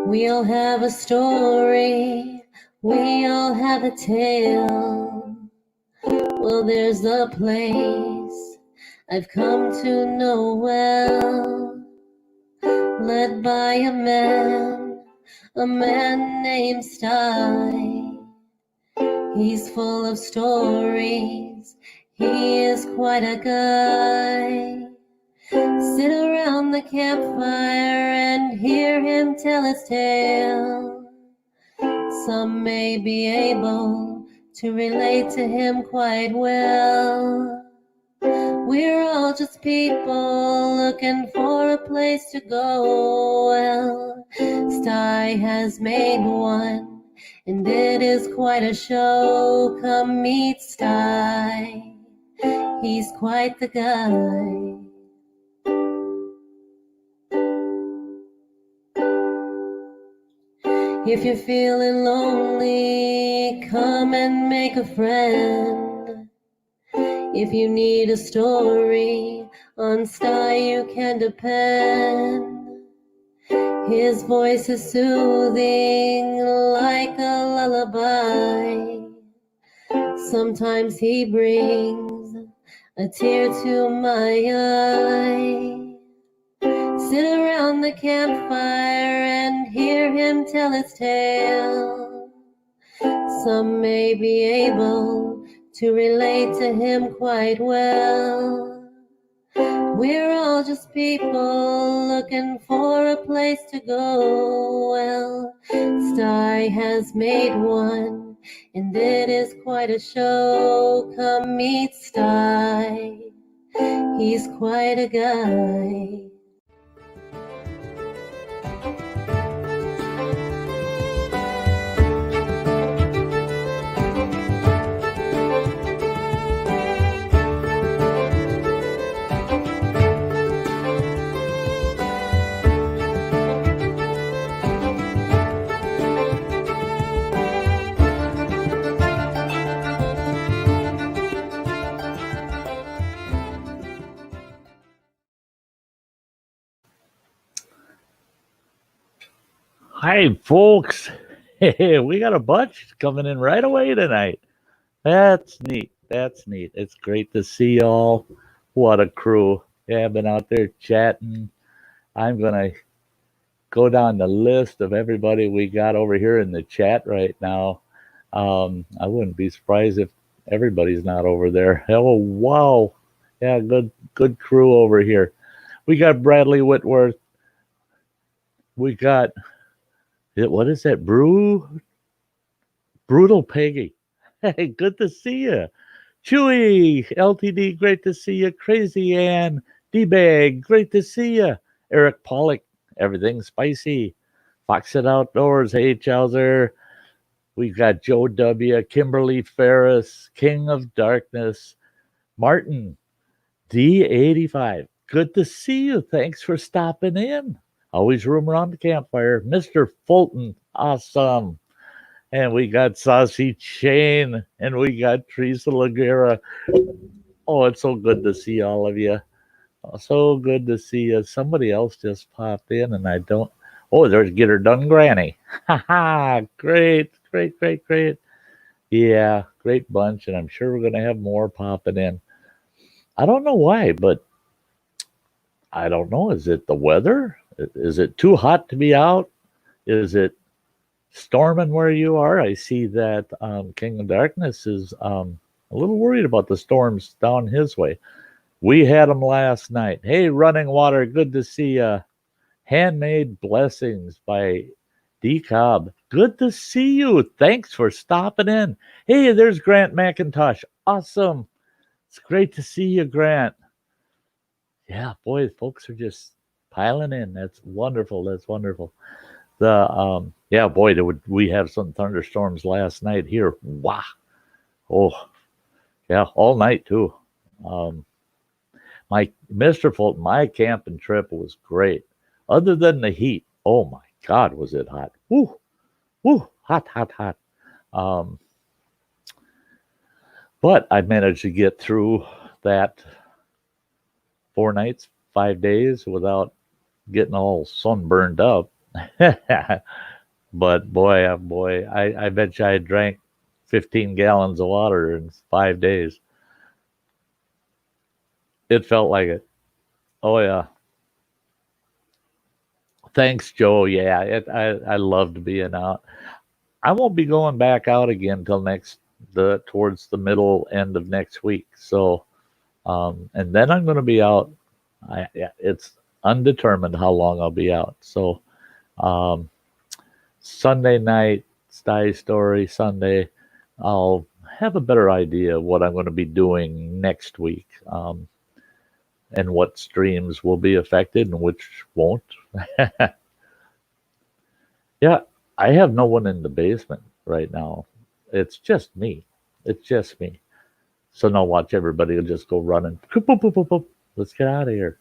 We all have a story, we all have a tale. Well, there's a place I've come to know well, led by a man named Sty. He's full of stories, he is quite a guy. Sit around the campfire and hear him tell his tale. Some may be able to relate to him quite well. We're all just people looking for a place to go. Well, Sty has made one, and it is quite a show. Come meet Sty, he's quite the guy. If you're feeling lonely, come and make a friend. If you need a story, on Sty you can depend. His voice is soothing like a lullaby. Sometimes he brings a tear to my eye. Sit around the campfire and hear him tell his tale. Some may be able to relate to him quite well. We're all just people looking for a place to go. Well, Sty has made one, and it is quite a show. Come meet Sty, he's quite a guy. Hi, folks. We got a bunch coming in right away tonight. That's neat. That's neat. It's great to see y'all. What a crew. Yeah, I've been out there chatting. I'm going to go down the list of everybody we got over here in the chat right now. I wouldn't be surprised if everybody's not over there. Oh, wow. Yeah, good crew over here. We got Bradley Whitworth. We got... What is that? Brutal Peggy. Hey, good to see you. Chewy, LTD, great to see you. Crazy Ann, D-Bag, great to see you. Eric Pollock, everything spicy. Foxit Outdoors, hey, Chowser. We've got Joe W., Kimberly Ferris, King of Darkness, Martin, D85. Good to see you. Thanks for stopping in. Always room around the campfire. Mr. Fulton, awesome. And we got Saucy Shane, and we got Teresa Laguera. Oh, it's so good to see all of you. So good to see you. Somebody else just popped in, and I don't. Oh, there's Get Her Done Granny. Ha ha! Great. Yeah, great bunch, and I'm sure we're going to have more popping in. I don't know why, but I don't know. Is it the weather? Is it too hot to be out? Is it storming where you are? I see that King of Darkness is a little worried about the storms down his way. We had them last night. Hey, Running Water, good to see you. Handmade Blessings by D. Cobb. Good to see you. Thanks for stopping in. Hey, there's Grant McIntosh. Awesome. It's great to see you, Grant. Yeah, boy, folks are just piling in. That's wonderful. Yeah, boy, we have some thunderstorms last night here. Wow. Oh, yeah, all night too. My Mr. Fulton, my camping trip was great. Other than the heat, oh my God, was it hot? Woo, hot. But I managed to get through that 4 nights, 5 days without getting all sunburned up. But boy, oh boy, I bet you I drank 15 gallons of water in 5 days. It felt like it. Oh yeah. Thanks, Joe. Yeah, I loved being out. I won't be going back out again till towards the middle end of next week. So, and then I'm going to be out. Yeah, it's undetermined how long I'll be out. So, um, Sunday night, Sty Story Sunday, I'll have a better idea of what I'm going to be doing next week, and what streams will be affected and which won't. Yeah, I have no one in the basement right now. It's just me. It's just me. So now watch everybody will just go running. Poop, poop, poop, poop, poop. Let's get out of here.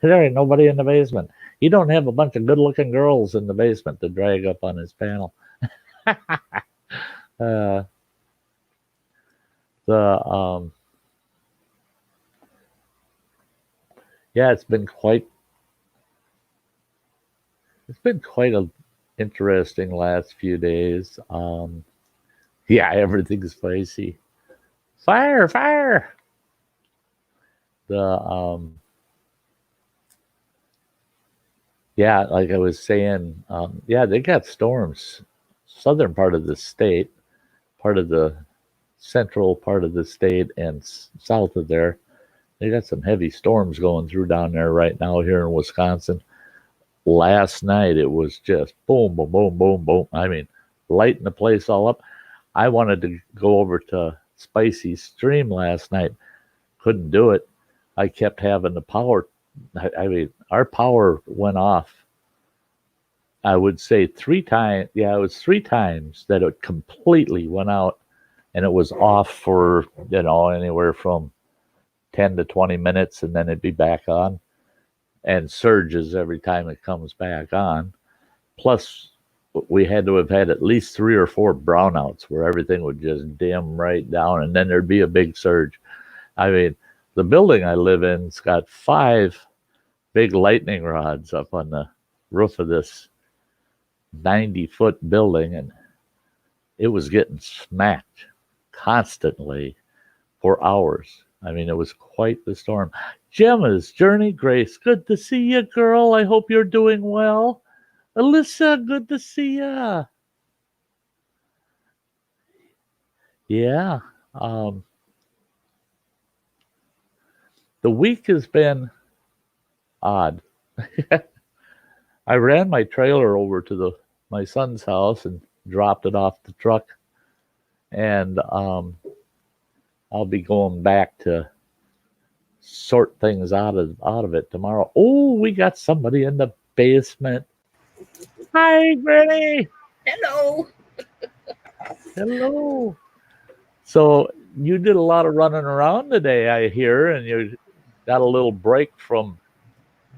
There ain't nobody in the basement. He don't have a bunch of good-looking girls in the basement to drag up on his panel. uh, the yeah, it's been quite a interesting last few days. Yeah, everything's spicy. Fire, fire. The Yeah, like I was saying, yeah, they got storms. Southern part of the state, part of the central part of the state, and south of there, they got some heavy storms going through down there right now here in Wisconsin. Last night it was just boom, boom, boom, boom, boom. I mean, lighting the place all up. I wanted to go over to Spicy Stream last night. Couldn't do it. I kept having the power. I mean, our power went off. I would say 3 times. Yeah, it was 3 times that it completely went out, and it was off for anywhere from 10 to 20 minutes, and then it'd be back on, and surges every time it comes back on. Plus, we had to have had at least 3 or 4 brownouts where everything would just dim right down, and then there'd be a big surge. I mean, the building I live in's got 5 big lightning rods up on the roof of this 90-foot building, and it was getting smacked constantly for hours. I mean, it was quite the storm. Gemma's Journey Grace, good to see you, girl. I hope you're doing well. Alyssa, good to see you. Yeah. The week has been odd. I ran my trailer over to my son's house and dropped it off the truck, and I'll be going back to sort things out of it tomorrow. Oh, we got somebody in the basement. Hi, Granny. Hello. Hello. So you did a lot of running around today, I hear, and you got a little break from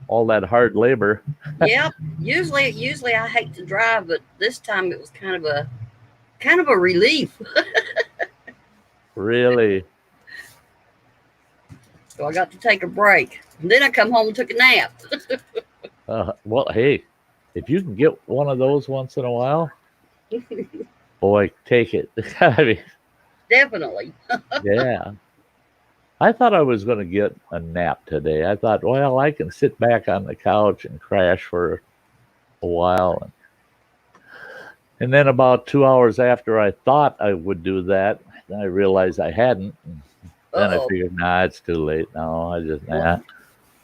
all that hard labor. Yep. Usually I hate to drive, but this time it was kind of a relief. Really? So I got to take a break. And then I come home and took a nap. Well, hey, if you can get one of those once in a while, boy, take it. I mean, Definitely. yeah. I thought I was going to get a nap today. I thought, well, I can sit back on the couch and crash for a while. And then about 2 hours after I thought I would do that, I realized I hadn't. Then I figured, nah, it's too late now.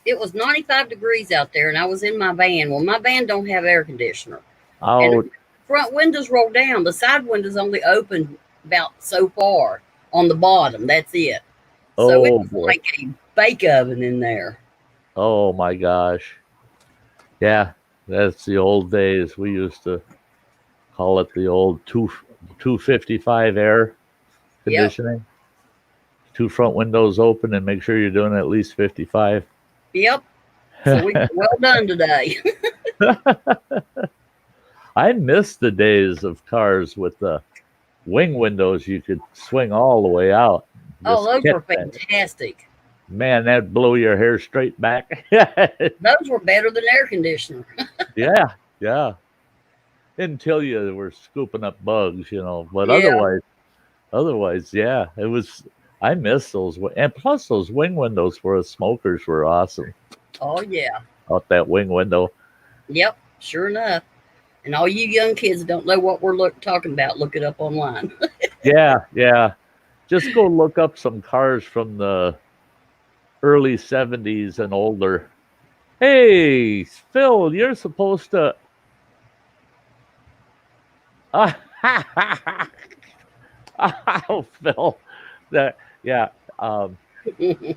It was 95 degrees out there, and I was in my van. Well, my van don't have air conditioner. Oh, and the front windows rolled down. The side windows only open about so far on the bottom. That's it. So it was like a bake oven in there. Oh my gosh. Yeah, that's the old days. We used to call it the old 255 air conditioning. Yep. 2 front windows open and make sure you're doing at least 55. Yep. So we well done today. I miss the days of cars with the wing windows you could swing all the way out. Oh, those were fantastic. Man, that blow your hair straight back. Those were better than air conditioner. Yeah, yeah. Until you were scooping up bugs, But Yeah. otherwise, yeah, it was. I miss those, and plus those wing windows for us smokers were awesome. Oh yeah. Out that wing window. Yep. Sure enough. And all you young kids that don't know what we're talking about, look it up online. Yeah, yeah. Just go look up some cars from the early '70s and older. Hey, Phil, you're supposed to. Oh, Phil, that yeah. Um, he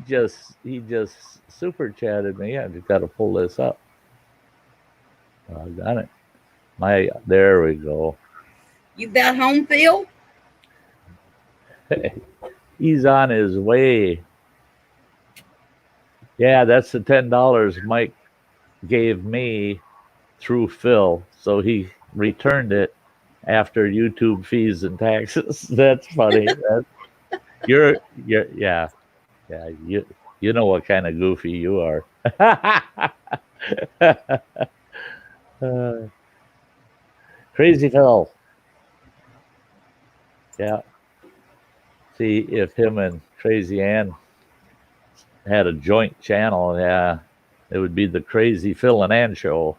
just super chatted me. I just got to pull this up. Got it. There we go. You about home, Phil? He's on his way. Yeah, that's the $10 Mike gave me through Phil, so he returned it after YouTube fees and taxes. That's funny. You're yeah. You know what kind of goofy you are. Crazy Phil. Yeah. See if him and Crazy Ann had a joint channel, yeah, it would be the Crazy Phil and Ann show.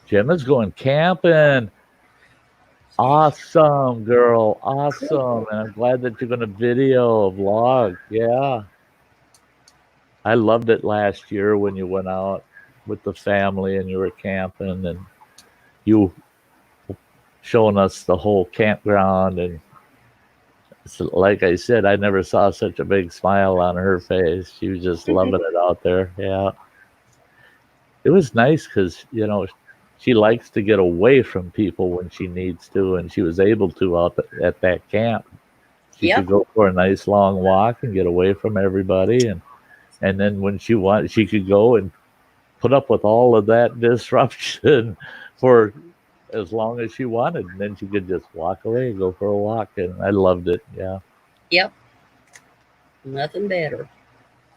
Gemma's going camping. Awesome, girl. Awesome. And I'm glad that you're going to video a vlog. Yeah. I loved it last year when you went out with the family and you were camping and you showing us the whole campground. And like I said, I never saw such a big smile on her face. She was just loving it out there. Yeah. It was nice because, she likes to get away from people when she needs to, and she was able to out at that camp. She could go for a nice long walk and get away from everybody, and then when she wanted, she could go and put up with all of that disruption for as long as she wanted, and then she could just walk away and go for a walk, and I loved it. Yeah. Yep. Nothing better.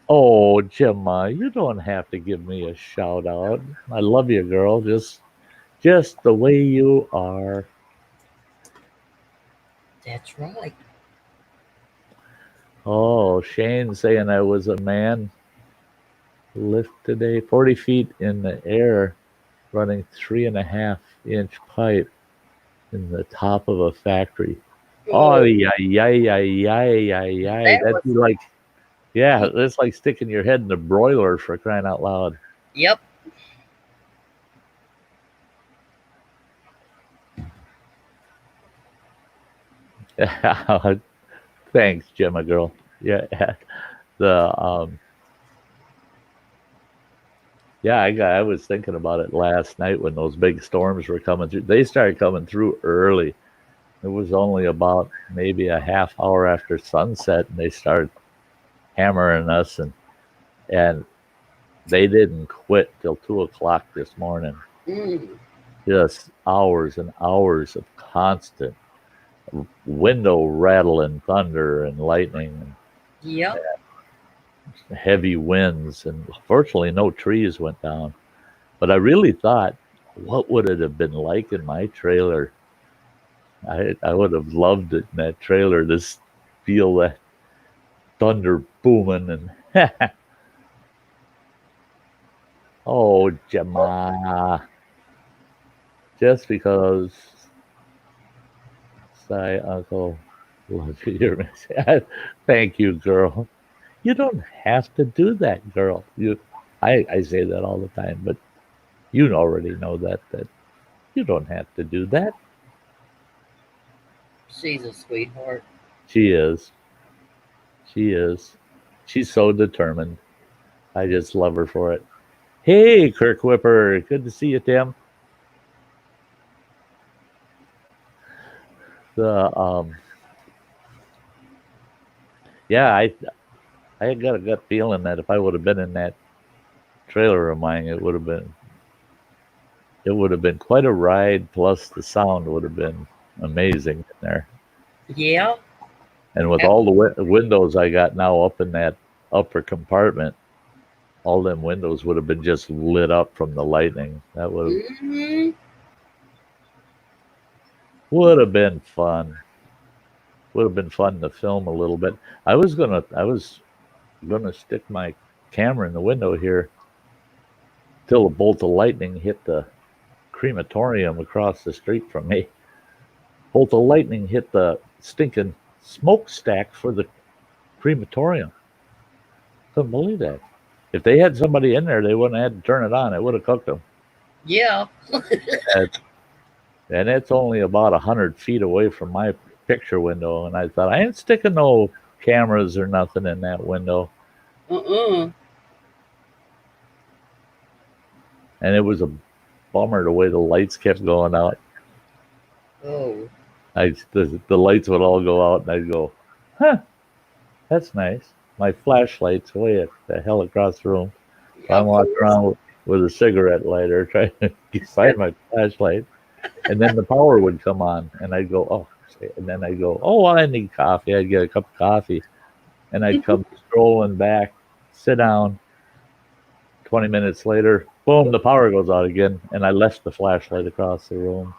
Oh, Gemma, you don't have to give me a shout out. I love you, girl. Just the way you are. That's right. Oh, Shane saying I was a man lift today, 40 feet in the air, running 3.5-inch pipe in the top of a factory. Oh, yeah. That'd be like, yeah, that's like sticking your head in the broiler for crying out loud. Yep. Thanks, Gemma girl. Yeah. I was thinking about it last night when those big storms were coming through. They started coming through early. It was only about maybe a half hour after sunset, and they started hammering us, and they didn't quit till 2:00 this morning. Just hours and hours of constant window rattling, thunder and lightning. Yep. Heavy winds, and fortunately no trees went down. But I really thought, what would it have been like in my trailer? I would have loved it in that trailer, to feel that thunder booming and oh, Gemma. Just because Sty uncle love you. Thank you, girl. You don't have to do that, girl. I say that all the time, but you already know that you don't have to do that. She's a sweetheart. She is. She's so determined. I just love her for it. Hey, Kirk Whipper. Good to see you, Tim. Yeah, I got a gut feeling that if I would have been in that trailer of mine, it would have been quite a ride. Plus, the sound would have been amazing in there. Yeah. And with all the windows I got now up in that upper compartment, all them windows would have been just lit up from the lightning. That Mhm. would have been fun. Would have been fun to film a little bit. I was gonna stick my camera in the window here till a bolt of lightning hit the crematorium across the street from me. Bolt of lightning hit the stinking smokestack for the crematorium. Couldn't believe that. If they had somebody in there, they wouldn't have had to turn it on. It would have cooked them. Yeah. And it's only about 100 feet away from my picture window. And I thought, I ain't sticking no cameras or nothing in that window. Uh-uh. And it was a bummer the way the lights kept going out. Oh. The lights would all go out, and I'd go, huh, that's nice. My flashlight's way the hell across the room. I'm walking around with a cigarette lighter trying to find my flashlight. And then the power would come on, and I'd go, oh. And then I'd go, oh, I need coffee. I'd get a cup of coffee. And I'd come strolling back, sit down. 20 minutes later, boom, the power goes out again. And I left the flashlight across the room.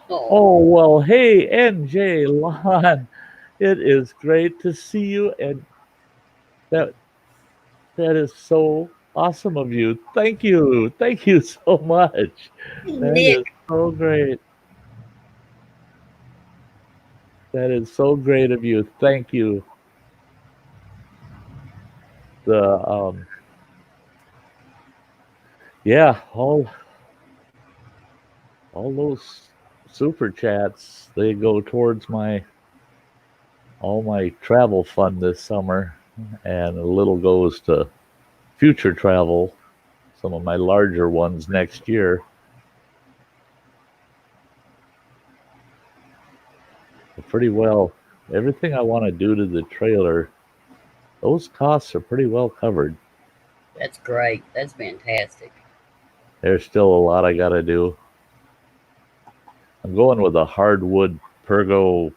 Oh, well, hey, NJ Lon, it is great to see you. And that is so awesome of you. Thank you. Thank you so much. That is so great. That is so great of you. Thank you. Yeah, all those super chats, they go towards all my travel fund this summer, and a little goes to future travel, some of my larger ones next year. Pretty well, everything I want to do to the trailer, those costs are pretty well covered. That's great. That's fantastic. There's still a lot I got to do. I'm going with a hardwood pergo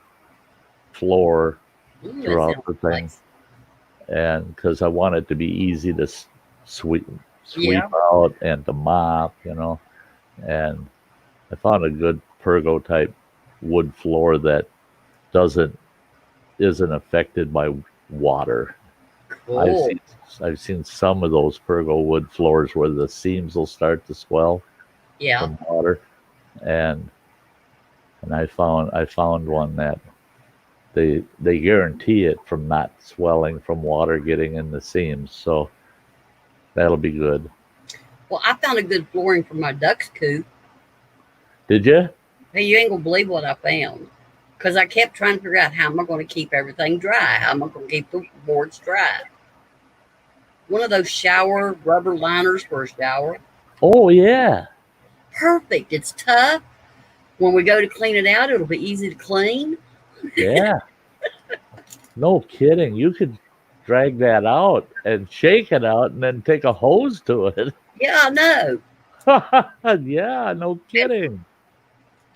floor throughout the thing. Nice. And because I want it to be easy to sweep out and to mop, and I found a good pergo type wood floor that isn't affected by water. Cool. I've seen some of those pergo wood floors where the seams will start to swell from water, and I found one that they guarantee it from not swelling from water getting in the seams, so that'll be good. Well, I found a good flooring for my duck's coop. Did you? Hey, you ain't gonna believe what I found, because I kept trying to figure out how am I going to keep everything dry. How am I going to keep the boards dry? One of those shower rubber liners for a shower. Oh yeah. Perfect. It's tough. When we go to clean it out, it'll be easy to clean. Yeah. No kidding. You could drag that out and shake it out and then take a hose to it. Yeah, I know. Yeah, no kidding.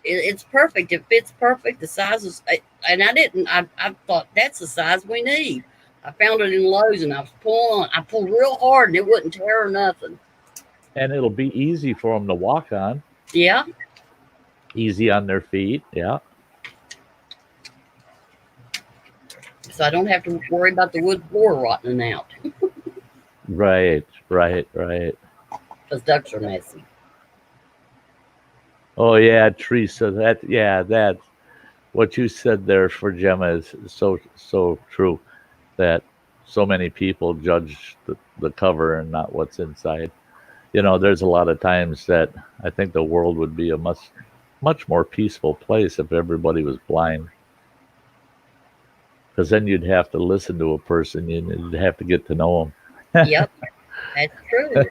It's perfect. It fits perfect. The size is, and I thought that's the size we need. I found it in Lowe's and I pulled real hard and it wouldn't tear or nothing. And it'll be easy for them to walk on. Yeah. Easy on their feet. Yeah. So I don't have to worry about the wood floor rotting out. Right. Because ducks are messy. Oh yeah, Teresa. That what you said there for Gemma is so true. That so many people judge the cover and not what's inside. There's a lot of times that I think the world would be a much more peaceful place if everybody was blind. Because then you'd have to listen to a person. You'd have to get to know them. Yep, that's true.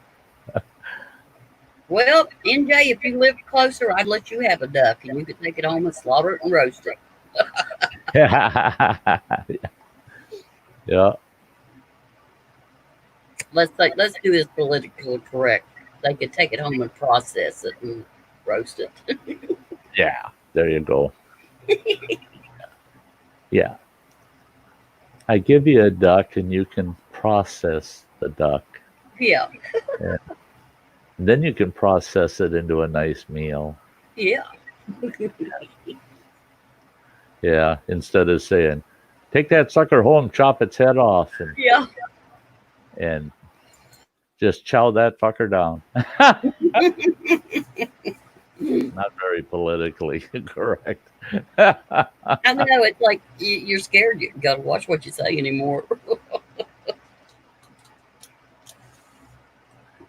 Well, NJ, if you lived closer, I'd let you have a duck, and you could take it home and slaughter it and roast it. Yeah. Let's do this politically correct. They could take it home and process it and roast it. Yeah, there you go. Yeah. I give you a duck and you can process the duck. Yeah. And then you can process it into a nice meal. Yeah. Yeah, instead of saying, take that sucker home, chop its head off, Yeah. and just chow that fucker down. Not very politically correct. I know. It's like you're scared. You got to watch what you say anymore.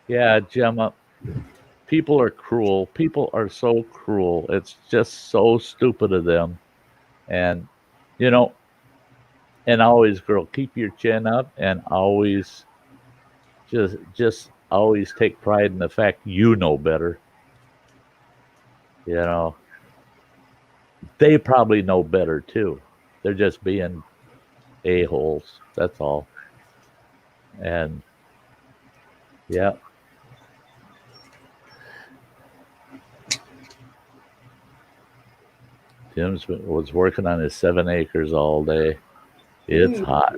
Yeah, Gemma, people are cruel. People are so cruel. It's just so stupid of them. And, you know, and always, girl, keep your chin up and always just always take pride in the fact you know better. You know, they probably know better too. They're just being a-holes. That's all. And yeah. Jim's was working on his 7 acres all day. It's hot.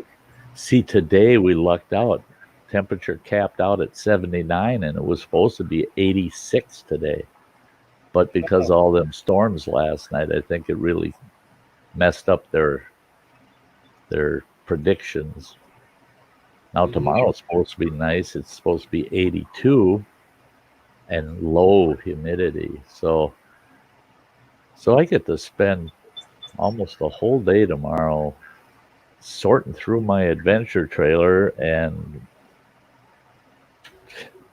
See, today we lucked out. Temperature capped out at 79, and it was supposed to be 86 today. But because of all them storms last night, I think it really messed up their predictions. Now tomorrow's supposed to be nice. It's supposed to be 82 and low humidity. So I get to spend almost the whole day tomorrow sorting through my adventure trailer, and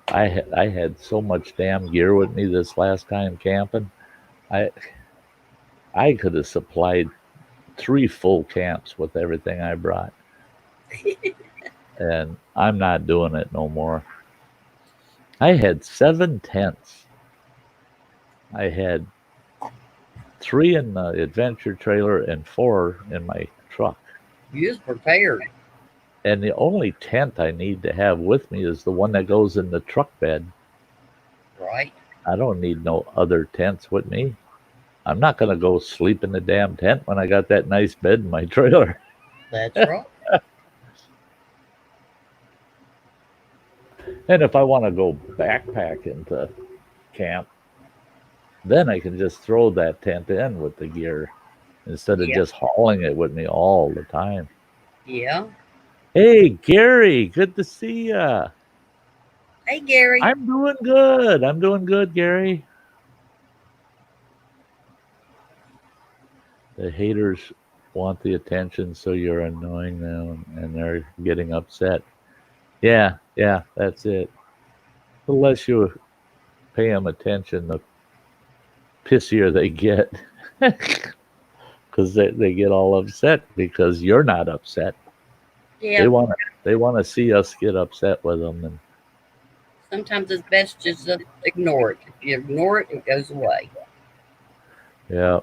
I had so much damn gear with me this last time camping. I could have supplied 3 full camps with everything I brought. And I'm not doing it no more. I had 7 tents. I had 3 in the adventure trailer and 4 in my truck. You was prepared. And the only tent I need to have with me is the one that goes in the truck bed. Right. I don't need no other tents with me. I'm not going to go sleep in the damn tent when I got that nice bed in my trailer. That's right. And if I want to go backpacking to camp, then I can just throw that tent in with the gear instead of just hauling it with me all the time. Yeah. Hey, Gary, good to see ya. Hey, Gary. I'm doing good. I'm doing good, Gary. The haters want the attention, so you're annoying them, and they're getting upset. Yeah, that's it. The less you pay them attention, the pissier they get. Because they get all upset because you're not upset. Yeah. They want to see us get upset with them. And sometimes it's best just to ignore it. If you ignore it, it goes away. Yeah.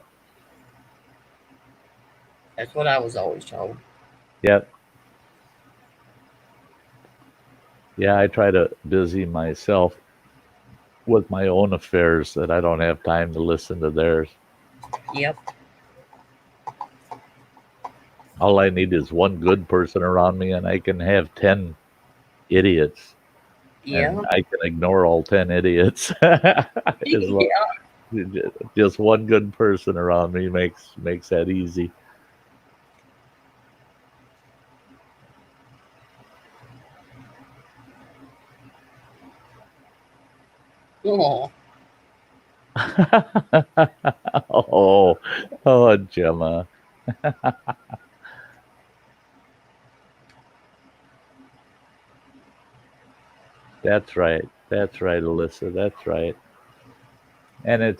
That's what I was always told. Yep. Yeah, I try to busy myself with my own affairs that I don't have time to listen to theirs. Yep. All I need is one good person around me, and I can have 10 idiots. Yeah. And I can ignore all 10 idiots. Just one good person around me makes that easy. Oh. oh, Gemma. That's right, Alyssa. That's right. And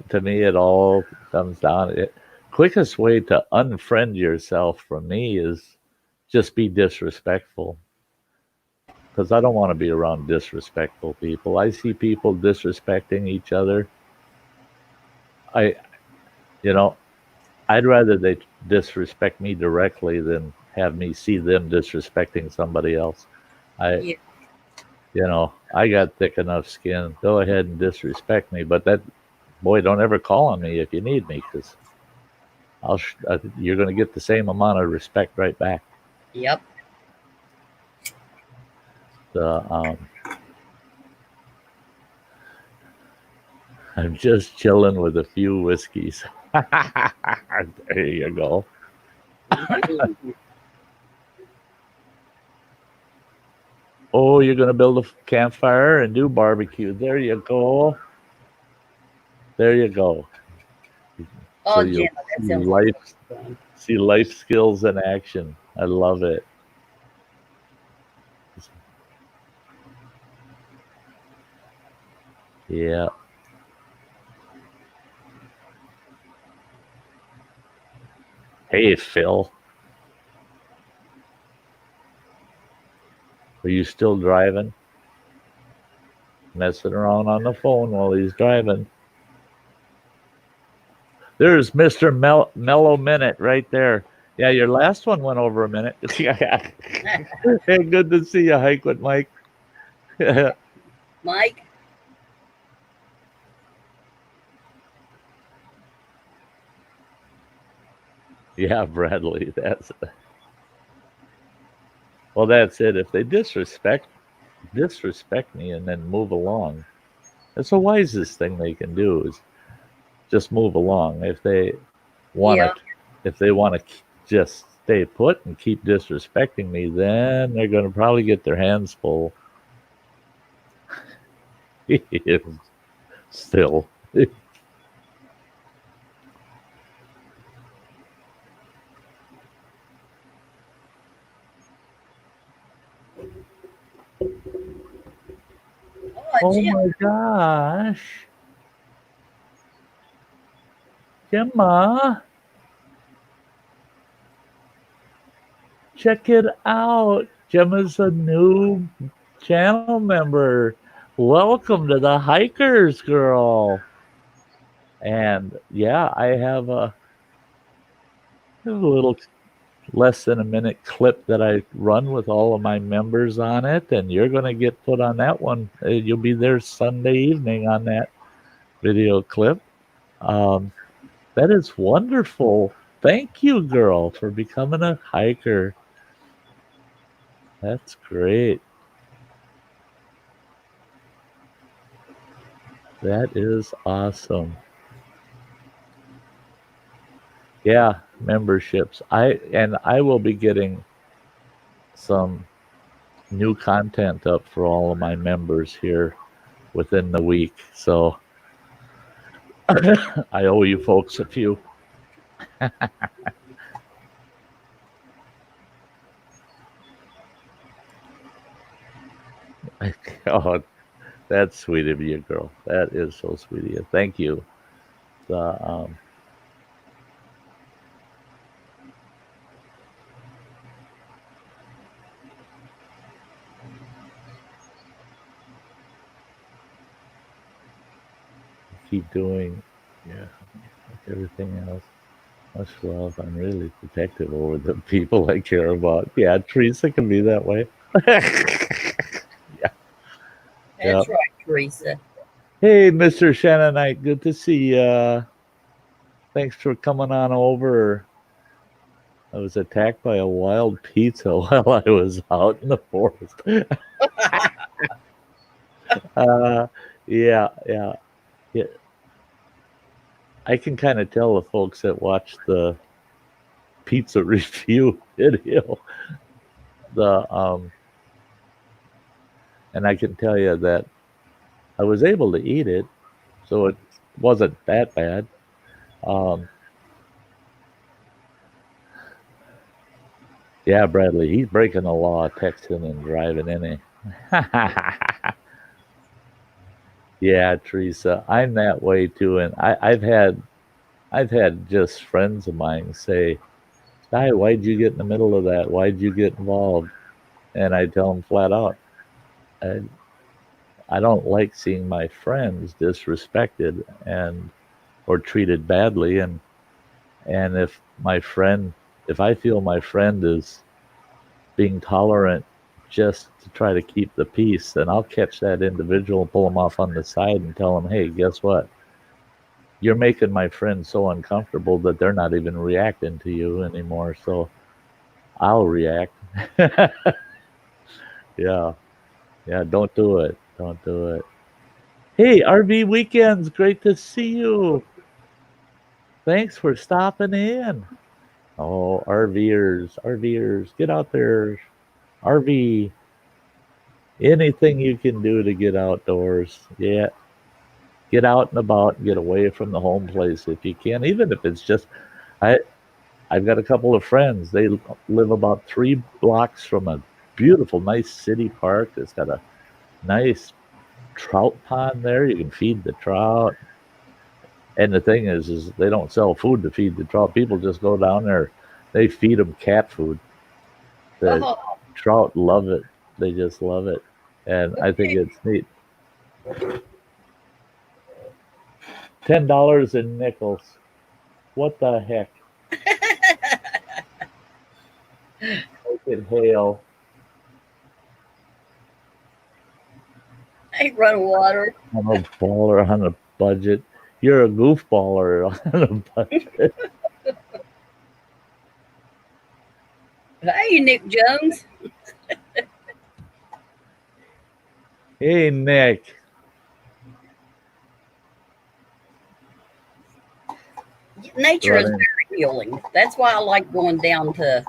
to me, it all comes down. Quickest way to unfriend yourself from me is just be disrespectful. Because I don't want to be around disrespectful people. I see people disrespecting each other. I'd rather they disrespect me directly than have me see them disrespecting somebody else. I got thick enough skin. Go ahead and disrespect me, but don't ever call on me if you need me, because You're going to get the same amount of respect right back. Yep. I'm just chilling with a few whiskeys. There you go. Oh, you're going to build a campfire and do barbecue. There you go. There you go. Oh, So Jim, that sounds like fun. see life skills in action. I love it. Yeah. Hey, Phil. Are you still driving? Messing around on the phone while he's driving. There's Mr. Mellow Minute right there. Yeah, your last one went over a minute. Hey, good to see you, Hike with Mike. Mike? Yeah, Bradley. That's it. If they disrespect me and then move along, that's the wisest thing they can do is just move along. If they want Yeah. to, just stay put and keep disrespecting me, then they're going to probably get their hands full. Still. Oh Jim. my gosh. Gemma. Check it out. Gemma's a new channel member. Welcome to the Hikers, girl. And yeah, I have a little less than a minute clip that I run with all of my members on it, and you're going to get put on that one. You'll be there Sunday evening on that video clip. That is wonderful. Thank you, girl, for becoming a hiker. That's great. That is awesome. Yeah, memberships. I will be getting some new content up for all of my members here within the week. So I owe you folks a few. Oh, that's sweet of you, girl. That is so sweet of you. Thank you. Keep doing, yeah, like everything else. Much love. I'm really protective over the people I care about. Yeah, Teresa can be that way. Yeah. That's right, Teresa. Hey, Mr. Shannonite, good to see you. Thanks for coming on over. I was attacked by a wild pizza while I was out in the forest. Yeah. I can kind of tell the folks that watch the pizza review video, and I can tell you that I was able to eat it, so it wasn't that bad. Yeah, Bradley, he's breaking the law, texting and driving in. Yeah, Teresa, I'm that way too, and I've had just friends of mine say, "Sty, why'd you get in the middle of that? Why'd you get involved?" And I tell them flat out, I don't like seeing my friends disrespected or treated badly, and if I feel my friend is being tolerant just to try to keep the peace, then I'll catch that individual and pull them off on the side and tell them, hey, guess what? you're making my friends so uncomfortable that they're not even reacting to you anymore. So I'll react. Yeah, yeah. Don't do it. Don't do it. Hey, RV Weekends, great to see you. Thanks for stopping in. Oh, RVers, get out there. RV, anything you can do to get outdoors. Yeah, get out and about and get away from the home place if you can, even if it's just. I I've got a couple of friends. They live about 3 blocks from a beautiful, nice city park. It's got a nice trout pond there. You can feed the trout. And the thing is they don't sell food to feed the trout. People just go down there. They feed them cat food. The Oh, trout love it. They just love it. And I think it's neat. $10 in nickels. What the heck? Make it hail. ain't running water. I'm a baller on a budget. You're a goofballer on a budget. Hey, Nick Jones. Hey, Nick. Nature is Running. very healing. That's why I like going down to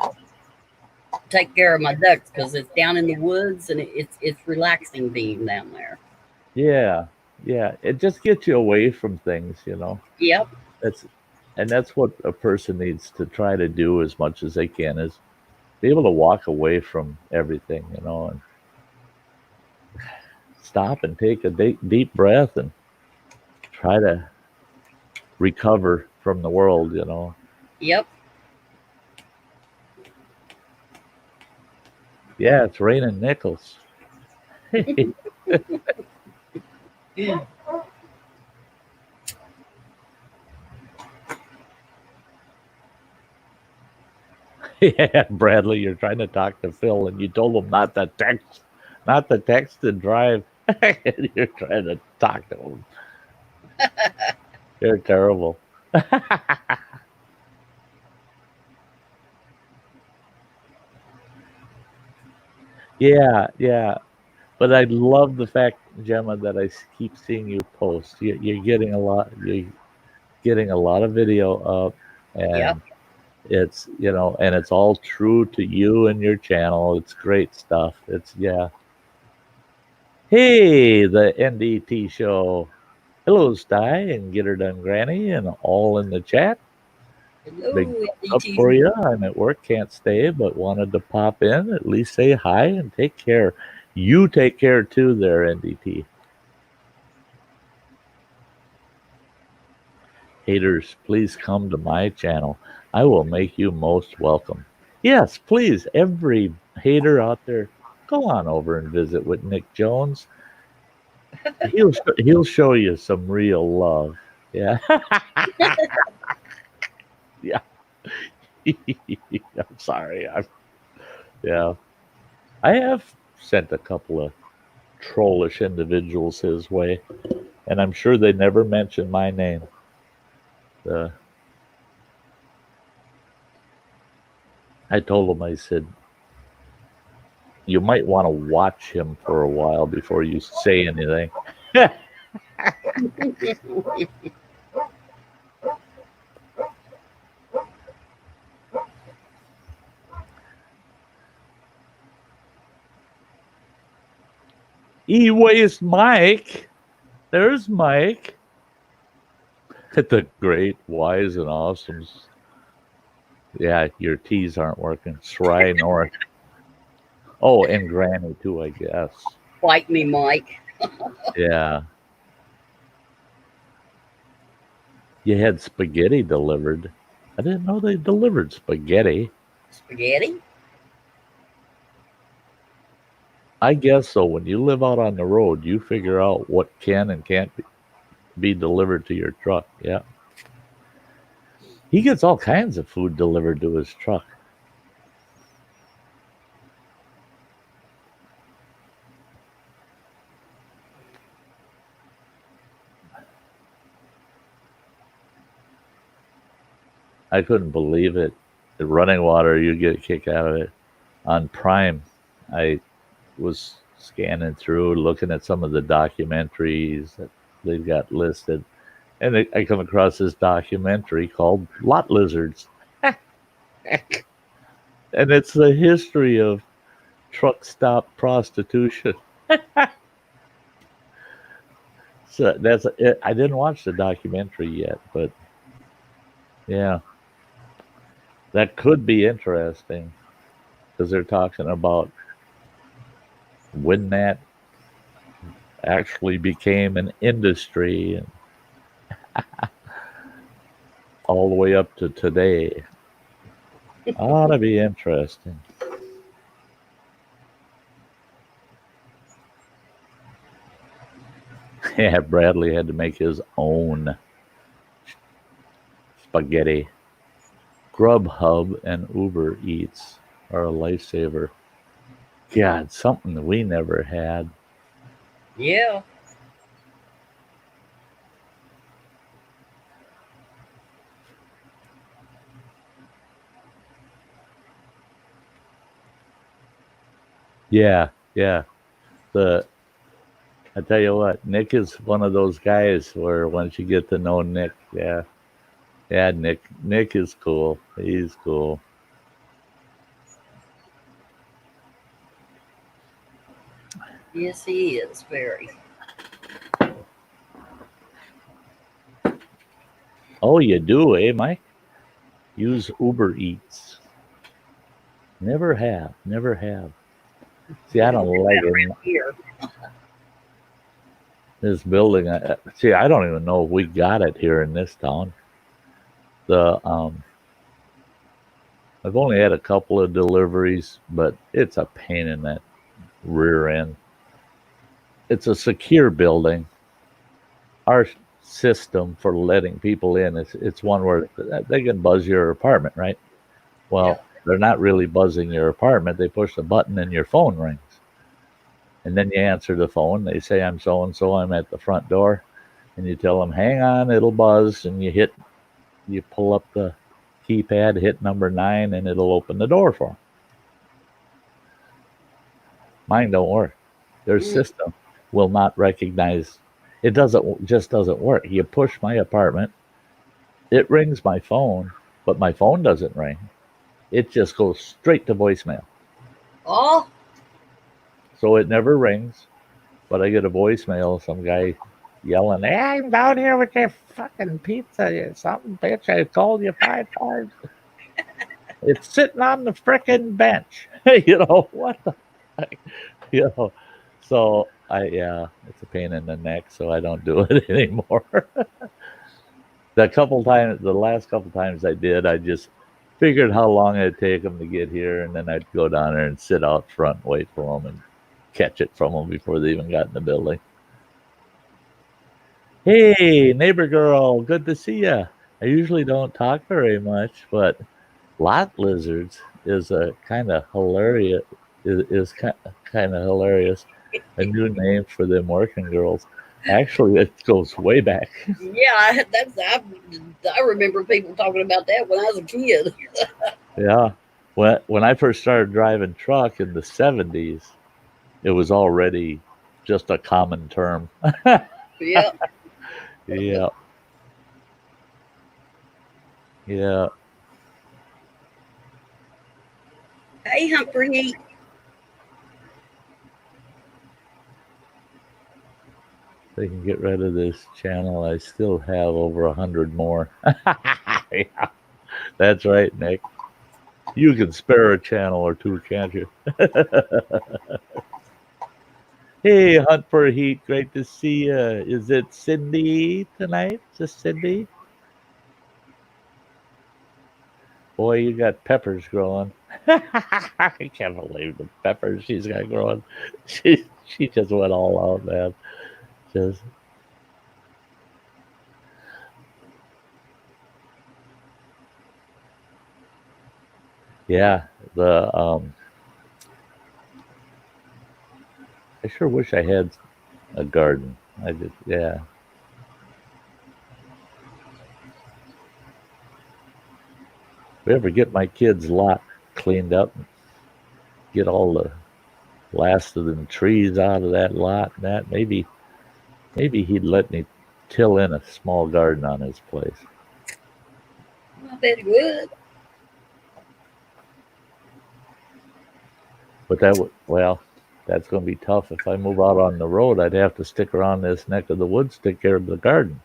take care of my ducks because it's down in the woods and it's relaxing being down there. Yeah, yeah. It just gets you away from things, you know. Yep. That's and that's what a person needs to try to do as much as they can is be able to walk away from everything, you know, and stop and take a deep breath and try to recover from the world, you know. Yep. Yeah, it's raining nickels. Yeah, Bradley, you're trying to talk to Phil and you told him not to text and drive. You're trying to talk to him. You're terrible. Yeah, yeah. But I love the fact, Gemma, that keep seeing you post. You're getting a lot. You're getting a lot of video up, Yep. and it's and it's all true to you and your channel. It's great stuff. It's yeah. Hey, the NDT show. Hello, Sty and Get Her Done Granny, and all in the chat. Big Hello, thumbs up NDT. for you. I'm at work, can't stay, but wanted to pop in, at least say hi and take care. You take care too, there, NDT. Haters, please come to my channel. I will make you most welcome. Yes, please, every hater out there, go on over and visit with Nick Jones. He'll show you some real love. Yeah, yeah. I'm sorry. Yeah, I have sent a couple of trollish individuals his way, and I'm sure they never mentioned my name. Uh, I told him, I said, you might want to watch him for a while before you say anything. E-Waste Mike. There's Mike. The great, wise, and awesomes. Yeah, your T's aren't working. Sty North. Oh, and Granny, too, I guess. Fight me, Mike. Yeah. You had spaghetti delivered. I didn't know they delivered spaghetti. Spaghetti? I guess so. When you live out on the road, you figure out what can and can't be delivered to your truck. Yeah. He gets all kinds of food delivered to his truck. I couldn't believe it. The running water, you get a kick out of it. On Prime, I was scanning through, looking at some of the documentaries that they've got listed, and I come across this documentary called Lot Lizards. And it's the history of truck stop prostitution. So that's it. I didn't watch the documentary yet, but yeah, that could be interesting because they're talking about when that actually became an industry and all the way up to today. Ought to be interesting. Yeah, Bradley had to make his own spaghetti. Grubhub and Uber Eats are a lifesaver. God, something that we never had. Yeah. Yeah, yeah. I tell you what, Nick is one of those guys where once you get to know Nick, yeah, Nick is cool. He's cool. Yes, he is very. Oh, you do, eh, Mike? Use Uber Eats. Never have. See, I don't like it. Here. This building. See, I don't even know if we got it here in this town. I've only had a couple of deliveries, but it's a pain in that rear end. It's a secure building. Our system for letting people in it's one where they can buzz your apartment, right? Well, Yeah. they're not really buzzing your apartment. They push the button and your phone rings. And then you answer the phone. They say, I'm so and so, I'm at the front door. And you tell them, hang on, it'll buzz. And you pull up the keypad, hit number 9, and it'll open the door for them. Mine don't work. Their system will not recognize. It just doesn't work. You push my apartment, it rings my phone, but my phone doesn't ring. It just goes straight to voicemail. Oh, So it never rings, but I get a voicemail, some guy yelling, hey, I'm down here with your fucking pizza, you something, bitch. I called you 5 times. It's sitting on the frickin' bench. You know, what the heck? You know, so it's a pain in the neck, so I don't do it anymore. The last couple times I did, I just figured how long it'd take them to get here, and then I'd go down there and sit out front and wait for them and catch it from them before they even got in the building. Hey, neighbor girl, good to see you. I usually don't talk very much, but lot lizards is a kind of hilarious. Is kind of hilarious. A new name for them working girls. Actually, it goes way back. yeah. I remember people talking about that when I was a kid. Yeah, when I first started driving truck in the 70s, it was already just a common term. Yeah. Yeah, yeah. Hey, Humphrey. They can get rid of this channel. I still have over 100 more. Yeah, that's right, Nick. You can spare a channel or two, can't you? Hey, Hunt for Heat. Great to see you. Is it Cindy tonight? Is this Cindy? Boy, you got peppers growing. I can't believe the peppers she's got growing. She just went all out, man. Just yeah. I sure wish I had a garden. I just yeah. we ever get my kid's lot cleaned up, get all the last of them trees out of that lot, and that maybe he'd let me till in a small garden on his place. I bet he would. But that's going to be tough. If I move out on the road, I'd have to stick around this neck of the woods to take care of the garden.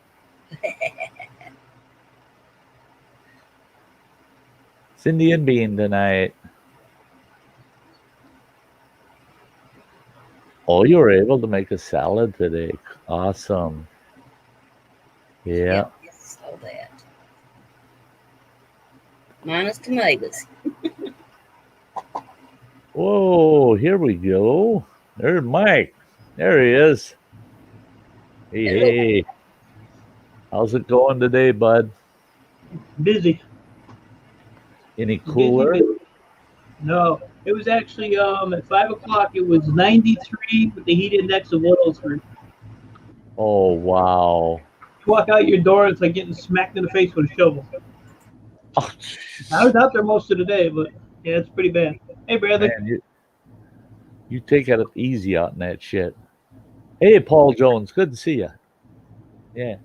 It's Indian bean tonight. Oh, you were able to make a salad today. Awesome. Yeah. I saw that. Minus tomatoes. Whoa, here we go. There's Mike. There he is. Hey. How's it going today, bud? Busy. Any cooler? Busy. No, it was actually at 5 o'clock. It was 93 with the heat index of 103. Oh, wow. You walk out your door, it's like getting smacked in the face with a shovel. Oh, I was out there most of the day, but yeah, it's pretty bad. Hey, brother. man, you take it easy out in that shit. Hey, Paul Jones, good to see you. Yeah.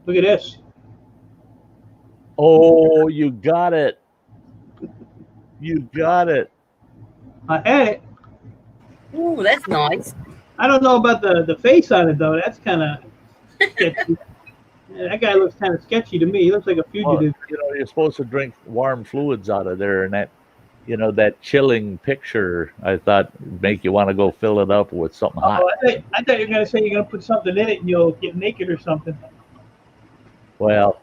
Look at this. Oh, you got it. You got it. I had it. Ooh, that's nice. I don't know about the face on it, though. That's kind of sketchy. Yeah, that guy looks kind of sketchy to me. He looks like a fugitive. Well, you're supposed to drink warm fluids out of there, and that chilling picture, I thought, make you want to go fill it up with something hot. Oh, I thought you were going to say you're going to put something in it and you'll get naked or something. Well,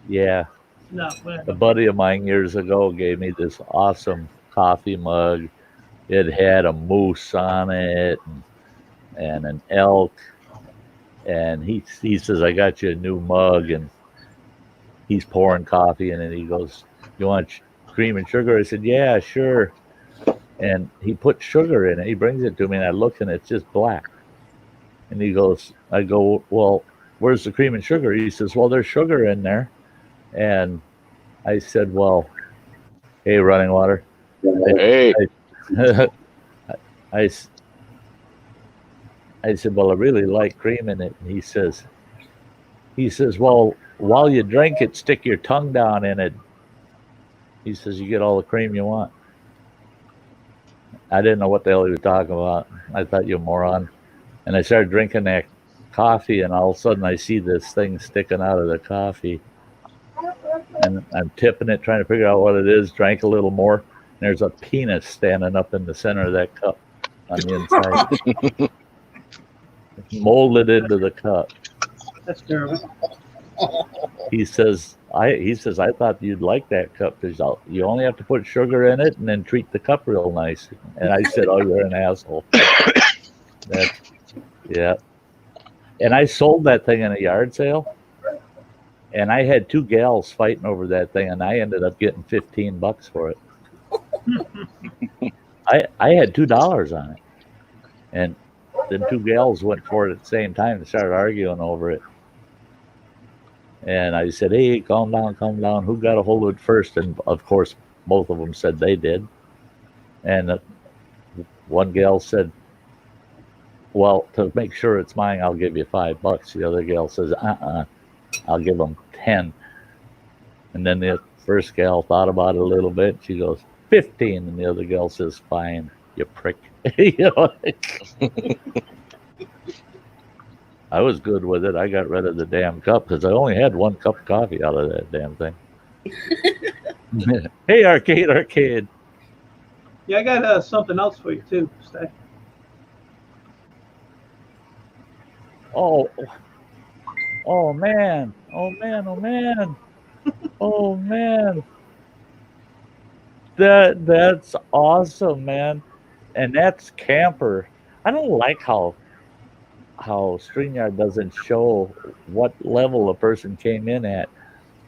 yeah. No, A whatever. buddy of mine years ago gave me this awesome coffee mug. It had a moose on it and an elk. And he says, I got you a new mug. And he's pouring coffee in it. He goes, you want cream and sugar? I said, yeah, sure. And he put sugar in it. He brings it to me, and I look, and it's just black. And I go, well, where's the cream and sugar? He says, well, there's sugar in there. And I said, well, hey, Running Water. Hey. I said, well, I really like cream in it. And he says, well, while you drink it, stick your tongue down in it. He says, you get all the cream you want. I didn't know what the hell he was talking about. I thought, you moron. And I started drinking that coffee, and all of a sudden I see this thing sticking out of the coffee. And I'm tipping it, trying to figure out what it is. Drank a little more. And there's a penis standing up in the center of that cup on the inside. Molded into the cup. That's terrible. He says, I thought you'd like that cup because you only have to put sugar in it and then treat the cup real nice. And I said, oh, you're an asshole. Yeah. And I sold that thing in a yard sale. And I had two gals fighting over that thing, and I ended up getting $15 for it. I had $2 on it. And then two gals went for it at the same time and started arguing over it. And I said, hey, calm down. Who got a hold of it first? And, of course, both of them said they did. And one gal said, well, to make sure it's mine, I'll give you $5. The other gal says, I'll give them 10. And then the first gal thought about it a little bit. She goes, 15. And the other gal says, fine, you prick. You know, I was good with it. I got rid of the damn cup because I only had one cup of coffee out of that damn thing. Hey, arcade. Yeah, I got something else for you, too, Sty. Oh, man. That's awesome, man. And that's camper. I don't like how StreamYard doesn't show what level a person came in at.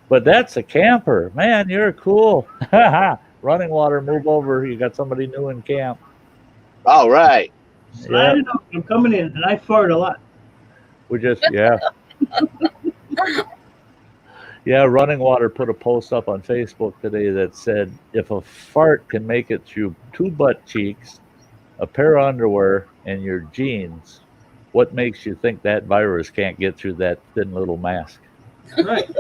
But that's a camper. Man, you're cool. Running Water, move over. You got somebody new in camp. All right. Slide it up. I'm coming in, and I fart a lot. We just, yeah. Yeah, Running Water put a post up on Facebook today that said, if a fart can make it through 2 butt cheeks, a pair of underwear, and your jeans, what makes you think that virus can't get through that thin little mask? Right.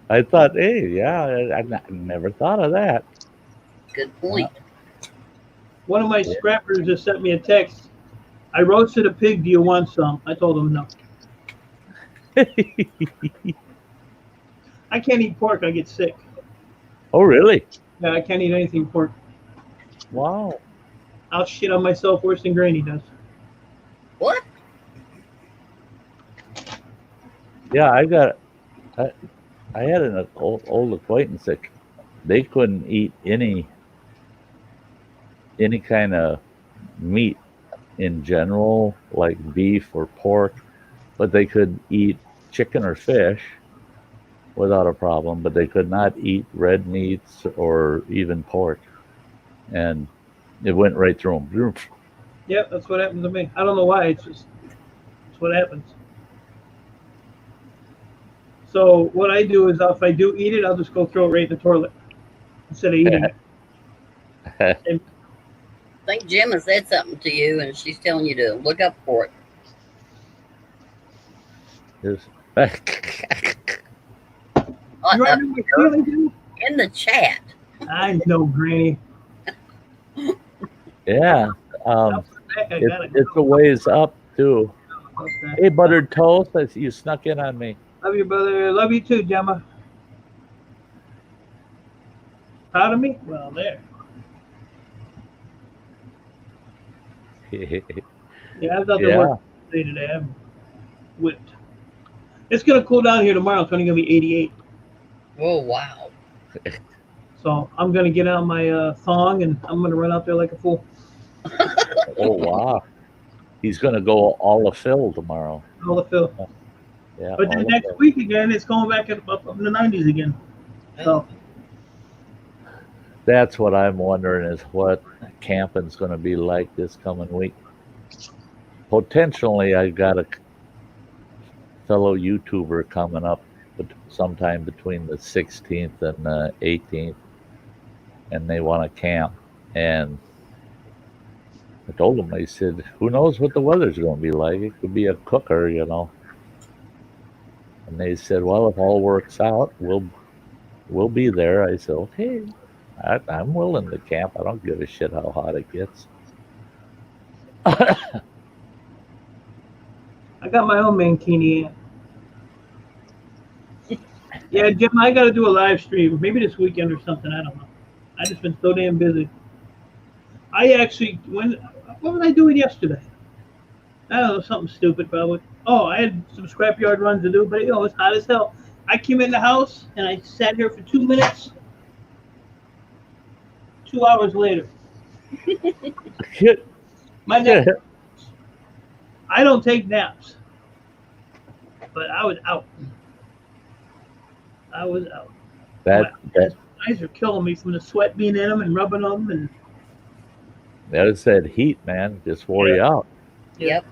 I thought, hey, yeah, I never thought of that. Good point. One of my scrappers just sent me a text. I roasted a pig. Do you want some? I told him no. I can't eat pork. I get sick. Oh, really? Yeah, I can't eat anything pork. Wow. I'll shit on myself worse than Granny does. What? Yeah, I had an old acquaintance that they couldn't eat any kind of meat in general, like beef or pork, but they could eat chicken or fish without a problem, but they could not eat red meats or even pork. And it went right through them. Yep, that's what happened to me. I don't know why. It's what happens. So what I do is, if I do eat it, I'll just go throw it right in the toilet instead of eating it. I think Jim has said something to you, and she's telling you to look up for it. You remember what feeling do? In the chat. I know, Granny. Yeah, it's a ways up too. Okay. Hey, buttered toast, you snuck in on me. Love you, brother. Love you too, Gemma. Proud of me? Well, there. Yeah, I was out there working today. I'm whipped. It's gonna cool down here tomorrow. It's only gonna be 88. Oh, wow. So I'm gonna get out my thong and I'm gonna run out there like a fool. Oh, wow. He's going to go all of Phil tomorrow. All the fill. Yeah. But then next week again, it's going back up in the 90s again. So That's what I'm wondering is what camping's going to be like this coming week. Potentially, I got a fellow YouTuber coming up sometime between the 16th and the 18th, and they want to camp. And I told them, I said, who knows what the weather's going to be like? It could be a cooker, you know. And they said, well, if all works out, we'll be there. I said, okay, I'm willing to camp. I don't give a shit how hot it gets. I got my own mankini. Yeah, Jim, I got to do a live stream. Maybe this weekend or something. I don't know. I just been so damn busy. I actually, what was I doing yesterday? I don't know, something stupid probably. Oh, I had some scrapyard runs to do, but it was hot as hell. I came in the house and I sat here for 2 minutes. 2 hours later. My nap. I don't take naps, but I was out. That My eyes are killing me from the sweat being in them and rubbing them, and that said heat, man, just wore you out. Yep.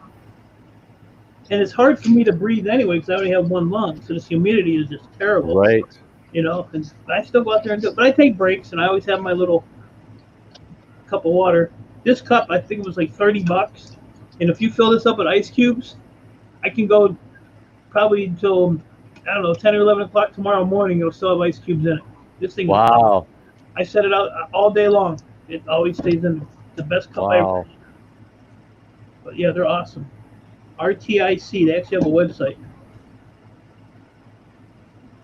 And it's hard for me to breathe anyway because I only have one lung, so this humidity is just terrible. Right. You know, and I still go out there and do it, but I take breaks, and I always have my little cup of water. This cup, I think it was like $30, and if you fill this up with ice cubes, I can go probably until, I don't know, 10 or 11 o'clock tomorrow morning. It'll still have ice cubes in it. This thing. Wow. I set it out all day long. It always stays in. The best cup ever. But yeah, they're awesome. RTIC. They actually have a website.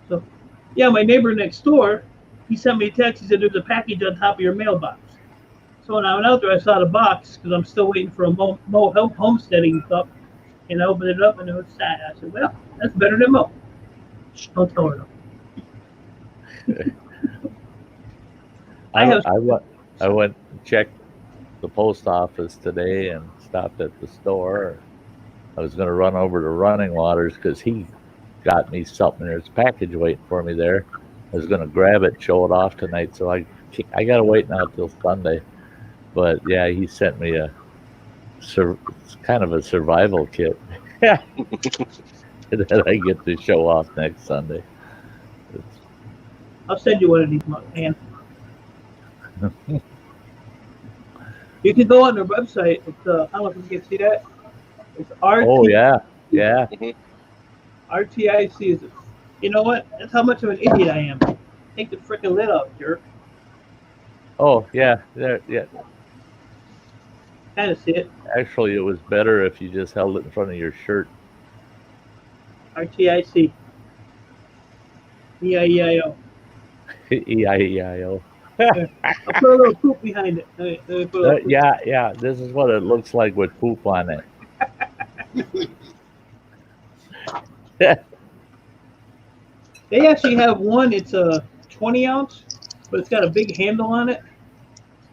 So, yeah, my neighbor next door, he sent me a text. He said there's a package on top of your mailbox. So when I went out there, I saw the box because I'm still waiting for a Mo homesteading cup. And I opened it up and it was sad. I said, well, that's better than Mo. Don't tell her though. I went and checked the post office today and stopped at the store. I was going to run over to Running Waters because he got me something. There's a package waiting for me there. I was going to grab it, show it off tonight, so I got to wait now till Sunday. But yeah, he sent me kind of a survival kit. that I get to show off next Sunday. I'll send you one of these, man. You can go on their website. It's I don't know if you can see that. It's Oh yeah, yeah. RTIC is. You know what? That's how much of an idiot I am. Take the freaking lid off, jerk. Oh yeah, there. Yeah. Kind of see it. Actually, it was better if you just held it in front of your shirt. RTIC. E-I-E-I-O. E-I-E-I-O. I'll put a little poop behind it. Let me put a little poop. Yeah. This is what it looks like with poop on it. They actually have one. It's a 20 ounce, but it's got a big handle on it.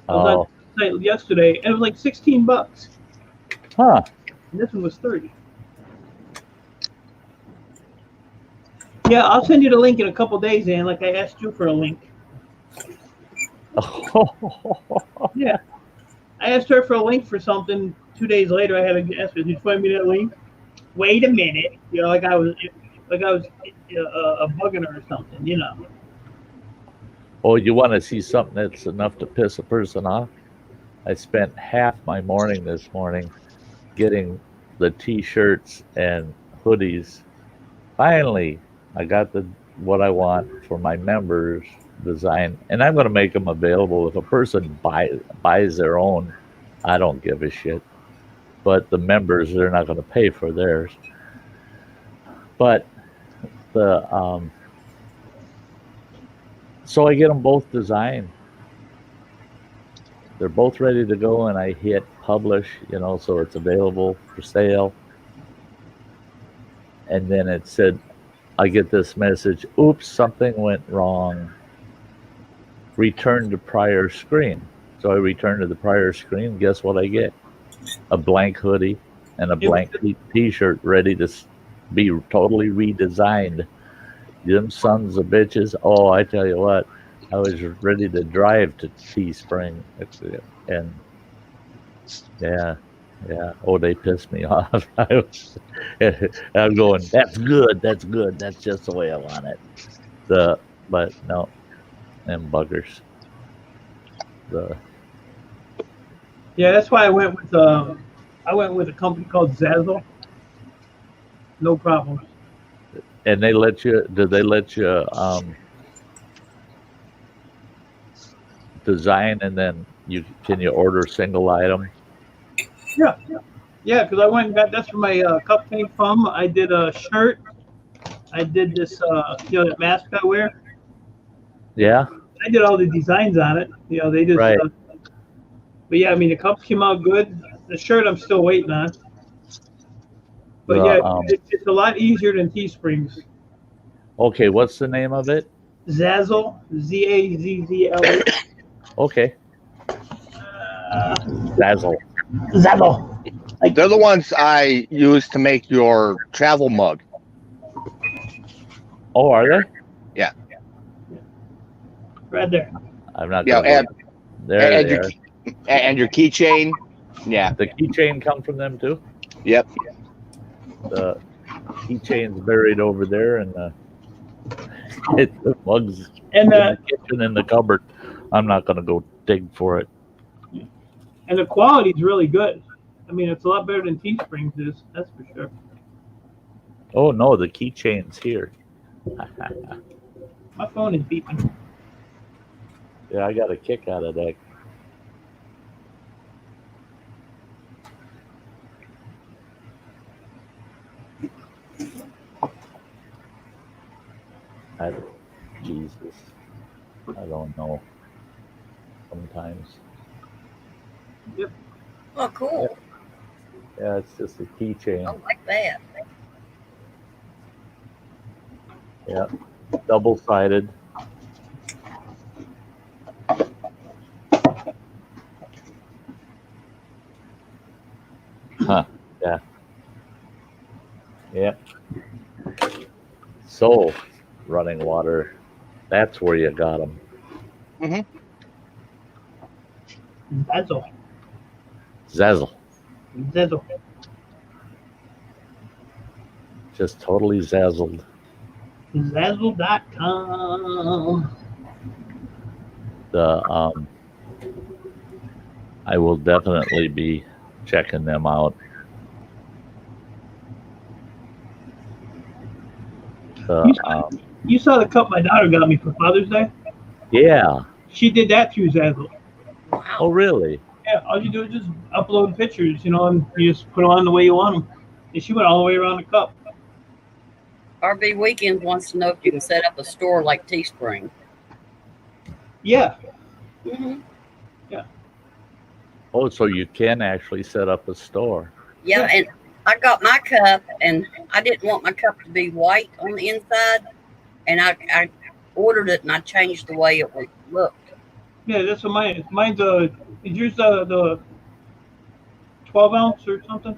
I was on the site yesterday, and it was like $16. Huh. And this one was 30. Yeah, I'll send you the link in a couple days, Ann, like I asked you for a link. Yeah. I asked her for a link for something. 2 days later, I had to ask her, did you find me that link? Wait a minute. You know, like I was bugging her or something, you know. Oh, you want to see something that's enough to piss a person off? I spent half my morning this morning getting the T-shirts and hoodies. Finally, I got what I want for my members design, and I'm going to make them available. If a person buys their own, I don't give a shit. But the members, they're not going to pay for theirs. But so I get them both designed. They're both ready to go, and I hit publish, so it's available for sale. And then it said, I get this message, oops, something went wrong. Return to prior screen. So I return to the prior screen. Guess what I get? A blank hoodie and a blank T-shirt ready to be totally redesigned. Them sons of bitches. Oh, I tell you what, I was ready to drive to Teespring. And yeah. Oh, they pissed me off. I'm going, that's good. That's just the way I want it. But no, them buggers. Yeah, that's why I went with a company called Zazzle. No problem. And did they let you design, and then can you order single item? Yeah, because I went and got, that's where my cup came from. I did a shirt. I did this, that mask I wear. Yeah. I did all the designs on it. They just. Right. But yeah, I mean, the cups came out good. The shirt I'm still waiting on. But it's a lot easier than Teesprings. Okay, what's the name of it? Zazzle, Z-A-Z-Z-L-E. Okay. Zazzle. Like, They're the ones I use to make your travel mug. Oh, are they? Yeah. Right there. I'm not. Yeah, there. And your keychain. Yeah. The keychain come from them too. Yep. The keychain's buried over there, and the mugs And in the kitchen in the cupboard. I'm not going to go dig for it. And the quality's really good. I mean, it's a lot better than Teesprings is. That's for sure. Oh no, the keychain's here. My phone is beeping. Yeah, I got a kick out of that. Jesus, I don't know. Sometimes. Yep. Oh, cool. Yeah, it's just a keychain. I like that. Yeah, double-sided. Huh? Yeah. Yep. So, running water. That's where you got them. Mm-hmm. Zazzle. Just totally zazzled. Zazzle.com. I will definitely be checking them out. You saw the cup my daughter got me for Father's Day? Yeah. She did that through Zazzle. Oh, Wow. really? Yeah, all you do is just upload pictures, and you just put them on the way you want them. And she went all the way around the cup. RV Weekend wants to know if you can set up a store like Teespring. Yeah. Mm-hmm. Oh, so you can actually set up a store. Yeah, and I got my cup, and I didn't want my cup to be white on the inside, and I ordered it, and I changed the way it looked. Yeah, that's what mine is. Mine's is yours the 12 ounce or something?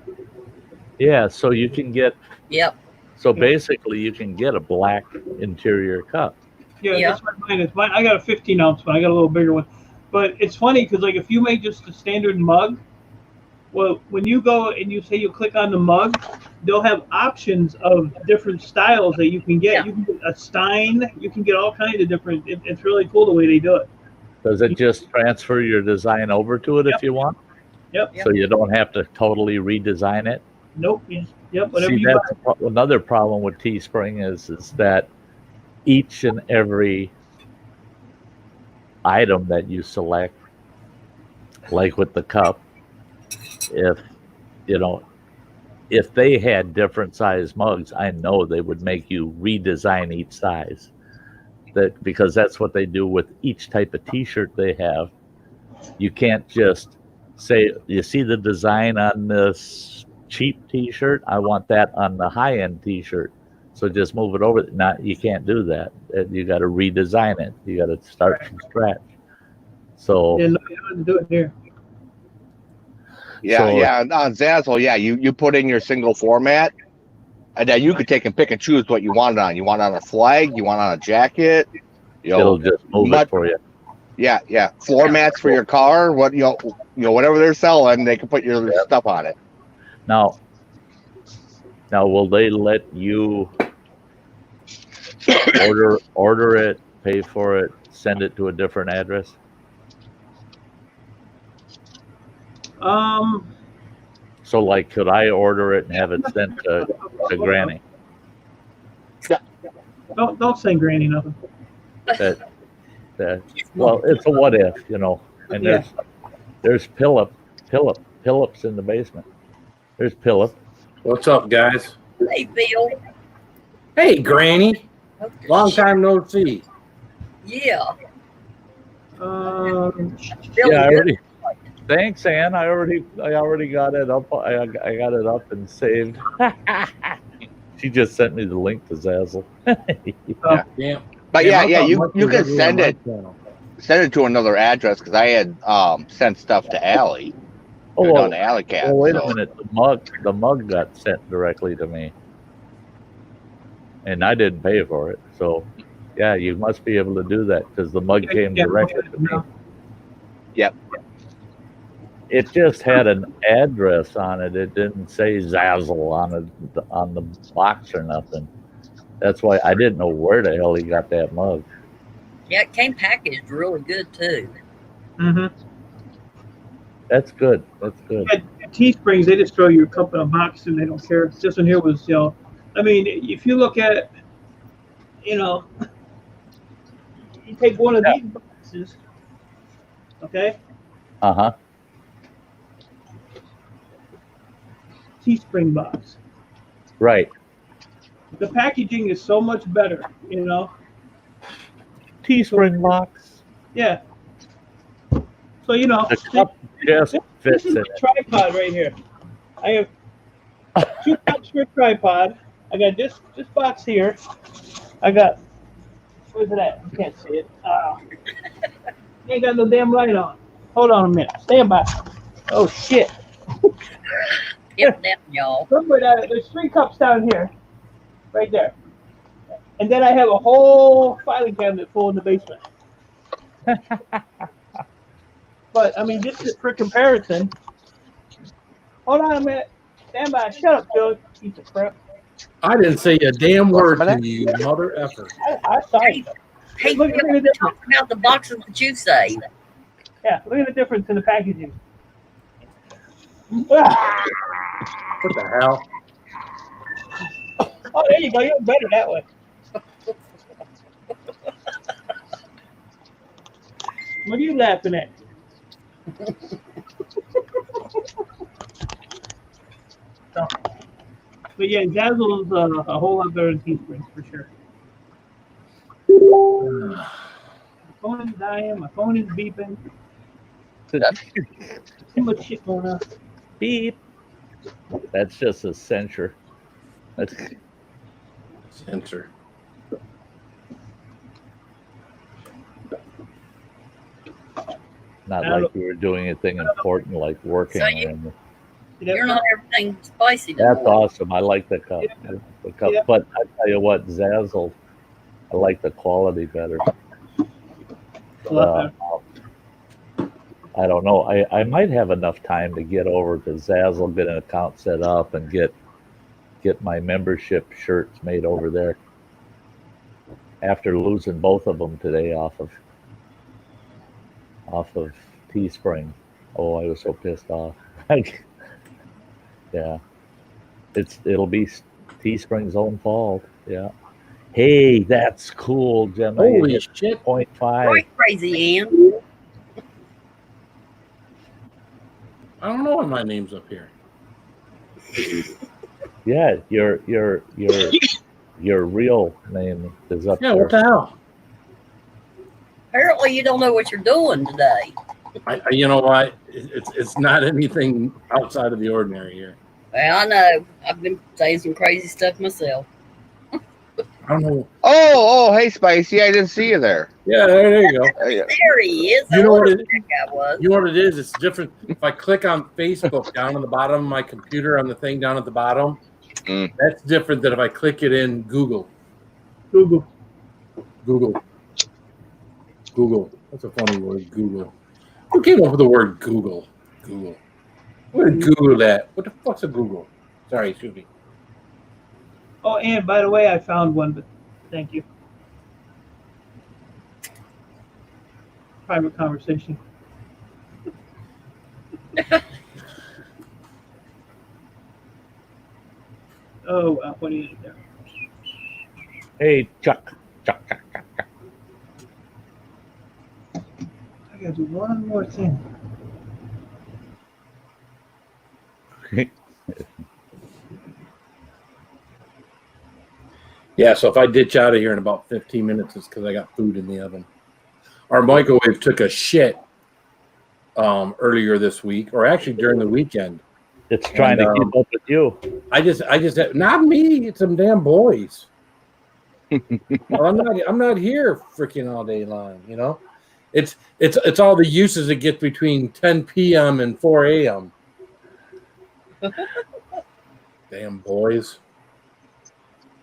Yeah, so you can get. Yep. So basically, you can get a black interior cup. Yeah, Yeah. that's what mine is. I got a 15 ounce one. I got a little bigger one. But it's funny because like if you make just a standard mug, well, when you go and you say you click on the mug, they'll have options of different styles that you can get. Yeah. You can get a Stein. You can get all kinds of different. It's really cool the way they do it. Does it just transfer your design over to it if you want? Yep. So you don't have to totally redesign it? Nope. Yep. Whatever See, you that's another problem with Teespring is that each and every item that you select, like with the cup, if they had different size mugs, I know they would make you redesign each size. Because that's what they do with each type of T-shirt they have. You can't just say, you see the design on this cheap T-shirt, I want that on the high-end T-shirt, so just move it over. You can't do that. You got to redesign it. You got to start from scratch. So Yeah, no, you don't have to do it here. Yeah, So- yeah. On Zazzle, yeah, you put in your single format, and then you could take and pick and choose what you want it on. You want it on a flag, you want it on a jacket. it'll just move it for you. Yeah, yeah. Floor mats for your car. Whatever they're selling, they can put your stuff on it. Now, will they let you order it, pay for it, send it to a different address? So, like, could I order it and have it sent to Granny? Don't send Granny nothing. Well, it's a what if, And Yeah. there's Phillips in the basement. There's Phillip. What's up, guys? Hey, Bill. Hey, Granny. Long time no see. Yeah. Um, Bill, Yeah, I good. already. Thanks, Ann. I already got it up. I got it up and saved. She just sent me the link to Zazzle. Damn. But Damn, I yeah, thought you Mike you was can over on send my it channel. to another address because I had sent stuff to Allie. Oh, On the Alley Cat. well, wait so- a minute. The mug got sent directly to me, and I didn't pay for it. So, yeah, you must be able to do that because the mug came directly to me. Yep. It just had an address on it. It didn't say Zazzle on the box or nothing. That's why I didn't know where the hell he got that mug. Yeah, it came packaged really good, too. mm-hmm. That's good. That's good. At Teesprings, they just throw you a cup in a box and they don't care. This one here was, I mean, if you look at, you take one of these boxes, okay? Uh-huh. Teespring box. Right. The packaging is so much better, Teespring box. Yeah. So, The cup just this fits is in my it. tripod right here. I have 2 cups for a tripod. I got this box here. I got, where's it at? You can't see it. Ain't got no damn light on. Hold on a minute. Stand by. Oh, shit. Get down, y'all. Look where that, there's 3 cups down here. Right there. And then I have a whole filing cabinet full in the basement. But, I mean, just for comparison. Hold on a minute. Stand by. Shut up, Joe. Piece of crap. I didn't say a damn word What's to you, mother effer. I saw it. Hey, Look at the talk difference. about the boxes that you saved. Yeah, look at the difference in the packaging. What the hell? Oh, there you go. You're better that way. What are you laughing at? So, but yeah, Zazzle's a whole lot better than Teesprings for sure. My phone is dying. My phone is beeping. Too much shit going on. Beep. That's just a censure. That's Censor. not like we were doing anything important like working. So You're not everything spicy. no That's more. awesome. I like the cup. Yeah. The cup. Yeah. But I tell you what, Zazzle, I like the quality better. A lot better. I don't know. I might have enough time to get over to Zazzle, get an account set up, and get my membership shirts made over there. After losing both of them today off of Teespring. Oh, I was so pissed off. Yeah, it'll be Teespring's own fault. Yeah. Hey, that's cool, Gemma. You Holy hit shit. 0.5. Right, crazy Ann. I don't know why my name's up here. Yeah, your real name is up Yeah, there. what the hell? Apparently, you don't know what you're doing today. You know what? It's not anything outside of the ordinary here. Well, I know. I've been saying some crazy stuff myself. I don't know. Oh, hey, Spicy. I didn't see you there. Yeah, there you go. Yeah. There he is. You know what That it- guy was. You know what it is? It's different. If I click on Facebook down on the bottom of my computer on the thing down at the bottom, that's different than if I click it in Google. Google. That's a funny word, Google. Who came up with the word Google? Google. Where did Google that? What the fuck's a Google? Sorry, excuse me. Oh, and by the way, I found one, but thank you. Private conversation. Oh, wow. What do you need there? Hey, Chuck. I gotta do one more thing. Yeah, so if I ditch out of here in about 15 minutes, it's because I got food in the oven. Our microwave took a shit earlier this week, or actually during the weekend. It's trying to keep up with you. I just not me. It's some damn boys. Well, I'm not here freaking all day long. You know, it's all the uses it gets between 10 p.m. and 4 a.m. Damn boys.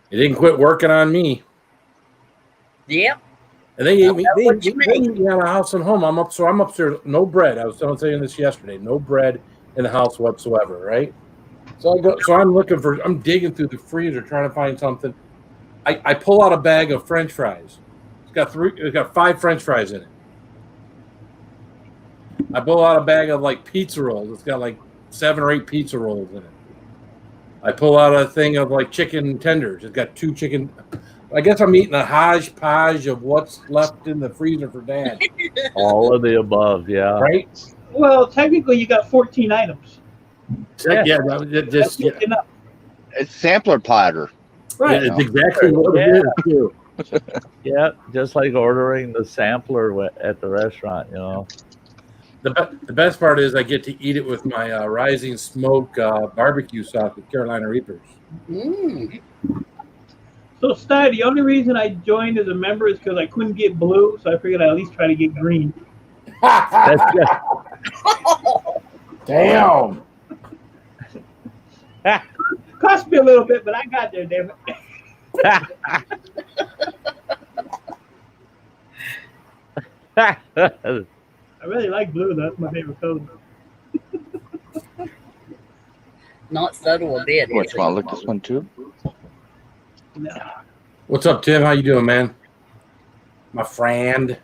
They didn't quit working on me. Yep. And they ate me. They What you ate me out of house and home. I'm upstairs. No bread. I was saying this yesterday. No bread in the house whatsoever. Right. So I'm digging through the freezer trying to find something. I pull out a bag of French fries. It's got 5 French fries in it. I pull out a bag of like pizza rolls. It's got like 7 or 8 pizza rolls in it. I pull out a thing of like chicken tenders. It's got 2 chicken. I guess I'm eating a hodgepodge of what's left in the freezer for Dad. All of the above, yeah. Right? Well, technically, you got 14 items. Yeah, just yeah. Enough. It's sampler platter. Right. It's exactly what it is too. Yeah, just like ordering the sampler at the restaurant, you know. The best part is I get to eat it with my Rising Smoke barbecue sauce with Carolina Reapers. Mm. So, Sty, the only reason I joined as a member is because I couldn't get blue, so I figured I'd at least try to get green. That's just, Damn. Cost me a little bit, but I got there, damn it. I really like blue. That's my favorite color. Not subtle a bit. What, is you want it? to look this one too? No. What's up, Tim? How you doing, man? My friend.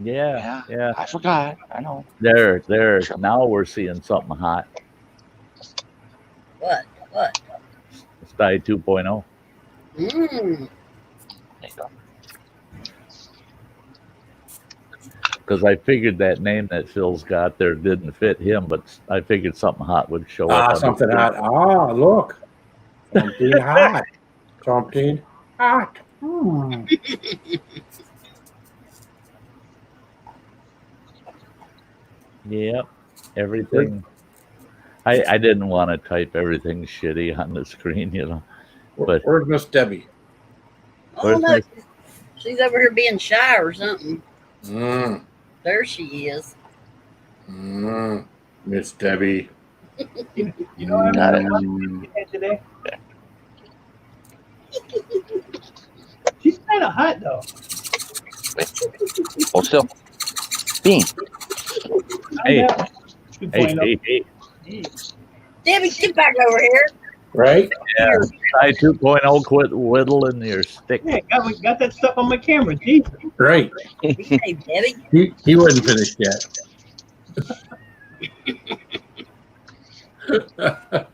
Yeah. I forgot. I know. There. Now we're seeing something hot. What? Sty 2.0. Mm. There you go. Because I figured that name that Phil's got there didn't fit him, but I figured something hot would show up. Something hot. Look. Something hot. Something hot. Yep. Everything. I didn't want to type everything shitty on the screen, But Where's Miss Debbie? Oh no, she's over here being shy or something. Mm. There she is. Miss Debbie. You know what Got I'm today? She's kind of hot though. Hold still. Bean. Hey. 2.0. Hey. Debbie, get back over here. Right? Yeah. Sty 2.0, quit whittling your stick. Yeah, got that stuff on my camera. Jesus. Right. Hey, Debbie. He wasn't finished yet.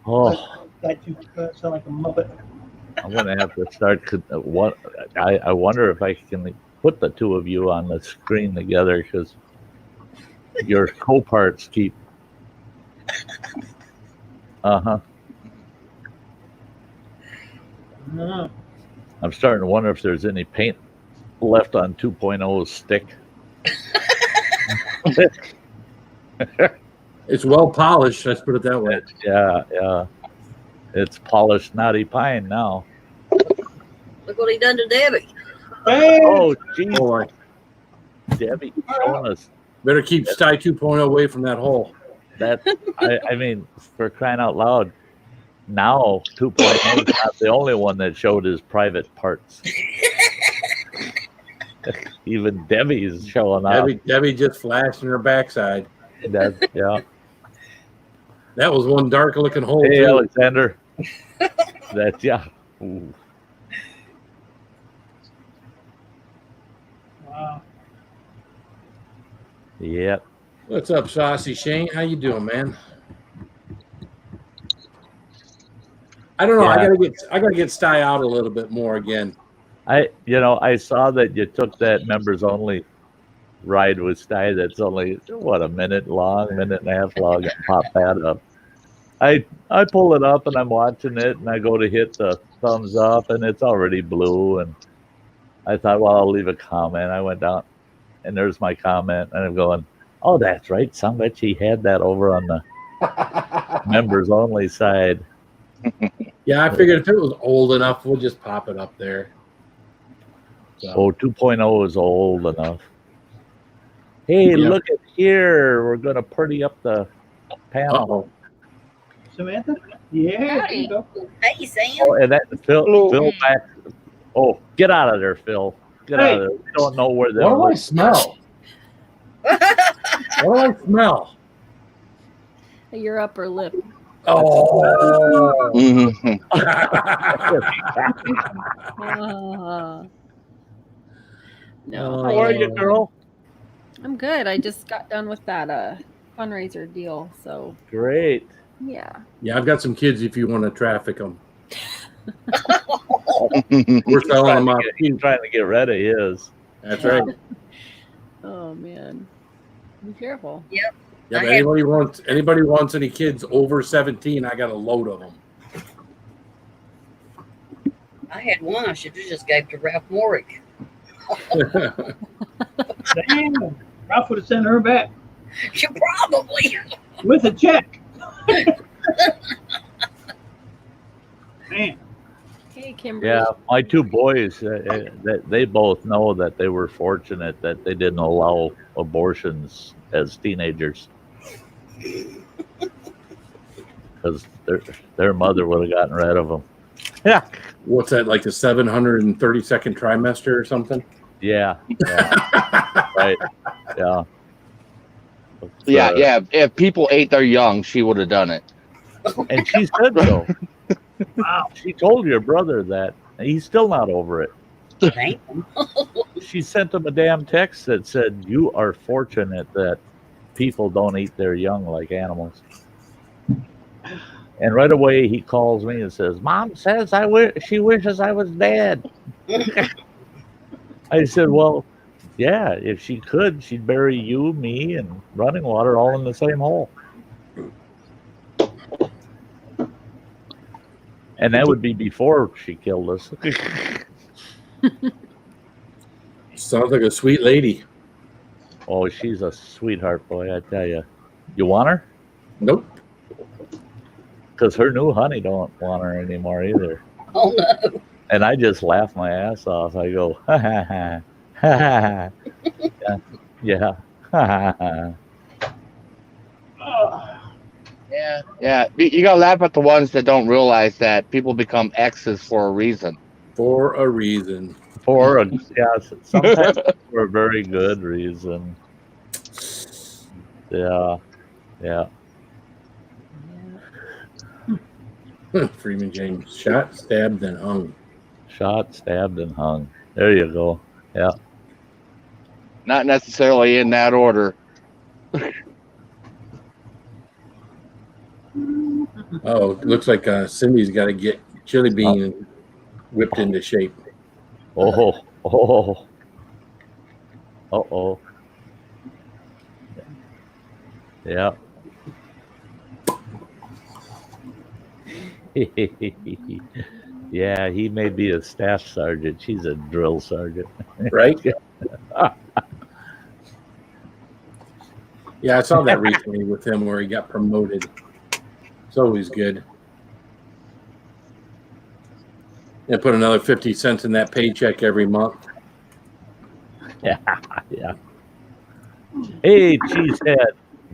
Oh, That you sound like a muppet. I'm gonna have to start. I wonder if I can put the two of you on the screen together because your co-parts keep. No. I'm starting to wonder if there's any paint left on 2.0's stick. It's well polished, let's put it that way. Yeah. It's polished knotty pine now. Look what he done to Debbie. Hey, Oh, geez, Boy, Debbie showing us better keep Sty 2.0 away from that hole. that. I mean, for crying out loud, now 2.0 is not the only one that showed his private parts. Even Debbie's showing up. Debbie just flashed in her backside. Yeah. That was one dark looking hole. Hey, too. Alexander. Yeah. Ooh. wow. Yep. What's up, Saucy Shane? How you doing, man? I don't know. Yeah. I gotta get Sty out a little bit more again. I saw that you took that members only ride with Sty that's only a minute and a half long, and pop that up. I pull it up and I'm watching it and I go to hit the thumbs up and it's already blue, and I thought, well, I'll leave a comment. I went down and there's my comment and I'm going, oh, that's right, somebody had that over on the members only side. Yeah, I figured if it was old enough, we'll just pop it up there. So. Oh, 2.0 is old enough. Hey, Yep. look at here. We're going to pretty up the panel. Uh-oh. Samantha? Yeah, there you go. Hey, Sam. Oh, and that Phil back. Oh, get out of there, Phil. Get out of there. We don't know where they're. What do I smell? What do I smell? Your upper lip. Oh. Mhm. No, How are you, girl? I'm good. I just got done with that fundraiser deal. So Great. yeah. Yeah, I've got some kids if you want to traffic them. We're selling them off. He's trying to get rid of his. That's right. Oh man. Be careful. Yeah, if anybody wants any kids over 17, I got a load of them. I had one I should have just gave to Ralph Morick. Damn. Ralph would have sent her back You probably. with a check. Man. Hey, Kimberly. Yeah, my two boys, they both know that they were fortunate that they didn't allow abortions as teenagers, because their mother would have gotten rid of them. Yeah, What's that, like the 732nd trimester or something? yeah, right, yeah. Yeah. If people ate their young, she would have done it. And she said so. Wow. She told your brother that. And he's still not over it. Damn. She sent him a damn text that said, "You are fortunate that people don't eat their young like animals." And right away he calls me and says, "Mom says she wishes I was dead." I said, "Well, yeah, if she could, she'd bury you, me, and Running Water all in the same hole." And that would be before she killed us. Sounds like a sweet lady. Oh, she's a sweetheart, boy, I tell you. You want her? Nope. Because her new honey don't want her anymore either. Oh no. And I just laugh my ass off. I go, ha ha ha, ha ha ha. Yeah, ha ha ha. Yeah. You gotta laugh at the ones that don't realize that people become exes for a reason. For a reason. Sometimes for a very good reason. Yeah. Freeman James. Shot, stabbed, and hung. Shot, stabbed, and hung. There you go. Yeah. Not necessarily in that order. Oh, it looks like Cindy's got to get chili bean whipped into shape. Oh. Uh-oh. Yeah. Yeah, he may be a staff sergeant. She's a drill sergeant. Right? Yeah, I saw that recently with him where he got promoted. It's always good. And put another 50 cents in that paycheck every month. Yeah. Hey, Cheesehead,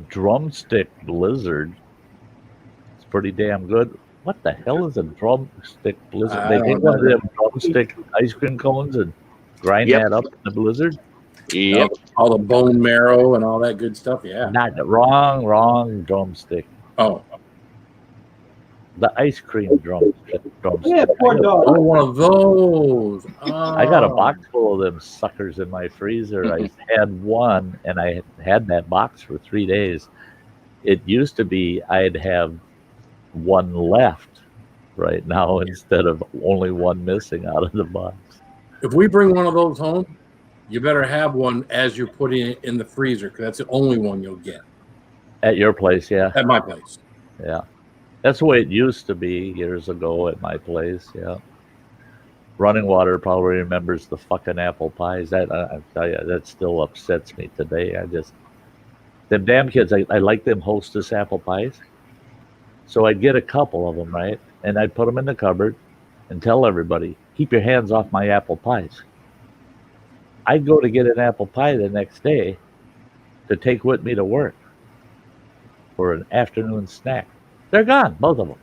drumstick blizzard. It's pretty damn good. What the hell is a drumstick blizzard? They take one of them drumstick ice cream cones and grind that up in the blizzard. Yep. All the bone marrow and all that good stuff. Yeah. Not wrong drumstick. Oh. The ice cream drumstick. Yeah, poor dog. Oh, one of those. Oh. I got a box full of them suckers in my freezer. I had one, and I had that box for 3 days. It used to be I'd have one left right now instead of only one missing out of the box. If we bring one of those home, you better have one as you're putting it in the freezer because that's the only one you'll get. At your place, yeah. At my place. Yeah. That's the way it used to be years ago at my place, yeah. Running Water probably remembers the fucking apple pies. That I tell you, that still upsets me today. Them damn kids, I like them Hostess apple pies. So I'd get a couple of them, right? And I'd put them in the cupboard and tell everybody, keep your hands off my apple pies. I'd go to get an apple pie the next day to take with me to work for an afternoon snack. They're gone, both of them.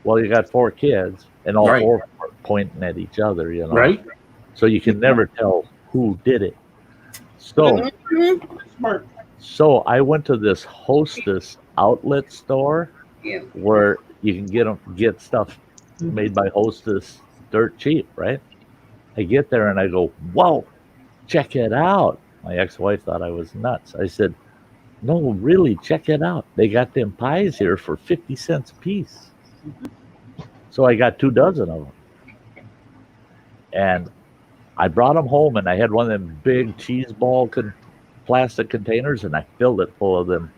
Well, you got 4 kids, and all 4 are pointing at each other, you know. Right. So you can never tell who did it. So, Smart. so I went to this Hostess outlet store Yeah. where you can get stuff made by Hostess dirt cheap, right? I get there and I go, whoa, check it out. My ex-wife thought I was nuts. I said, no, really, check it out. They got them pies here for 50 cents a piece. So I got 2 dozen of them. And I brought them home, and I had one of them big cheese ball plastic containers, and I filled it full of them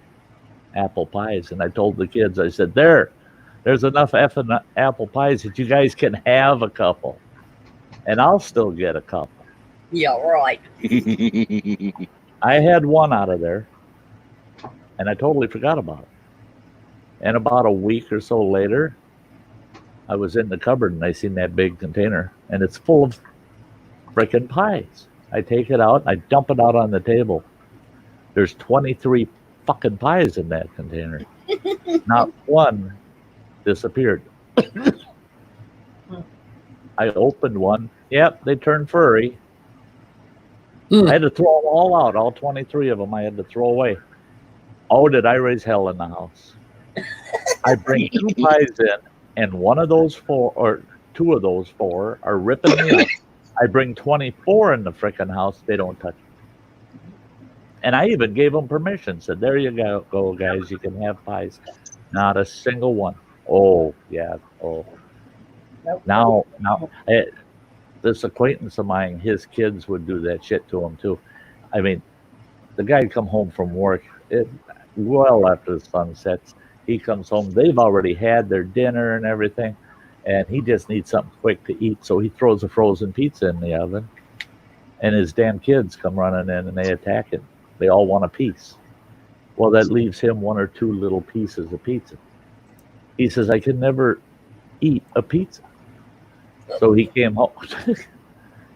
apple pies. And I told the kids, I said, there's enough effing apple pies that you guys can have a couple. And I'll still get a couple. Yeah, right. I had one out of there, and I totally forgot about it. And about a week or so later, I was in the cupboard, and I seen that big container, and it's full of freaking pies. I take it out, I dump it out on the table. There's 23 fucking pies in that container. Not one disappeared. I opened one. Yep, they turned furry. I had to throw them all out. All 23 of them I had to throw away. Oh, did I raise hell in the house? I bring 2 pies in. and one of those four or two of those four are ripping me up. I bring 24 in the frickin' house. They don't touch it. And I even gave them permission. Said, there you go, guys. You can have pies. Not a single one. Oh, yeah. Oh. Now, this acquaintance of mine, his kids would do that shit to him, too. I mean, the guy come home from work well after the sun sets. He comes home. They've already had their dinner and everything. And he just needs something quick to eat. So he throws a frozen pizza in the oven. And his damn kids come running in and they attack him. They all want a piece. Well, that leaves him one or two little pieces of pizza. He says, I can never eat a pizza. So he came home.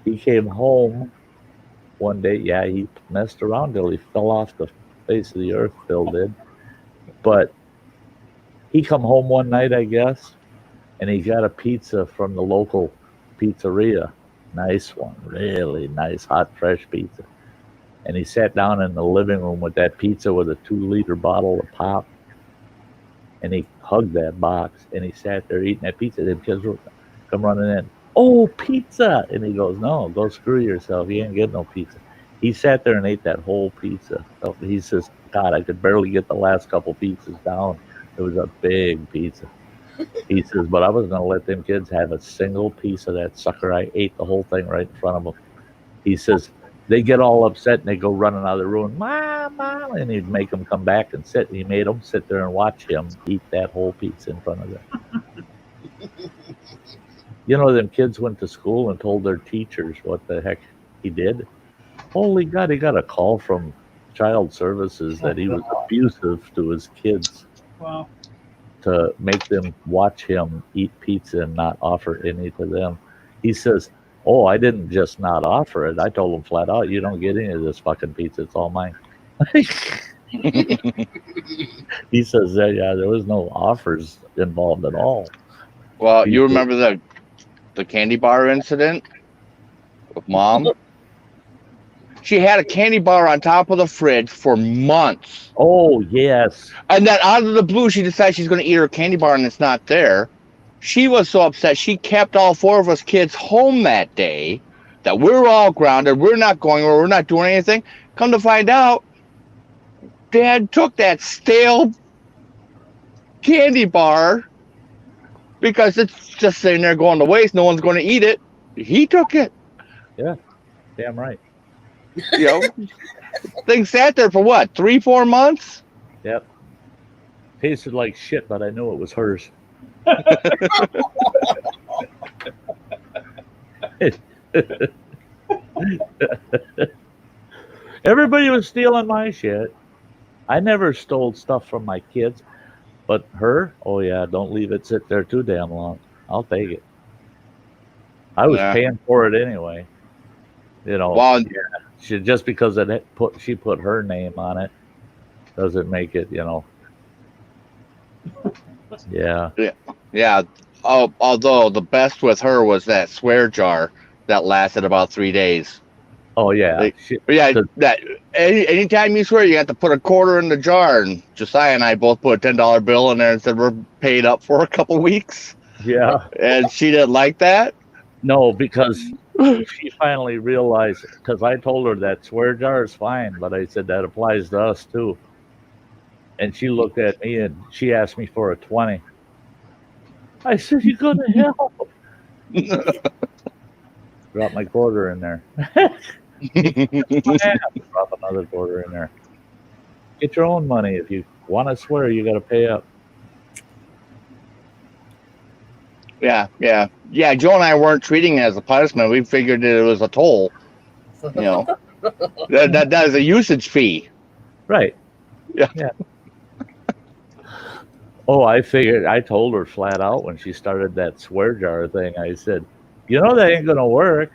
He came home one day. Yeah, he messed around till he fell off the face of the earth, Phil did. But he come home one night, I guess, and he got a pizza from the local pizzeria. Nice one, really nice, hot, fresh pizza. And he sat down in the living room with that pizza with a 2-liter bottle of pop. And he hugged that box, and he sat there eating that pizza. Them kids were come running in. Oh, pizza! And he goes, no, go screw yourself. You ain't getting no pizza. He sat there and ate that whole pizza. He says, God, I could barely get the last couple pieces down. It was a big pizza. He says, but I wasn't going to let them kids have a single piece of that sucker. I ate the whole thing right in front of them. He says, they get all upset and they go running out of the room. Mom, Mom. And he'd make them come back and sit. And he made them sit there and watch him eat that whole pizza in front of them. You know, them kids went to school and told their teachers what the heck he did. Holy God, he got a call from Child Services that he was abusive to his kids. Wow. To make them watch him eat pizza and not offer any to them. He says, oh, I didn't just not offer it. I told him flat out, you don't get any of this fucking pizza. It's all mine. He says, yeah, there was no offers involved at all. Well, you remember the candy bar incident with Mom? She had a candy bar on top of the fridge for months. Oh, yes. And then out of the blue, she decides she's going to eat her candy bar and it's not there. She was so upset. She kept all 4 of us kids home that day, that we're all grounded. We're not going or we're not doing anything. Come to find out, Dad took that stale candy bar because it's just sitting there going to waste. No one's going to eat it. He took it. Yeah, damn right. You know, thing sat there for what, 3-4 months? Yep. Tasted like shit, but I knew it was hers. Everybody was stealing my shit. I never stole stuff from my kids, but her, oh yeah, don't leave it sit there too damn long. I'll take it. I was paying for it anyway. You know, well, she just because she put her name on it doesn't make it, you know. Yeah. Yeah. Oh, although the best with her was that swear jar that lasted about 3 days. Oh yeah. That anytime you swear, you have to put a quarter in the jar. And Josiah and I both put a $10 bill in there and said we're paid up for a couple weeks. Yeah. And she didn't like that. No, because she finally realized, because I told her that swear jar is fine, but I said that applies to us too. And she looked at me and she asked me for a 20. I said, you go to hell. Drop my quarter in there. Drop another quarter in there. Get your own money. If you want to swear, you got to pay up. Yeah. Joe and I weren't treating it as a punishment. We figured that it was a toll. You know, that is a usage fee. Right. Yeah. Oh, I told her flat out when she started that swear jar thing. I said, you know, that ain't going to work.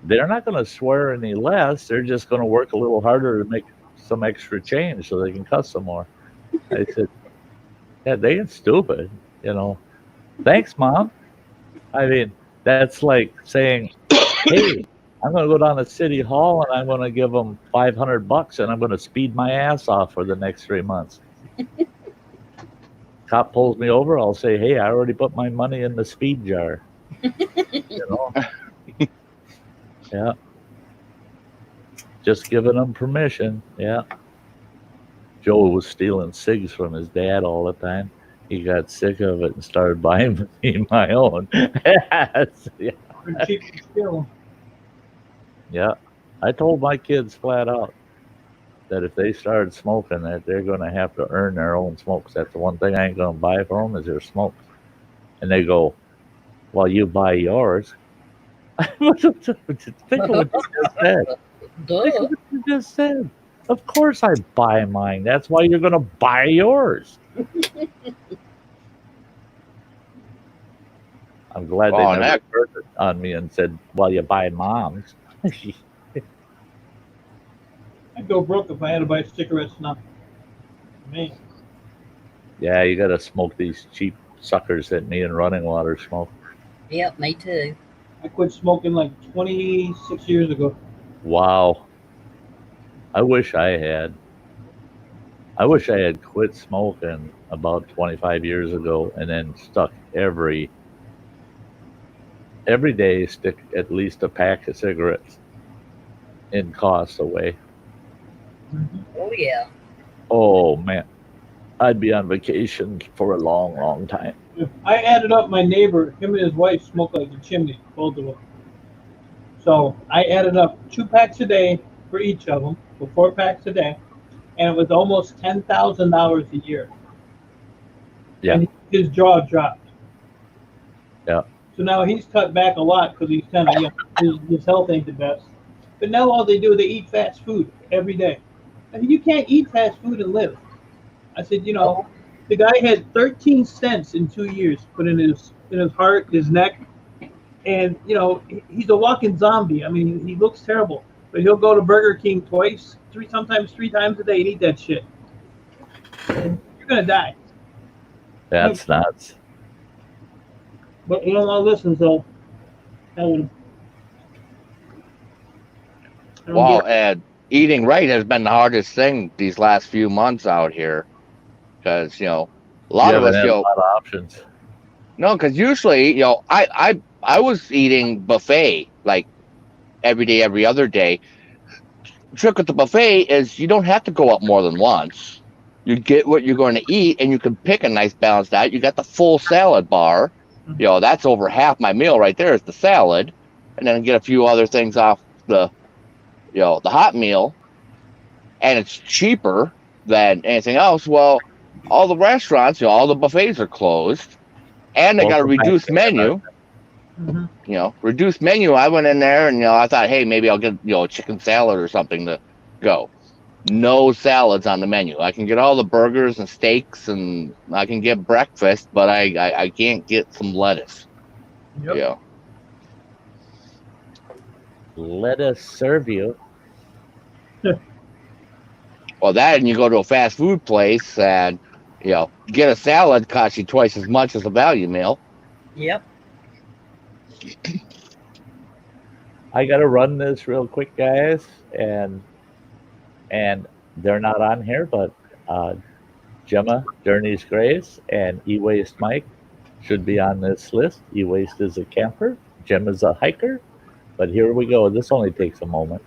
They're not going to swear any less. They're just going to work a little harder to make some extra change so they can cuss some more. I said, yeah, they ain't stupid, you know. Thanks, Mom. I mean, that's like saying, hey, I'm going to go down to City Hall and I'm going to give them $500 and I'm going to speed my ass off for the next 3 months. Cop pulls me over, I'll say, "Hey, I already put my money in the speed jar." You know? Yeah. Just giving them permission. Yeah. Joe was stealing cigs from his dad all the time. He got sick of it and started buying me my own. Yeah. Pretty cheap to steal. Yeah. I told my kids flat out that if they started smoking, that they're going to have to earn their own smokes. That's the one thing I ain't going to buy for them is their smokes. And they go, "Well, you buy yours." Think of what you just said. Duh. Think of what you just said. Of course I buy mine. That's why you're going to buy yours. I'm glad Oh, they never turned it on me and said, "Well, you buy mom's." I'd go broke if I had to buy cigarettes now. Man, Yeah, you got to smoke these cheap suckers that me and Running Water smoke. Yep, me too. I quit smoking like 26 years ago. Wow. I wish I had. I wish I had quit smoking about 25 years ago and then stuck every day stick at least a pack of cigarettes in cost away. Oh yeah. Oh man, I'd be on vacation for a long, long time. I added up my neighbor, him and his wife smoke like a chimney, both of them. So I added up 2 packs a day for each of them, so 4 packs a day, and it was almost $10,000 a year. Yeah. And his jaw dropped. Yeah. So now he's cut back a lot because he's kind of, his health ain't the best. But now all they do, they eat fast food every day. I mean, you can't eat fast food and live. I said, the guy had 13 stents in 2 years put in his heart, his neck, and he's a walking zombie. I mean, he looks terrible, but he'll go to Burger King sometimes three times a day and eat that shit. And you're gonna die. That's nuts. But you don't want to listen, so tell him. Well, and eating right has been the hardest thing these last few months out here, because a lot of us, a lot of options. No, because usually, I was eating buffet like every day, every other day. Trick with the buffet is you don't have to go up more than once. You get what you're going to eat, and you can pick a nice balanced diet. You got the full salad bar. That's over half my meal right there is the salad, and then get a few other things off the hot meal, and it's cheaper than anything else. Well, all the restaurants, all the buffets are closed, and they got a reduced menu. Reduced menu. I went in there and I thought, hey, maybe I'll get a chicken salad or something to go. No salads on the menu. I can get all the burgers and steaks, and I can get breakfast, but I can't get some lettuce. Yep. Let us serve you. Well, that, and you go to a fast food place and get a salad costs you twice as much as a value meal. Yep. I got to run this real quick, guys, and they're not on here, but Gemma, Journey's Grace, and E-Waste Mike should be on this list. E-Waste is a camper, Gemma's a hiker, but here we go. This only takes a moment.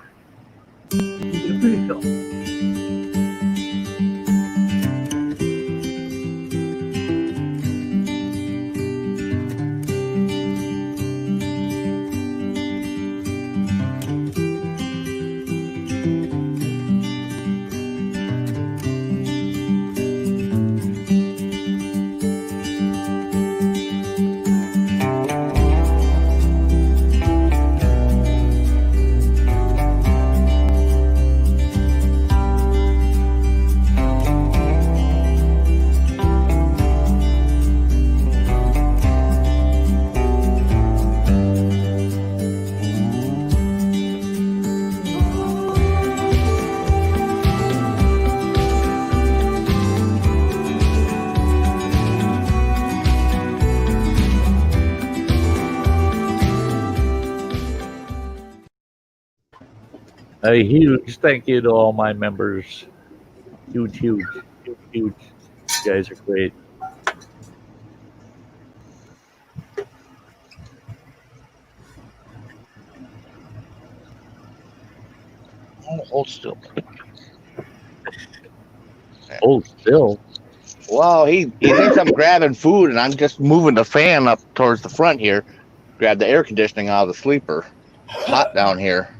A huge thank you to all my members. Huge. You guys are great. Hold still. Hold still. Well, he thinks I'm grabbing food, and I'm just moving the fan up towards the front here. Grab the air conditioning out of the sleeper. It's hot down here.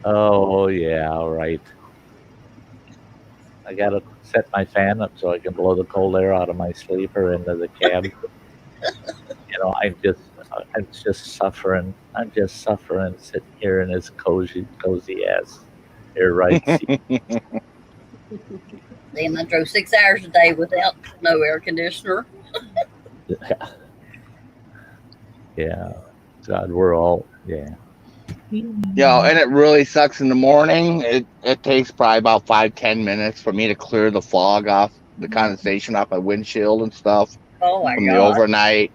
Oh yeah, right. I gotta set my fan up so I can blow the cold air out of my sleeper into the cab. You know, I'm just suffering. I'm just suffering sitting here in this cozy ass air right seat. Then I drove 6 hours a day without no air conditioner. Yeah. God, we're all yeah. And it really sucks in the morning. It takes probably about 5-10 minutes for me to clear the fog off, the condensation off my windshield and stuff Oh my from the God. overnight.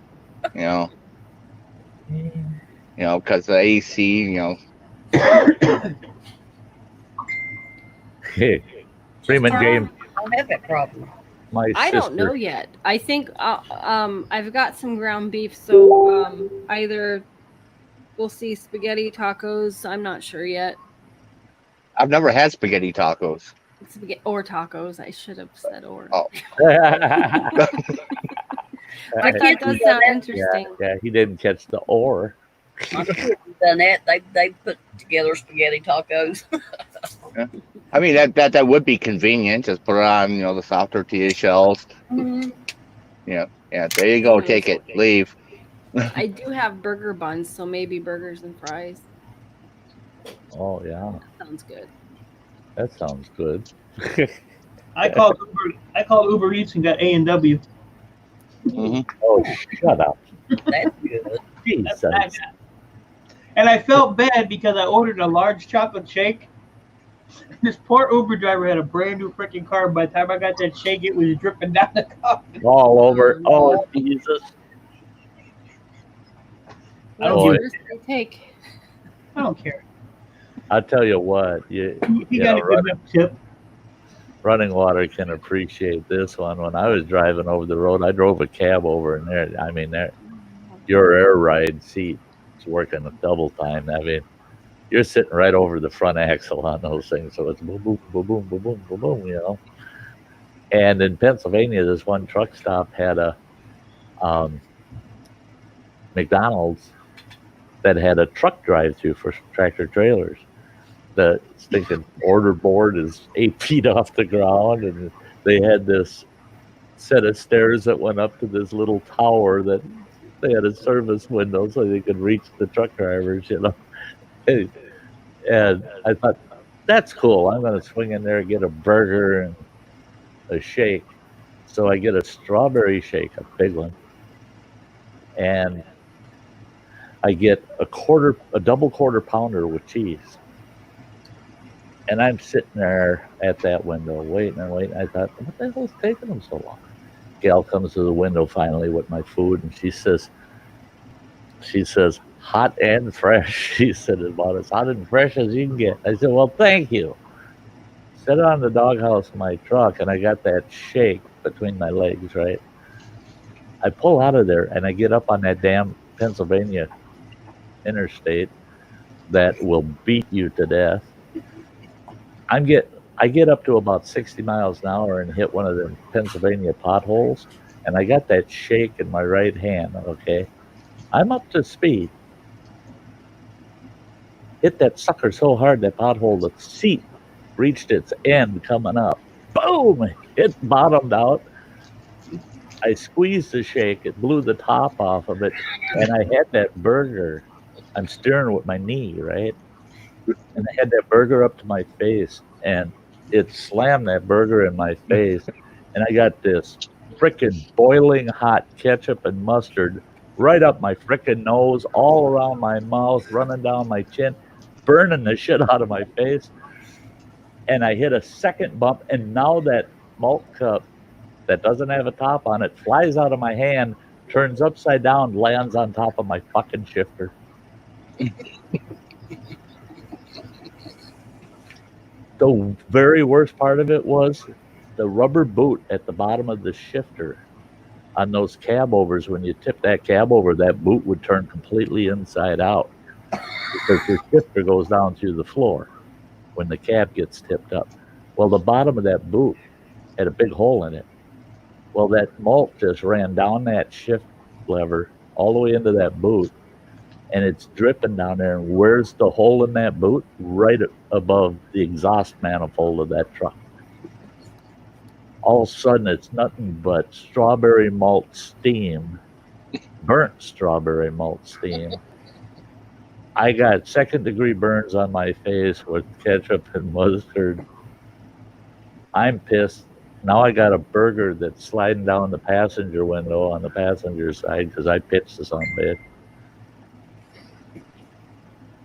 Because the AC. Hey, Freeman James, I don't have that problem. my I sister. don't know yet. I think I've got some ground beef, so either we'll see spaghetti tacos. I'm not sure yet. I've never had spaghetti tacos. Spaghetti or tacos. I should have said or. Oh. But that does sound interesting. Yeah, he didn't catch the or. My kids have done that. They put together spaghetti tacos. I mean that would be convenient. Just put it on, the soft tortilla shells. Mhm. Yeah. There you go. Take it. Leave. I do have burger buns, so maybe burgers and fries. Oh yeah, Sounds good. that sounds good. I called Uber Eats and got A&W. Oh, shut up. That's good. Jesus. And I felt bad because I ordered a large chocolate shake. This poor Uber driver had a brand new freaking car. By the time I got that shake, it was dripping down the car. All over. Oh, Jesus. I don't Boy. give What they take? I don't care. I'll tell you what. He got a good enough tip. Running Water can appreciate this one. When I was driving over the road, I drove a cab over, and there, I mean, your air ride seat is working a double time. I mean, you're sitting right over the front axle on those things, so it's boom, boom, boom, boom, boom, boom, boom, boom, And in Pennsylvania, this one truck stop had a McDonald's that had a truck drive-through for tractor trailers. The stinking order board is 8 feet off the ground, and they had this set of stairs that went up to this little tower that they had a service window so they could reach the truck drivers, And I thought, that's cool. I'm going to swing in there and get a burger and a shake. So I get a strawberry shake, a big one, and I get a double quarter pounder with cheese. And I'm sitting there at that window waiting and waiting. I thought, what the hell's taking them so long? Gal comes to the window finally with my food, and she says, hot and fresh. She said, about as hot and fresh as you can get. I said, well, thank you. Set it on the doghouse of my truck, and I got that shake between my legs, right? I pull out of there, and I get up on that damn Pennsylvania interstate that will beat you to death. I get up to about 60 miles an hour and hit one of the Pennsylvania potholes, and I got that shake in my right hand, okay? I'm up to speed. Hit that sucker so hard, that pothole, the seat reached its end coming up. Boom! It bottomed out. I squeezed the shake. It blew the top off of it, and I had that burger. I'm steering with my knee, right? And I had that burger up to my face, and it slammed that burger in my face, and I got this frickin' boiling hot ketchup and mustard right up my frickin' nose, all around my mouth, running down my chin, burning the shit out of my face. And I hit a second bump, and now that malt cup that doesn't have a top on it flies out of my hand, turns upside down, lands on top of my fucking shifter. The very worst part of it was the rubber boot at the bottom of the shifter on those cab overs, when you tip that cab over, that boot would turn completely inside out because the shifter goes down through the floor when the cab gets tipped up. Well, the bottom of that boot had a big hole in it. Well, that malt just ran down that shift lever all the way into that boot, and it's dripping down there. And where's the hole in that boot? Right above the exhaust manifold of that truck. All of a sudden, it's nothing but strawberry malt steam, burnt strawberry malt steam. I got second-degree burns on my face with ketchup and mustard. I'm pissed. Now I got a burger that's sliding down the passenger window on the passenger side because I pitched this on bed.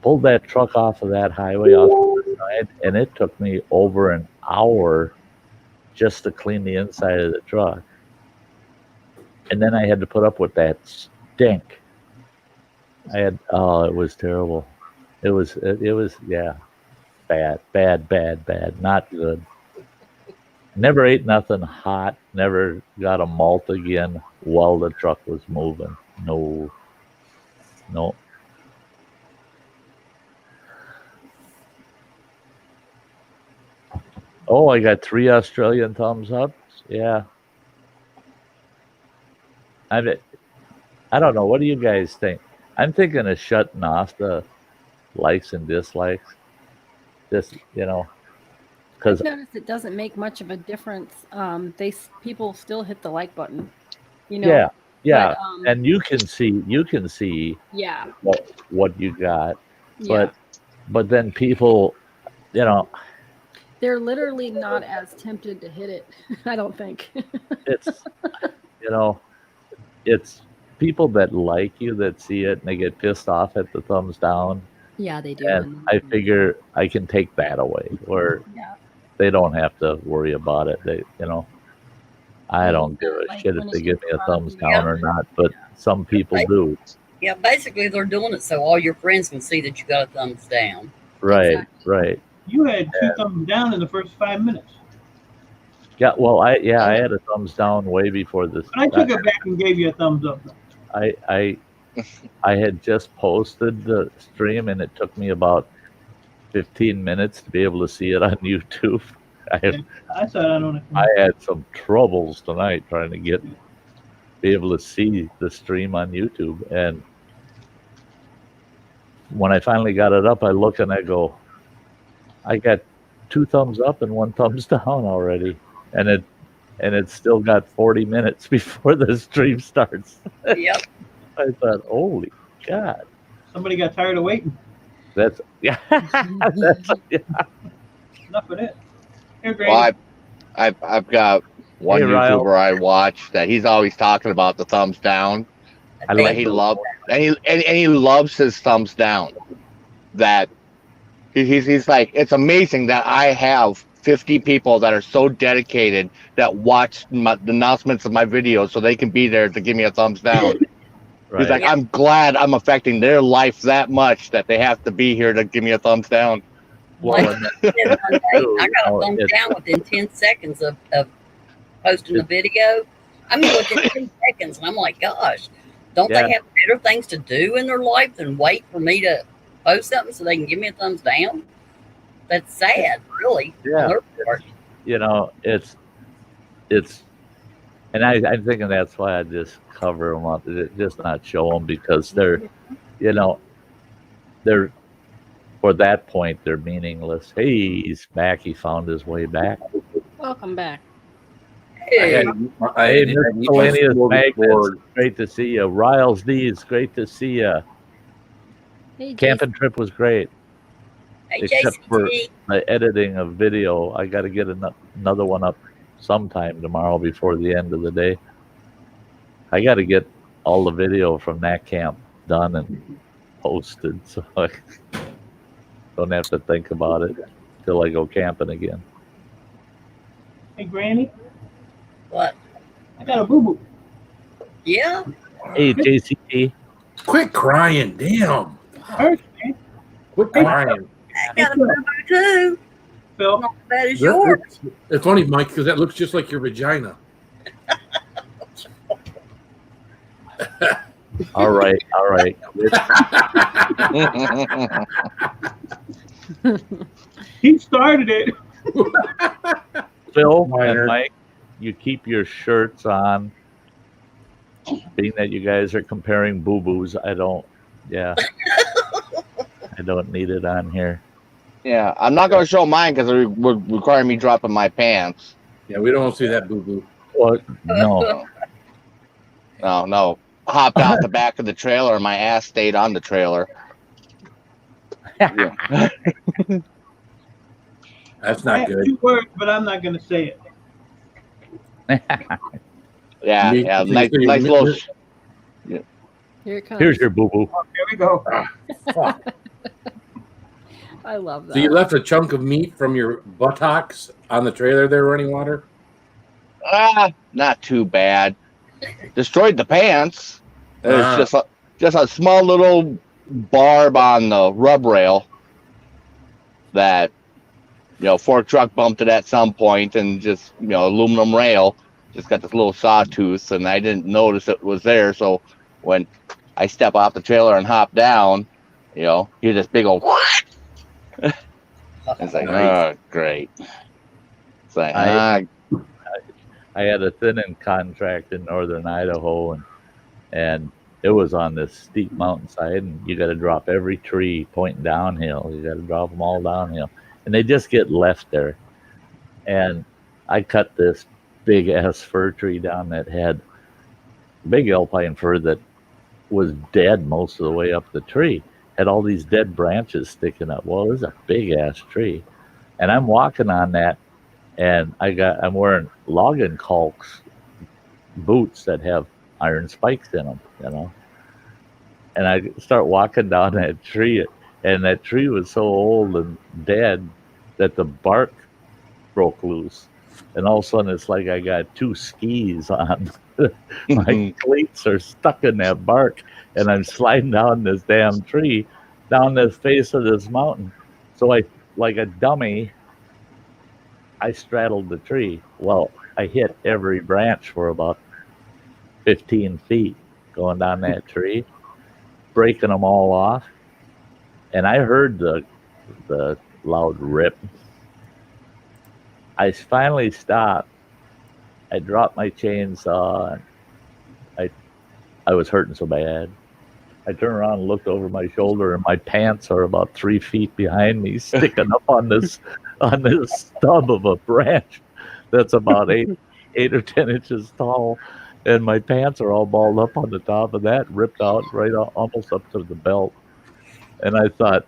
Pulled that truck off of that highway off the side, and it took me over an hour just to clean the inside of the truck. And then I had to put up with that stink. It was terrible. It was, yeah, bad, not good. Never ate nothing hot, never got a malt again while the truck was moving. No. Oh, I got 3 Australian thumbs up. Yeah. I don't know. What do you guys think? I'm thinking of shutting off the likes and dislikes. Just, because I've noticed it doesn't make much of a difference. People still hit the like button. yeah, But, and you can see yeah, what you got, yeah. but then people, They're literally not as tempted to hit it. I don't think. it's it's people that like you that see it and they get pissed off at the thumbs down. Yeah, they do. And I figure I can take that away, or they don't have to worry about it. I don't give a shit if they give me a thumbs down or not, but some people do. Yeah, basically they're doing it so all your friends can see that you got a thumbs down. Right, Exactly. right. You had 2 thumbs down in the first 5 minutes. Yeah, well, I had a thumbs down way before this. I took it back and gave you a thumbs up. I had just posted the stream, and it took me about 15 minutes to be able to see it on YouTube. I saw it on it. I had some troubles tonight trying to be able to see the stream on YouTube, and when I finally got it up, I look and I go, I got 2 thumbs up and 1 thumbs down already, and it's still got 40 minutes before the stream starts. Yep. I thought, holy God. Somebody got tired of waiting. That's yeah. Enough of that. Here, Grady. Well, I've got one Hey, Ryle. YouTuber I watch that he's always talking about the thumbs down. I like He loves and he loves his thumbs down. That he's like, it's amazing that I have 50 people that are so dedicated that watch the announcements of my videos so they can be there to give me a thumbs down. He's like, I'm glad I'm affecting their life that much that they have to be here to give me a thumbs down. I got a thumbs down within 10 seconds of posting the video. I mean, within 10 seconds, and I'm like, gosh, don't they have better things to do in their life than wait for me to post something so they can give me a thumbs down? That's sad, really. Yeah. On their part. It's and I'm thinking that's why I just cover them up, just not show them, because they're for that point they're meaningless. Hey, he's back. He found his way back. Welcome back. Hey, Hey, Miscellaneous Magnets, great to see you. Riles D, it's great to see you. Hey, Camping trip was great, hey, except for JCT. the editing of video. I got to get another one up sometime tomorrow before the end of the day. I got to get all the video from that camp done and posted, so I don't have to think about it till I go camping again. Hey, Granny. What? I got a boo-boo. Yeah. Hey, JCT. Quit crying, damn. Hurts, man. Quit crying. I got a boo-boo too. Phil. Not as bad as yours. It's funny, Mike, because that looks just like your vagina. All right. He started it. Phil Minor. and Mike, you keep your shirts on. Being that you guys are comparing boo-boos, I don't need it on here. Yeah, I'm not going to show mine because it would require me dropping my pants. Yeah, we don't want to see that boo boo. Well, no. No. Hopped out the back of the trailer and my ass stayed on the trailer. Yeah. That's I not have good. 2 words, but I'm not going to say it. Yeah, Me- yeah. so Nice you- little. Here it comes. Here's your boo-boo. Here we go. I love that. So you left a chunk of meat from your buttocks on the trailer there running water? Not too bad. Destroyed the pants. Ah. It's just a small little barb on the rub rail that fork truck bumped it at some point, and just aluminum rail just got this little sawtooth, and I didn't notice it was there. So when I step off the trailer and hop down, hear this big old. It's like, Nice. oh, great. It's like, I had a thinning contract in northern Idaho, and it was on this steep mountainside, and you got to drop every tree pointing downhill. You got to drop them all downhill, and they just get left there. And I cut this big ass fir tree down that had big alpine fir that was dead most of the way up the tree. Had all these dead branches sticking up. Well, it was a big ass tree, and I'm walking on that, and I'm wearing logging caulks boots that have iron spikes in them, And I start walking down that tree, and that tree was so old and dead that the bark broke loose. And all of a sudden, it's like I got 2 skis on. My cleats are stuck in that bark, and I'm sliding down this damn tree, down the face of this mountain. So I, like a dummy, I straddled the tree. Well, I hit every branch for about 15 feet going down that tree, breaking them all off. And I heard the loud rip. I finally stopped. I dropped my chainsaw. I was hurting so bad. I turned around and looked over my shoulder, and my pants are about 3 feet behind me, sticking up on this stub of a branch that's about 8 or 10 inches tall, and my pants are all balled up on the top of that, ripped out right almost up to the belt. And I thought,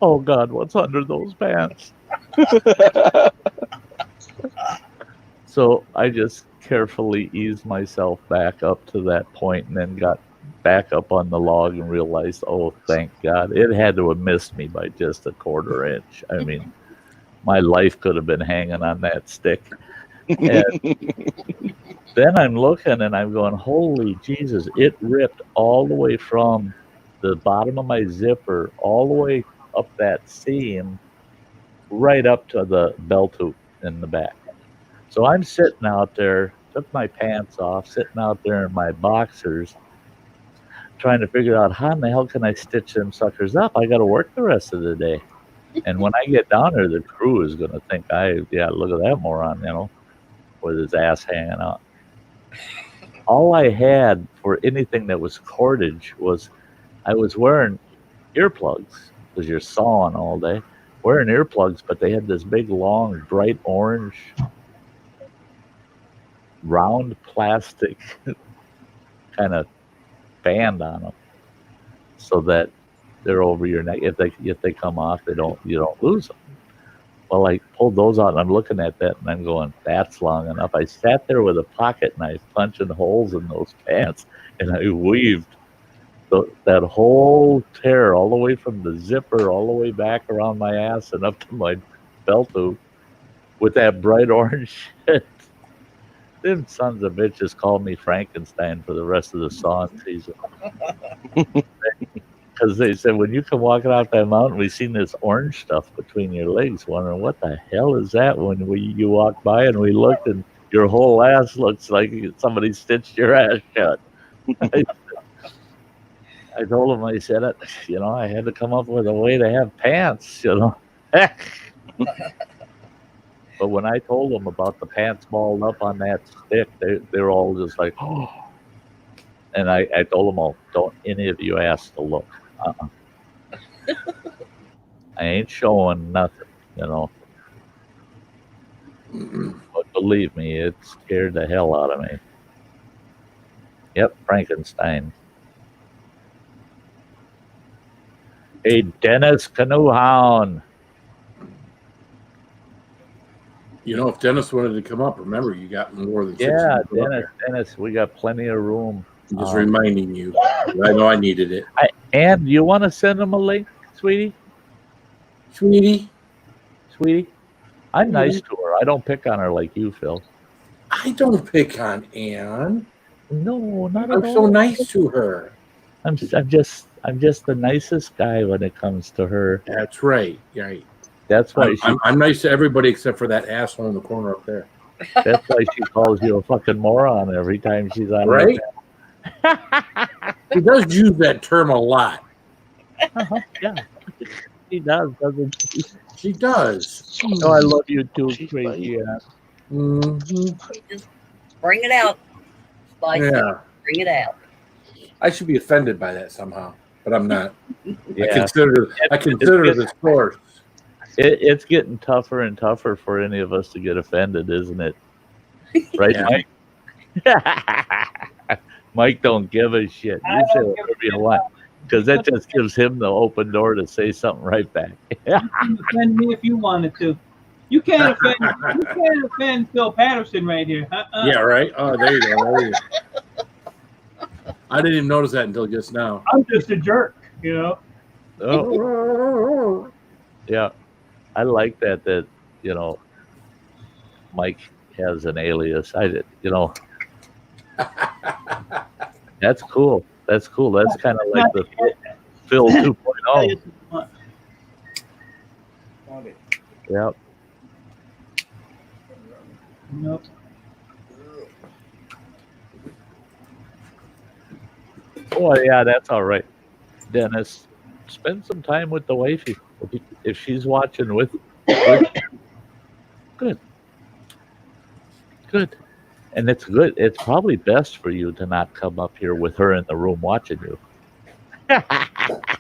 oh God, what's under those pants? So I just carefully eased myself back up to that point, and then got back up on the log and realized, oh, thank God. It had to have missed me by just a 1/4 inch. I mean, my life could have been hanging on that stick. And then I'm looking and I'm going, holy Jesus, it ripped all the way from the bottom of my zipper all the way up that seam right up to the belt hoop in the back. So I'm sitting out there, took my pants off, sitting out there in my boxers, trying to figure out how in the hell can I stitch them suckers up? I got to work the rest of the day. And when I get down there, the crew is going to think, look at that moron, with his ass hanging out. All I had for anything that was cordage was I was wearing earplugs because you're sawing all day, wearing earplugs, but they had this big, long, bright orange, round plastic kind of band on them, so that they're over your neck. If they come off, you don't lose them. Well, I pulled those out, and I'm looking at that, and I'm going, that's long enough. I sat there with a pocket knife punching holes in those pants, and I weaved that whole tear all the way from the zipper all the way back around my ass and up to my belt hoop with that bright orange shit. Them sons of bitches called me Frankenstein for the rest of the sawing season. Because they said, when you come walking out that mountain, we seen this orange stuff between your legs, wondering what the hell is that. When you walked by and we looked, and your whole ass looks like somebody stitched your ass shut. I told him, I said, I had to come up with a way to have pants. But when I told them about the pants balled up on that stick, they were all just like, oh. And I told them all, don't any of you ask to look. I ain't showing nothing. But believe me, it scared the hell out of me. Yep, Frankenstein. Hey, Dennis Canoehound. If Dennis wanted to come up, remember, you got more than 6 Yeah, people up there. Dennis, we got plenty of room. I'm just reminding you. I know I needed it. And you want to send him a link, sweetie? Sweetie, I'm nice to her. I don't pick on her like you, Phil. I don't pick on Ann. No, not at I'm all. so nice to her. I'm just the nicest guy when it comes to her. That's right. Right. That's why I'm nice to everybody except for that asshole in the corner up there. That's why she calls you a fucking moron every time she's on. Right? She does use that term a lot. Yeah, she does, doesn't she? She does. Oh, I love you too, crazy. Just bring it out, Spicy. Yeah. Bring it out. I should be offended by that somehow, but I'm not. Yeah. I consider the source. It's getting tougher and tougher for any of us to get offended, isn't it? Right, Mike? Mike don't give a shit. You say whatever you want, because that just gives him the open door to say something right back. You can offend me if you wanted to. You can't offend Phil Patterson right here. Yeah, right. Oh, there you go. I didn't even notice that until just now. I'm just a jerk, Oh. Yeah, I like that. Mike has an alias. That's cool. That's kind of like the Phil 2.0. Yep. Nope. Oh yeah, that's all right. Dennis, spend some time with the wifey if she's watching with Good. And it's good. It's probably best for you to not come up here with her in the room watching you. I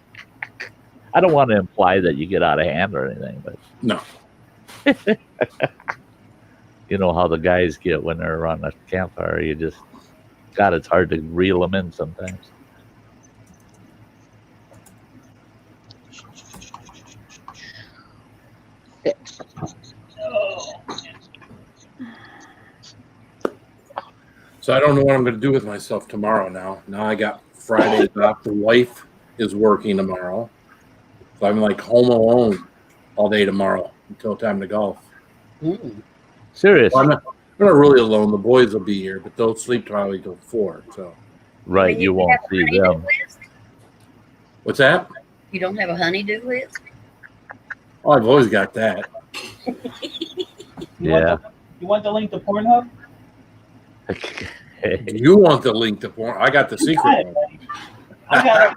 don't want to imply that you get out of hand or anything, but No. you know how the guys get when they're around a campfire. It's hard to reel them in sometimes. So I don't know what I'm going to do with myself tomorrow now. Now I got Friday off. The wife is working tomorrow. So I'm like home alone all day tomorrow until time to golf. Serious. Well, I'm not really alone. The boys will be here, but they'll sleep probably till 4. So Right, you won't see them. what's that? You don't have a honeydew list? Oh, I've always got that. Yeah. You want the link to Pornhub? You want the link to porn? I got the secret one. I got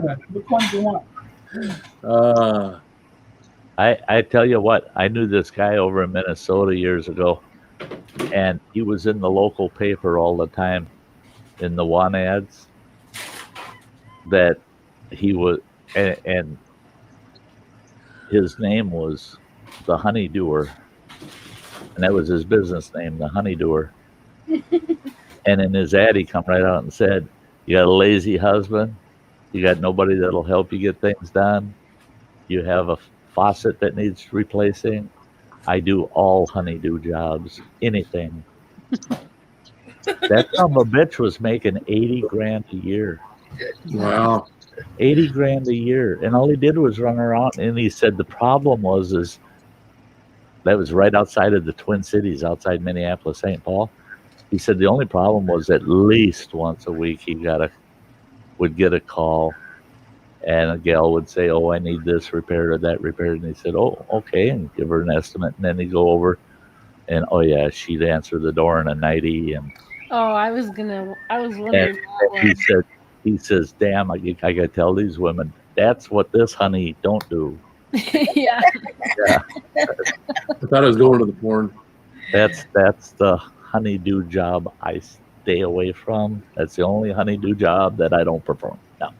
it. Which one do you want? I tell you what, I knew this guy over in Minnesota years ago, and he was in the local paper all the time in the want ads that he was, and his name was the Honeydewer, and that was his business name, the Honeydewer. And in his ad, he come right out and said, "You got a lazy husband, you got nobody that'll help you get things done, you have a faucet that needs replacing, I do all honeydew jobs, anything." That son of a bitch was making $80,000 a year. Wow. $80,000 a year, and all he did was run around. And he said the problem was that was right outside of the Twin Cities, outside Minneapolis, St. Paul. He said the only problem was at least once a week he would get a call, and a gal would say, "Oh, I need this repaired or that repaired," and he said, "Oh, okay," and give her an estimate, and then he'd go over, and oh yeah, she'd answer the door in a nightie, and Oh, I was wondering And that he says, damn, I gotta tell these women, that's what this honey don't do. one. Yeah. Yeah, I thought I was going to the porn. that's the honeydew job I stay away from. That's the only honeydew job that I don't perform. No.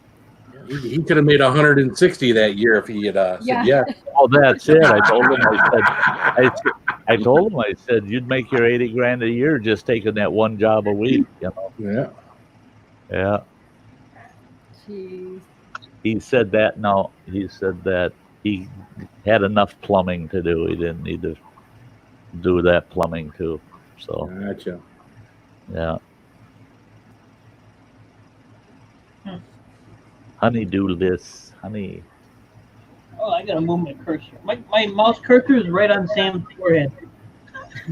He could have made 160 that year if he had said yeah. Oh, that's it. I told him. I told him. I said, you'd make your 80 grand a year just taking that one job a week. You know. Yeah. Yeah. Jeez. He said that. No, he said that he had enough plumbing to do. He didn't need to do that plumbing too. So Gotcha. yeah. Honeydew this, honey. Oh, I gotta move my cursor. My mouse cursor is right on Sam's forehead.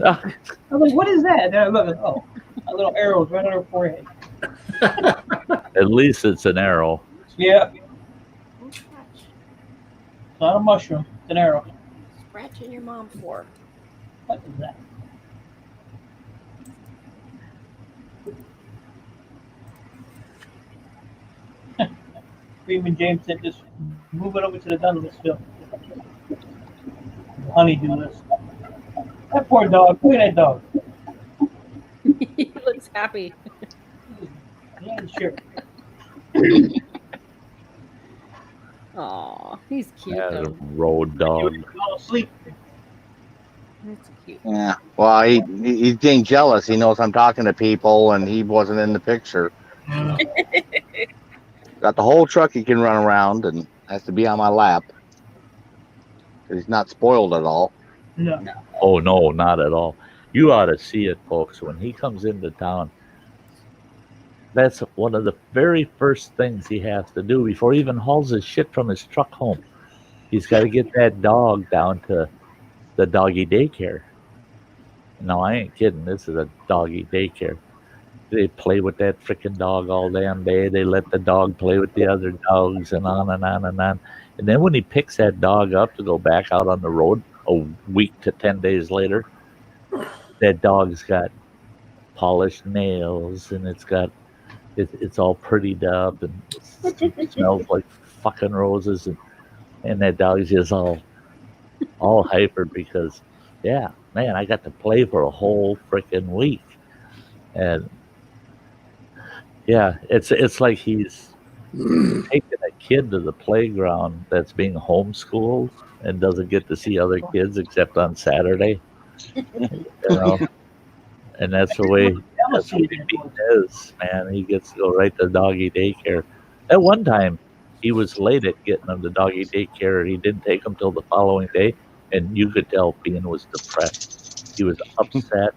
I'm like, what is that? And I look, oh, a little arrows right on her forehead. At least it's an arrow. Yeah. It's not a mushroom. It's an arrow. Scratching your mom for. What is that? Freeman James said just move it over to the done list, Phil. Honeydew list. That poor dog. Look at that dog. He looks happy. Yeah, sure. Aw, he's cute Yeah, though. road dog. You fall asleep. That's cute. Yeah. Well, he's getting jealous. He knows I'm talking to people, and he wasn't in the picture. Got the whole truck he can run around, and has to be on my lap. He's not spoiled at all. No. Oh no, not at all. You ought to see it, folks. When he comes into town, that's one of the very first things he has to do before he even hauls his shit from his truck home. He's got to get that dog down to the doggy daycare. No, I ain't kidding. This is a doggy daycare. They play with that freaking dog all damn day. They let the dog play with the other dogs and on and on and on. And then when he picks that dog up to go back out on the road a week to 10 days later, that dog's got polished nails and it's all prettied up and it smells like fucking roses and that dog's just all hyper because, yeah, man, I got to play for a whole freaking week. And yeah, it's like he's taking a kid to the playground that's being homeschooled and doesn't get to see other kids except on Saturday. You know, and that's the way he is, man. He gets to go right to doggy daycare. At one time, he was late at getting him to doggy daycare. He didn't take him till the following day, and you could tell Bean was depressed. He was upset.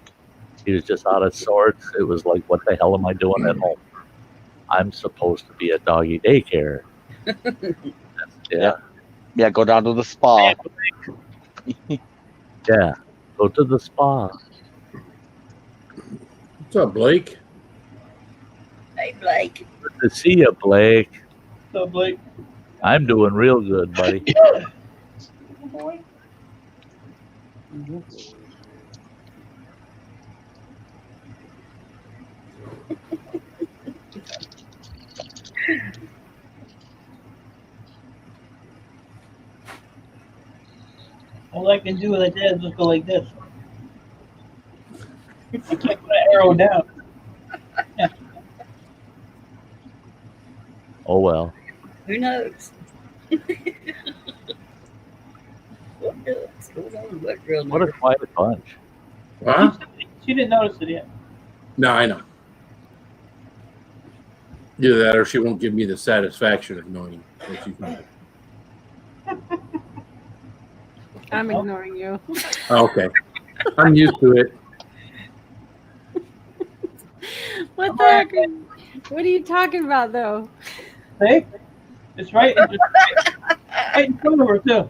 He was just out of sorts. It was like, what the hell am I doing at home? I'm supposed to be at doggy daycare. Yeah. Yeah, go down to the spa. Yeah. Go to the spa. What's up, Blake? Hey, Blake. Good to see you, Blake. So, Blake. I'm doing real good, buddy. Boy. All I can do like that is just go like this. I can't put an arrow down. Oh, well. Who knows? What else goes on? What girl? What a quiet bunch. Huh? She didn't notice it yet. No, I know. Either that or she won't give me the satisfaction of knowing what she's doing. I'm ignoring you. Okay. I'm used to it. What the heck? What are you talking about, though? See? It's right. It's right in front of her, too.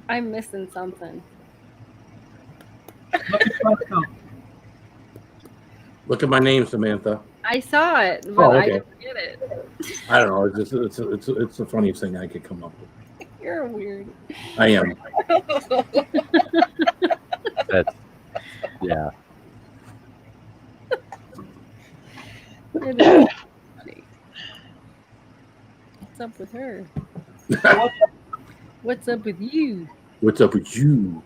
I'm missing something. Look at myself. Look at my name, Samantha. I saw it, but I okay. didn't get it. I don't know. It's the funniest thing I could come up with. You're weird. I am. That's, yeah. It is funny. What's up with her? What's up with you? What's up with you?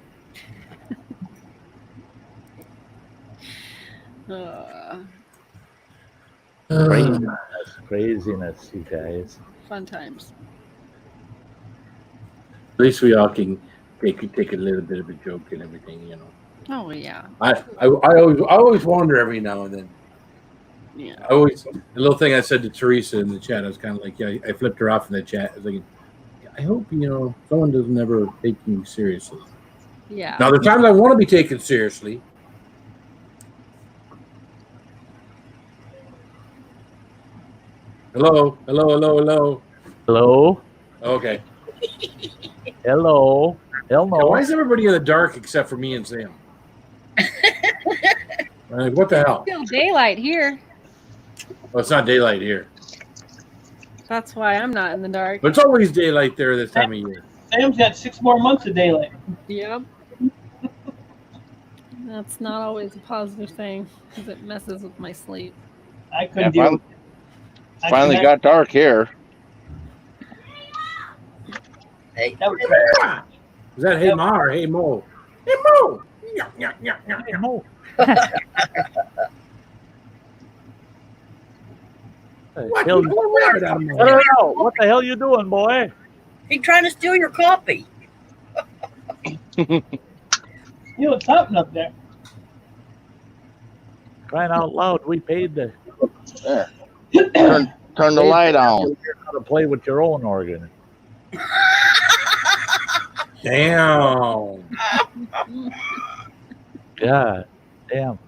Craziness, you guys. Fun times. At least we all can take a little bit of a joke and everything, you know. Oh yeah. I always wonder every now and then. Yeah. The little thing I said to Teresa in the chat, I was kind of like, yeah, I flipped her off in the chat. I was like, I hope, someone doesn't ever take me seriously. Yeah. Now, the times I want to be taken seriously. Hello. Hello? Okay. Hello? Hell no. Now, why is everybody in the dark except for me and Sam? Like, what the hell? Still daylight here. Well, it's not daylight here. That's why I'm not in the dark. But it's always daylight there this time of year. Sam's got 6 more months of daylight. Yep. That's not always a positive thing because it messes with my sleep. I couldn't deal with it. Finally got dark here. Hey, That was Is that Hey Ma or Hey Mo? Hey Mo! Hey, Mo. What? Hell, You pull a rabbit out of my I don't know. What the hell you doing, boy? he trying to steal your coffee. it's something up there. Crying out loud, we paid the Turn the light on. how to play with your own organ. Damn. God damn.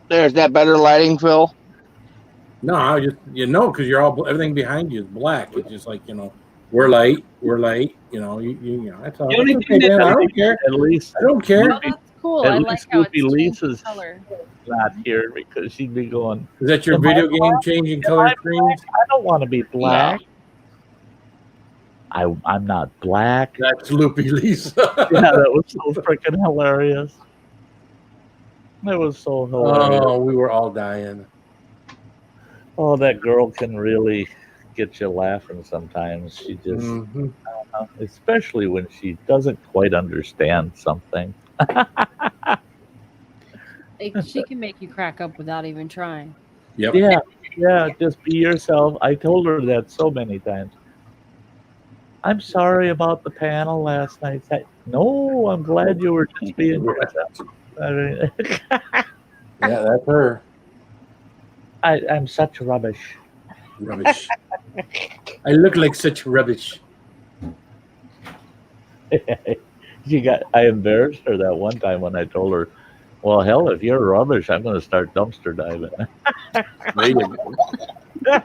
There's that better lighting, Phil. No, I just because you're all everything behind you is black. It's just like we're light. That's all. The only That's thing okay, that- man. I don't care. At least I don't care. Oh, that's cool. At I least like how it's Goofy changed Lisa's color. not here because she'd be going, Is that your Am I video game black? changing Am color I screens? I don't want to be black. I'm not black. That's Loopy Lisa. Yeah, that was so freaking hilarious. That was so hilarious. Oh, we were all dying. Oh, that girl can really get you laughing sometimes. She just, Mhm. especially when she doesn't quite understand something. She can make you crack up without even trying. Yep. Yeah, just be yourself. I told her that so many times. I'm sorry about the panel last night. No, I'm glad you were just being yourself. I mean, Yeah, that's her. I'm such rubbish. Rubbish. I look like such rubbish. I embarrassed her that one time when I told her, well, hell, if you're rubbish, I'm going to start dumpster diving. There you go.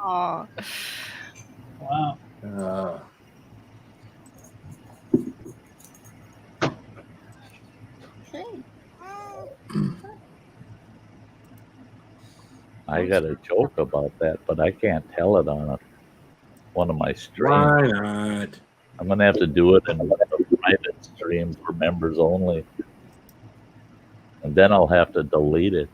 Aw. Wow. I got a joke about that, but I can't tell it on one of my streams. Why not? I'm going to have to do it in a private stream for members only. And then I'll have to delete it.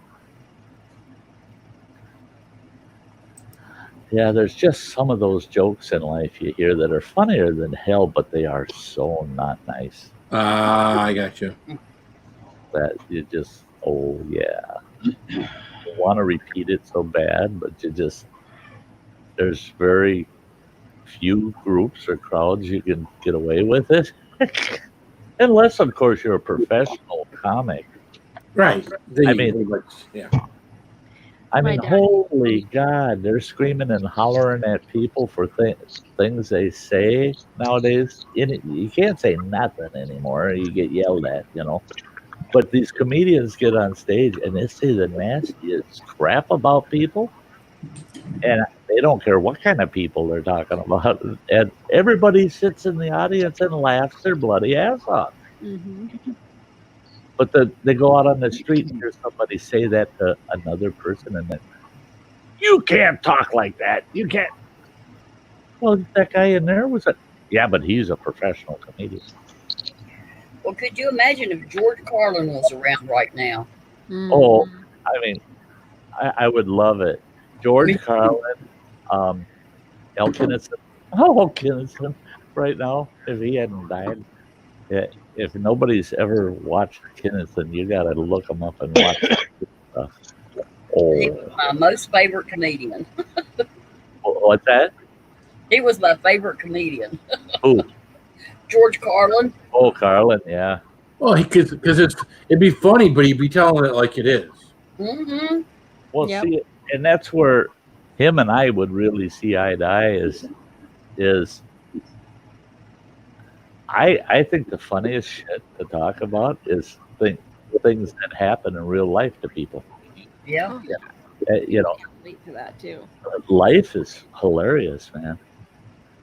Yeah, there's just some of those jokes in life you hear that are funnier than hell, but they are so not nice I got you. that you just, oh yeah. You want to repeat it so bad, but there's very few groups or crowds you can get away with it. Unless, of course, you're a professional comic. Right. I mean, yeah. I My mean, dad- holy God, they're screaming and hollering at people for things they say nowadays. You can't say nothing anymore. You get yelled at, But these comedians get on stage and they say the nastiest crap about people. And they don't care what kind of people they're talking about. And everybody sits in the audience and laughs their bloody ass off. Mm-hmm. But they go out on the street and hear somebody say that to another person, and then, you can't talk like that. You can't. Well, that guy in there yeah, but he's a professional comedian. Well, could you imagine if George Carlin was around right now? Oh, I mean, I would love it. George Carlin, El Kinnison. Oh, Kinnison, right now, if he hadn't died. Yeah, if nobody's ever watched Kinnison, you got to look him up and watch stuff. He was Oh, my most favorite comedian. what's that? He was my favorite comedian. Who? George Carlin. Oh, Carlin, yeah. Well, because it'd be funny, but he'd be telling it like it is. Mm-hmm. Well, Yep. see, and that's where him and I would really see eye to eye is I think the funniest shit to talk about is things that happen in real life to people. Yeah. You know, Can't wait for that too. life is hilarious, man.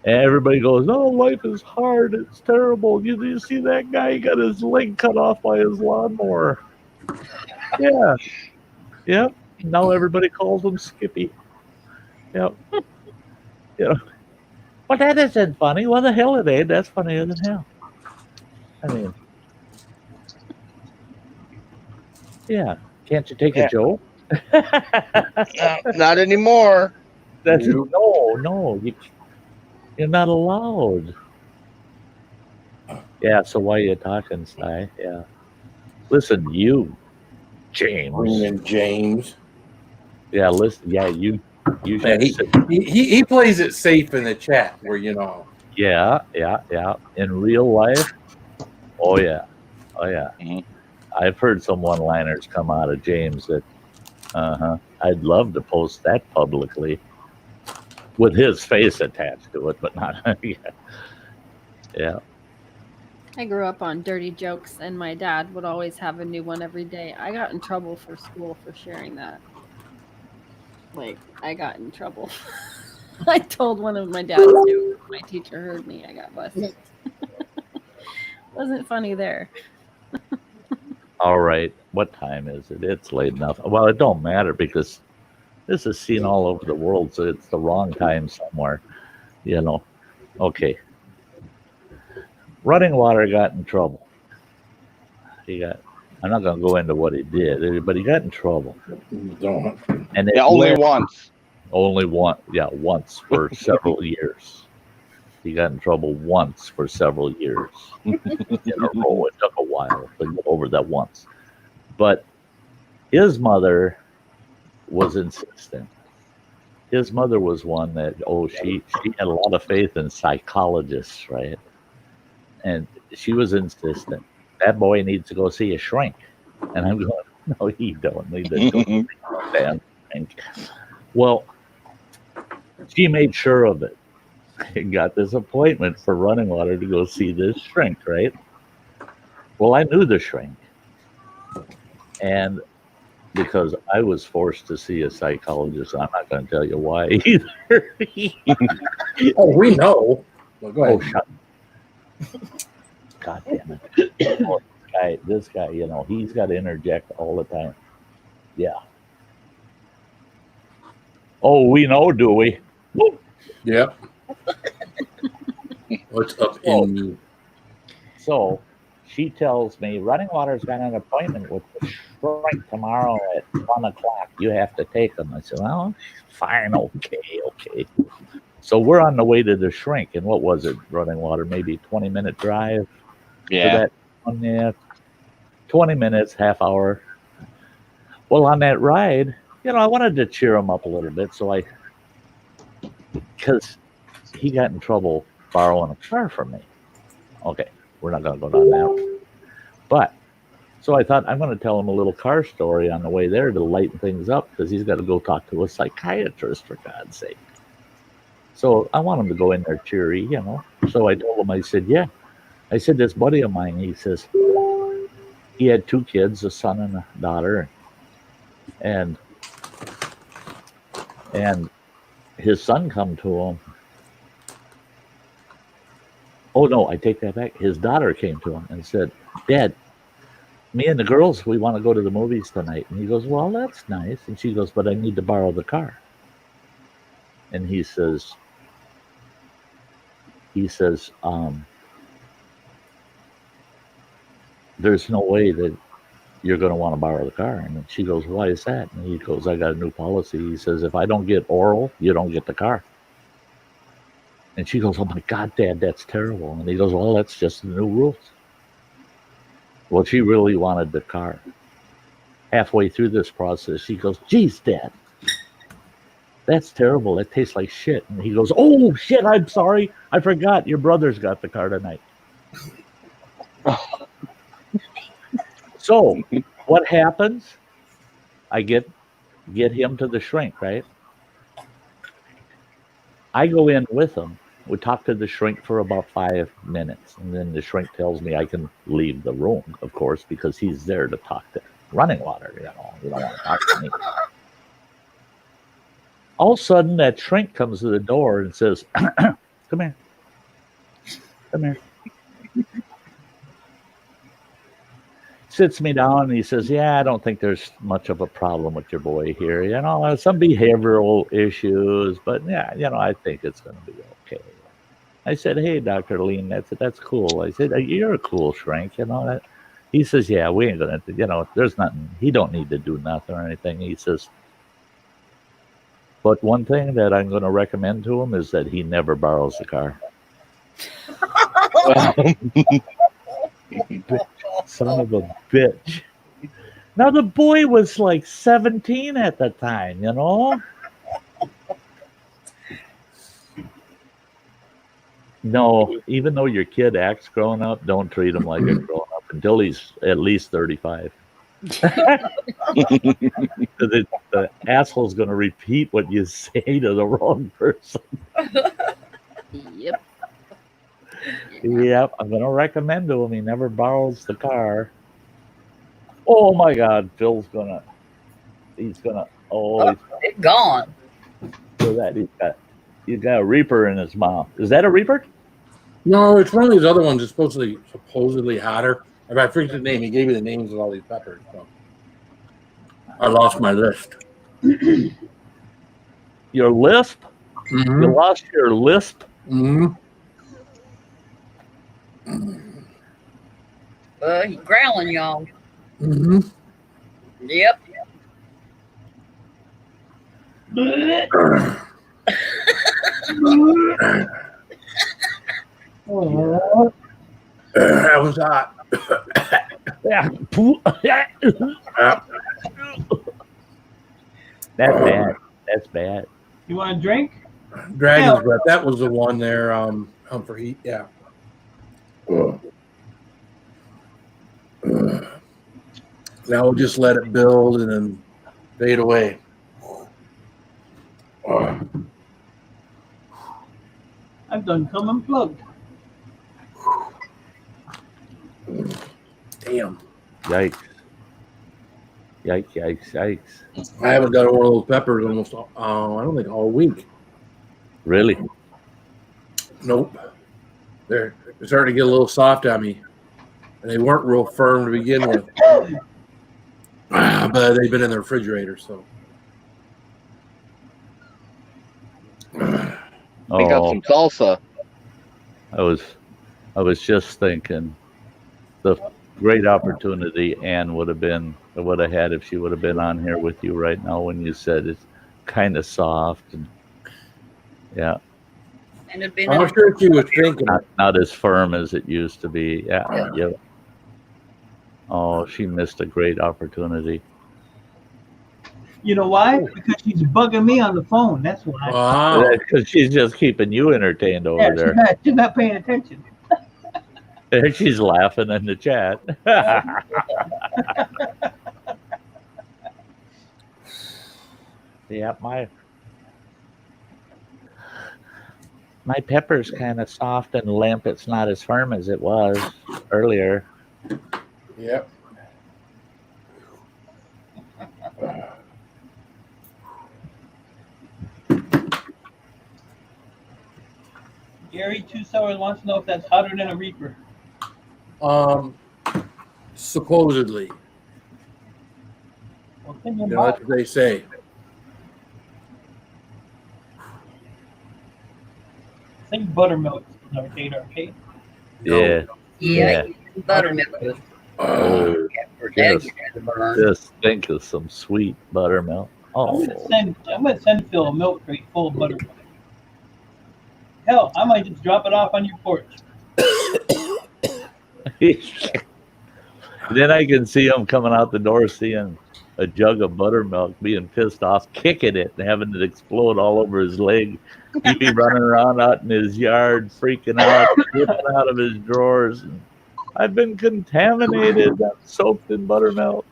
And everybody goes, "Oh, life is hard. It's terrible." You see that guy? He got his leg cut off by his lawnmower. Yeah, yep. Now everybody calls him Skippy. Yep. You know, but that isn't funny. What the hell it ain't? That's funnier than hell. I mean, yeah. Can't you take Yeah. a joke? Not anymore. That's Nope. no. You're not allowed. Yeah. So why are you talking, Sty? Yeah. Listen, you, James. And James. Yeah. Listen. Yeah. You Yeah, should. he plays it safe in the chat where Yeah. In real life. Oh yeah. Mhm. I've heard some one-liners come out of James that. I'd love to post that publicly with his face attached to it, but not. Yeah. I grew up on dirty jokes, and my dad would always have a new one every day. I got in trouble for school for sharing that. Like, I got in trouble. I told one of my dad's jokes. My teacher heard me. I got busted. Wasn't funny there. All right. What time is it? It's late enough. Well, it don't matter because this is seen all over the world, so it's the wrong time somewhere. Okay. Running Water got in trouble. I'm not going to go into what he did, but he got in trouble. Don't. And it Yeah, only went once. only once for several years. He got in trouble once for several years in a row. It took a while to get over that once. But his mother was insistent. His mother was one that, she had a lot of faith in psychologists, right? And she was insistent. That boy needs to go see a shrink. And I'm going, no, he don't need to go see a damn shrink. Well, she made sure of it. Got this appointment for Running Water to go see this shrink, right? Well, I knew the shrink. And because I was forced to see a psychologist, I'm not going to tell you why either. Oh, we know. Well, go ahead. Oh, shut up. God damn it. Oh, this guy, he's got to interject all the time. Yeah. Oh, we know, do we? Woo! Yep. What's up in you? So she tells me Running Water's got an appointment with the shrink tomorrow at 1 o'clock. You have to take him. I said, well, fine, okay. So we're on the way to the shrink. And what was it, Running Water? Maybe 20-minute drive? Yeah. For that one, yeah. 20 minutes, half hour. Well, on that ride, I wanted to cheer him up a little bit. So because he got in trouble borrowing a car from me. Okay, we're not going to go down that. But, so I thought I'm going to tell him a little car story on the way there to lighten things up because he's got to go talk to a psychiatrist, for God's sake. So I want him to go in there cheery, So I told him, I said, yeah. I said, this buddy of mine, he says, he had 2 kids, a son and a daughter. And his son come to him. Oh, no, I take that back. His daughter came to him and said, Dad, me and the girls, we want to go to the movies tonight. And he goes, well, that's nice. And she goes, but I need to borrow the car. And he says, there's no way that you're going to want to borrow the car. And she goes, why is that? And he goes, I got a new policy. He says, if I don't get oral, you don't get the car. And she goes, oh my God, Dad, that's terrible. And he goes, well, that's just the new rules. Well, she really wanted the car. Halfway through this process, she goes, geez, Dad, that's terrible. That tastes like shit. And he goes, oh, shit, I'm sorry. I forgot your brother's got the car tonight. So what happens? I get him to the shrink, right? I go in with him. We talk to the shrink for about 5 minutes. And then the shrink tells me I can leave the room, of course, because he's there to talk to running water. You know, you don't want to talk to me. All of a sudden, that shrink comes to the door and says, come here. Come here. Sits me down and he says, yeah, I don't think there's much of a problem with your boy here. You know, some behavioral issues, but yeah, you know, I think it's going to be okay. I said, hey, Dr. Lean, that's cool. I said, you're a cool shrink, you know. He says, yeah, we ain't going to, you know, there's nothing. He don't need to do nothing or anything. He says, but one thing that I'm going to recommend to him is that he never borrows the car. Son of a bitch. Now, the boy was like 17 at the time, you know? No, even though your kid acts grown up, don't treat him like a grown up until he's at least 35. The asshole's going to repeat what you say to the wrong person. Yep. Yep, I'm going to recommend to him he never borrows the car. Oh my God, Phil's he's gonna. It's gone. So that he's got a Reaper in his mouth. Is that a Reaper? No, it's one of these other ones that's supposedly hotter. I forget the name. He gave me the names of all these peppers. So I lost my list. Your lisp? Mm-hmm. You lost your lisp? Mm-hmm. He's growling, y'all. Mm-hmm. Yep. That was hot. Yeah. That's bad. That's bad. You want a drink? Dragon's breath. That was the one there. For heat. Yeah. Now we'll just let it build and then fade away. I've done come unplugged. Damn. Yikes. Yikes. I haven't got one of those peppers almost, I don't think all week. Really? Nope. They're starting to get a little soft on me. And they weren't real firm to begin with. But they've been in the refrigerator, so. Pick up some salsa. I was just thinking the great opportunity Ann would have had if she would have been on here with you right now when you said it's kind of soft and yeah. And it'd been I'm sure she was thinking. Not as firm as it used to be. Yeah. Oh, she missed a great opportunity. You know why? Because she's bugging me on the phone. That's why. Wow. Because she's just keeping you entertained over there. She's not paying attention. She's laughing in the chat. Yeah, my pepper's kind of soft and limp. It's not as firm as it was earlier. Yep. Gary Two Sours wants to know if that's hotter than a Reaper. Supposedly. Well, That's what they say. I think buttermilk is our date, okay? Yeah. Yeah. Buttermilk. Oh, For Dad yes. to burn. Just think of some sweet buttermilk. Oh, I'm gonna send Phil a milk crate full of buttermilk. Hell, I might just drop it off on your porch. then I can see him coming out the door, seeing a jug of buttermilk, being pissed off, kicking it, and having it explode all over his leg. He'd be running around out in his yard, freaking out, ripping out of his drawers. And, I've been contaminated. I'm soaked in buttermilk.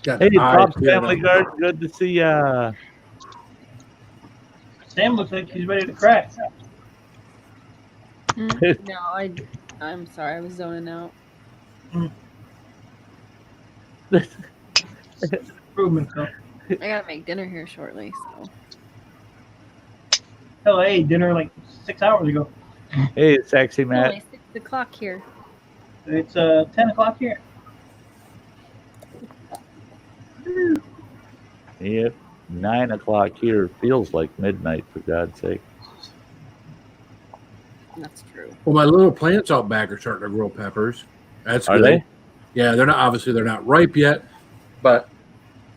Got Hey, eyes Bob's tearing Family up. Garden, good to see ya. Sam looks like he's ready to crack. No, I'm sorry, I was zoning out. Improvement, Phil. I gotta make dinner here shortly, so Hell, I ate dinner like 6 hours ago. Hey, sexy it's Matt. only 6 o'clock here. It's 10 o'clock here. Yep, 9 o'clock here. Feels like midnight, for God's sake. That's true. Well, my little plants out back are starting to grow peppers. That's Are good. they? Yeah, they're not ripe yet, but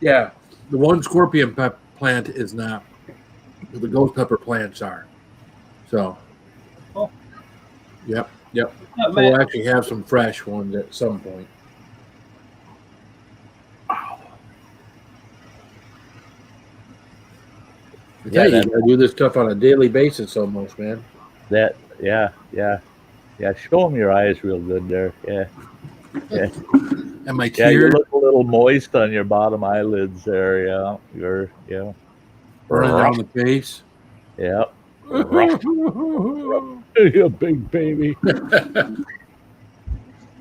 yeah, the one scorpion plant is not. The ghost pepper plants are. So, Oh. yep. Yeah, So man. we'll actually have some fresh ones at some point. I tell you, that- you gotta do this stuff on a daily basis almost, man. That, yeah. Show them your eyes real good there. Yeah. And my Yeah, you tears look a little moist on your bottom eyelids there. Yeah, yeah. running down the face. Yeah. You big baby.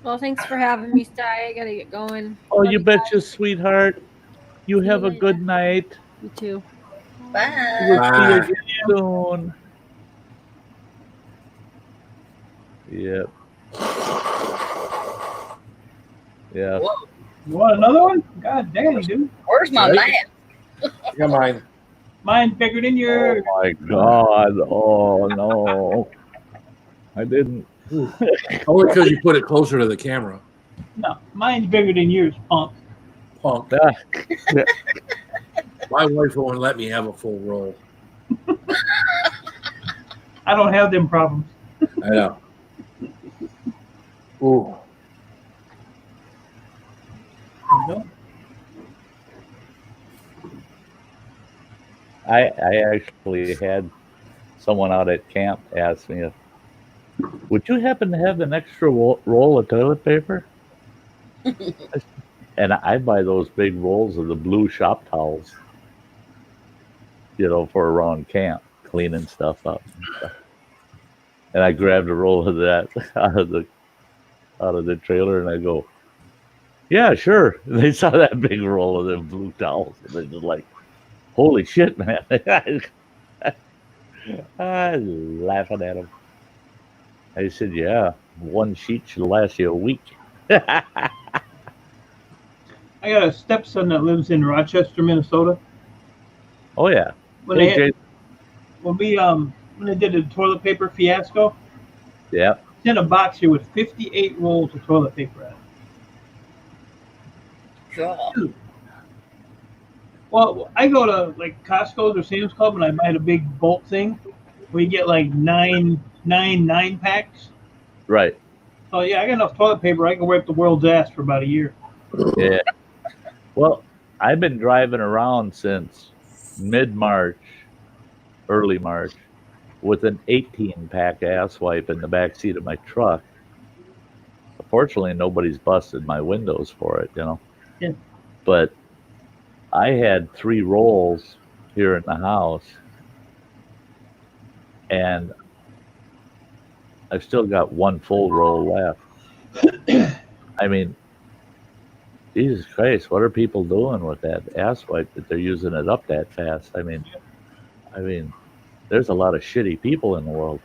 Well, thanks for having me, Sty. I gotta get going. Oh, Love you guys. betcha, sweetheart. You See have you a good later. night. You too. Bye. We'll see you Bye. again soon. Yep. Yeah. Whoa, You want another one? God damn, dude. where's my Right. mat? Got mine. Mine's bigger than Oh yours. my God. Oh no. I didn't. Only because you put it closer to the camera. No, mine's bigger than yours, punk. Punk. My wife won't let me have a full roll. I don't have them problems. I know. Ooh. You know? I actually had someone out at camp ask me if, would you happen to have an extra roll of toilet paper? And I buy those big rolls of the blue shop towels, for around camp, cleaning stuff up. And I grabbed a roll of that out of the trailer, and I go, yeah, sure. And they saw that big roll of them blue towels, and they're just like, holy shit, man. I was laughing at them. I said, yeah, one sheet should last you a week. I got a stepson that lives in Rochester, Minnesota. Oh, yeah. When Hey, they Jay. when they did the toilet paper fiasco, Yeah. it's in a box here with 58 rolls of toilet paper at it. God. Well, I go to like Costco's or Sam's Club and I buy the big bulk thing where you get like nine packs. Right. So yeah, I got enough toilet paper. I can wipe the world's ass for about a year. Yeah. Well, I've been driving around since mid-March, early March, with an 18-pack ass wipe in the back seat of my truck. Fortunately, nobody's busted my windows for it, Yeah. But I had 3 rolls here in the house, and I've still got 1 full roll left. I mean, Jesus Christ, what are people doing with that ass wipe that they're using it up that fast? I mean, there's a lot of shitty people in the world.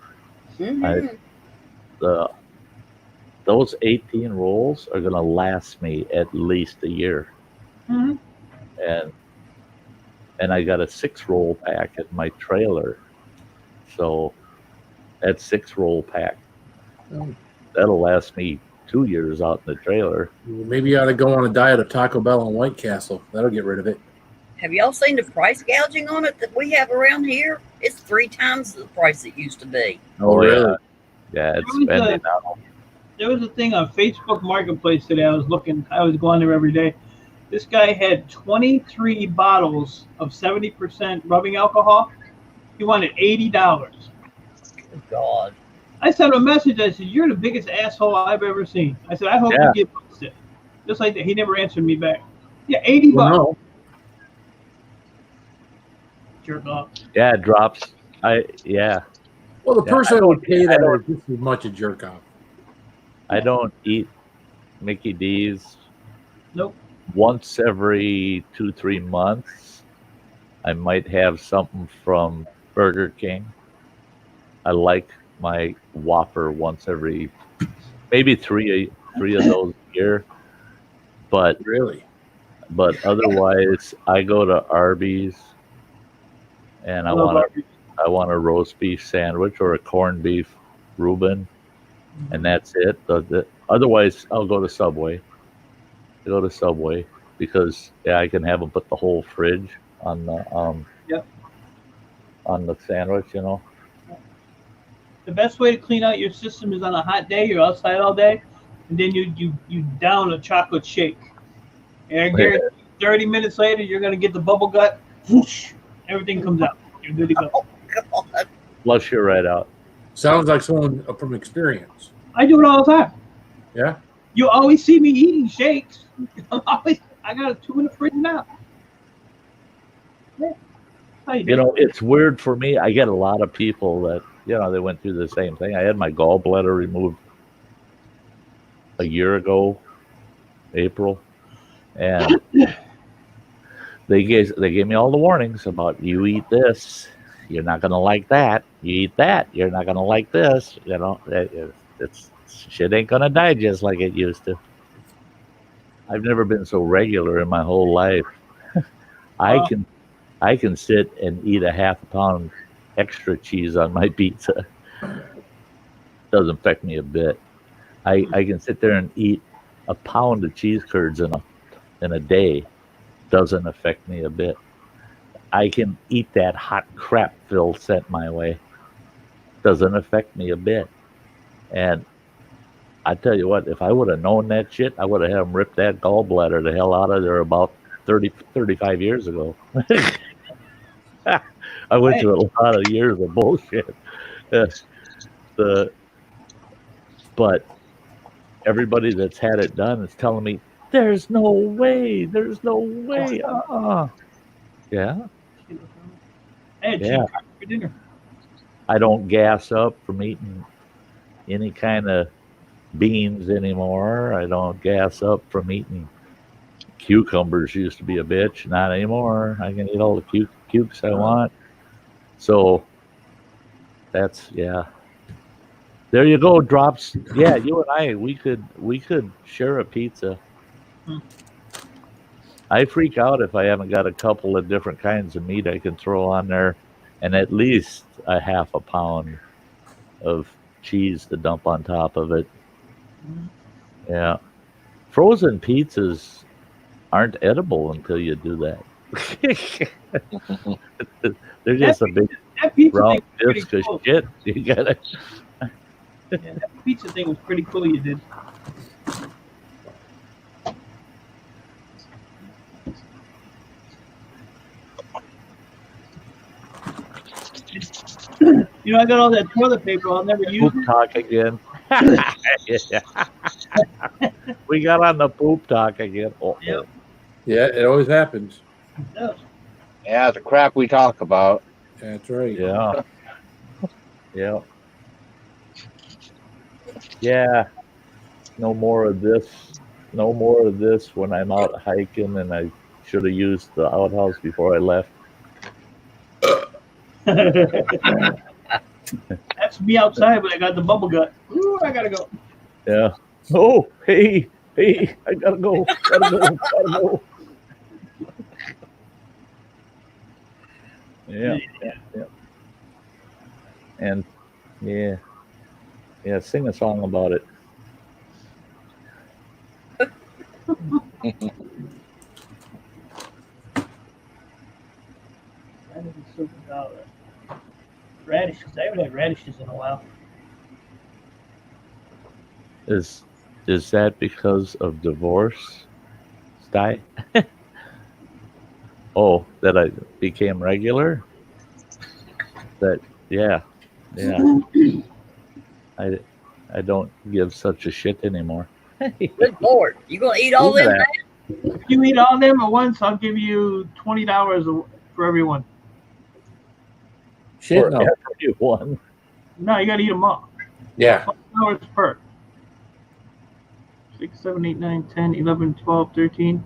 Mhm. Those 18 rolls are going to last me at least a year. Mm-hmm. And I got a 6-roll pack in my trailer. So that 6-roll pack that'll last me 2 years out in the trailer. Maybe you ought to go on a diet of Taco Bell and White Castle. That'll get rid of it. Have y'all seen the price gouging on it that we have around here? It's 3 times the price it used to be. Oh, really? Yeah, it's There was spending now. There was a thing on Facebook Marketplace today. I was going there every day. This guy had 23 bottles of 70% rubbing alcohol. He wanted $80. Good God. I sent him a message. I said, "You're the biggest asshole I've ever seen." I said, "I hope Yeah. you get busted." Just like that. He never answered me back. Yeah, 80 Well, bucks. no. Jerk off. Yeah, it drops. Well, the Yeah, person I that would pay that don't- is just as much a jerk off. I don't eat Mickey D's. Nope. Once every 2-3 months. I might have something from Burger King. I like my Whopper once every, maybe three of those a year. But Really? otherwise, I go to Arby's, and I love want Arby's. a roast beef sandwich or a corned beef Reuben, and that's it. Otherwise, I'll go to Subway. Because I can have them put the whole fridge on the Yep. on the sandwich. The best way to clean out your system is on a hot day. You're outside all day, and then you down a chocolate shake. And I guarantee 30 minutes later, you're gonna get the bubble gut. Whoosh, everything comes out. You're good to go. Oh, God. Flush you right out. Sounds like someone from experience. I do it all the time. Yeah? You always see me eating shakes. I got a 2 in the fridge now. Yeah. How you doing? It's weird for me. I get a lot of people that they went through the same thing. I had my gallbladder removed a year ago, April, and they gave me all the warnings about you eat this, you're not gonna like that. You eat that, you're not gonna like this. It's shit ain't gonna digest like it used to. I've never been so regular in my whole life. Wow. I can sit and eat a half a pound extra cheese on my pizza. Doesn't affect me a bit. I can sit there and eat a pound of cheese curds in a day. Doesn't affect me a bit. I can eat that hot crap Phil sent my way. Doesn't affect me a bit. And I tell you what, if I would have known that shit, I would have had him rip that gallbladder the hell out of there about 35 years ago. I went through a lot of years of bullshit. But everybody that's had it done is telling me, there's no way. Yeah. I had Yeah. cheese for dinner. I don't gas up from eating any kind of beans anymore. I don't gas up from eating cucumbers. Used to be a bitch, not anymore. I can eat all the cukes I want. So that's There you go, drops. Yeah, you and I, we could share a pizza. I freak out if I haven't got a couple of different kinds of meat I can throw on there, and at least a half a pound of cheese to dump on top of it. Yeah. Frozen pizzas aren't edible until you do that. They're just a big That pizza round thing was disc pretty of cool. shit. You gotta. Yeah, that pizza thing was pretty cool. You did. I got all that toilet paper. I'll never use Poop it. talk again. We got on the poop talk again. Oh, Yep. Yeah, it always happens. Yeah. Yeah, the crap we talk about. That's right. yeah. Yeah. Yeah. No more of this. No more of this when I'm out hiking, and I should have used the outhouse before I left. That's me outside, but I got the bubble gut. Ooh, I gotta go. Yeah. Oh, hey, I gotta go. Gotta go. Yeah. And sing a song about it. I think it's super dollar. Radishes. I haven't had radishes in a while. Is that because of divorce, Sty? Oh, that I became regular? That yeah. I don't give such a shit anymore. Good Lord. You going to eat all Look at them? that. If you eat all of them at once, I'll give you $20 for everyone. Shit, For no. everyone. No, you got to eat them all. Yeah. $20 per. 6, 7, 8, 9, 10, 11, 12, 13,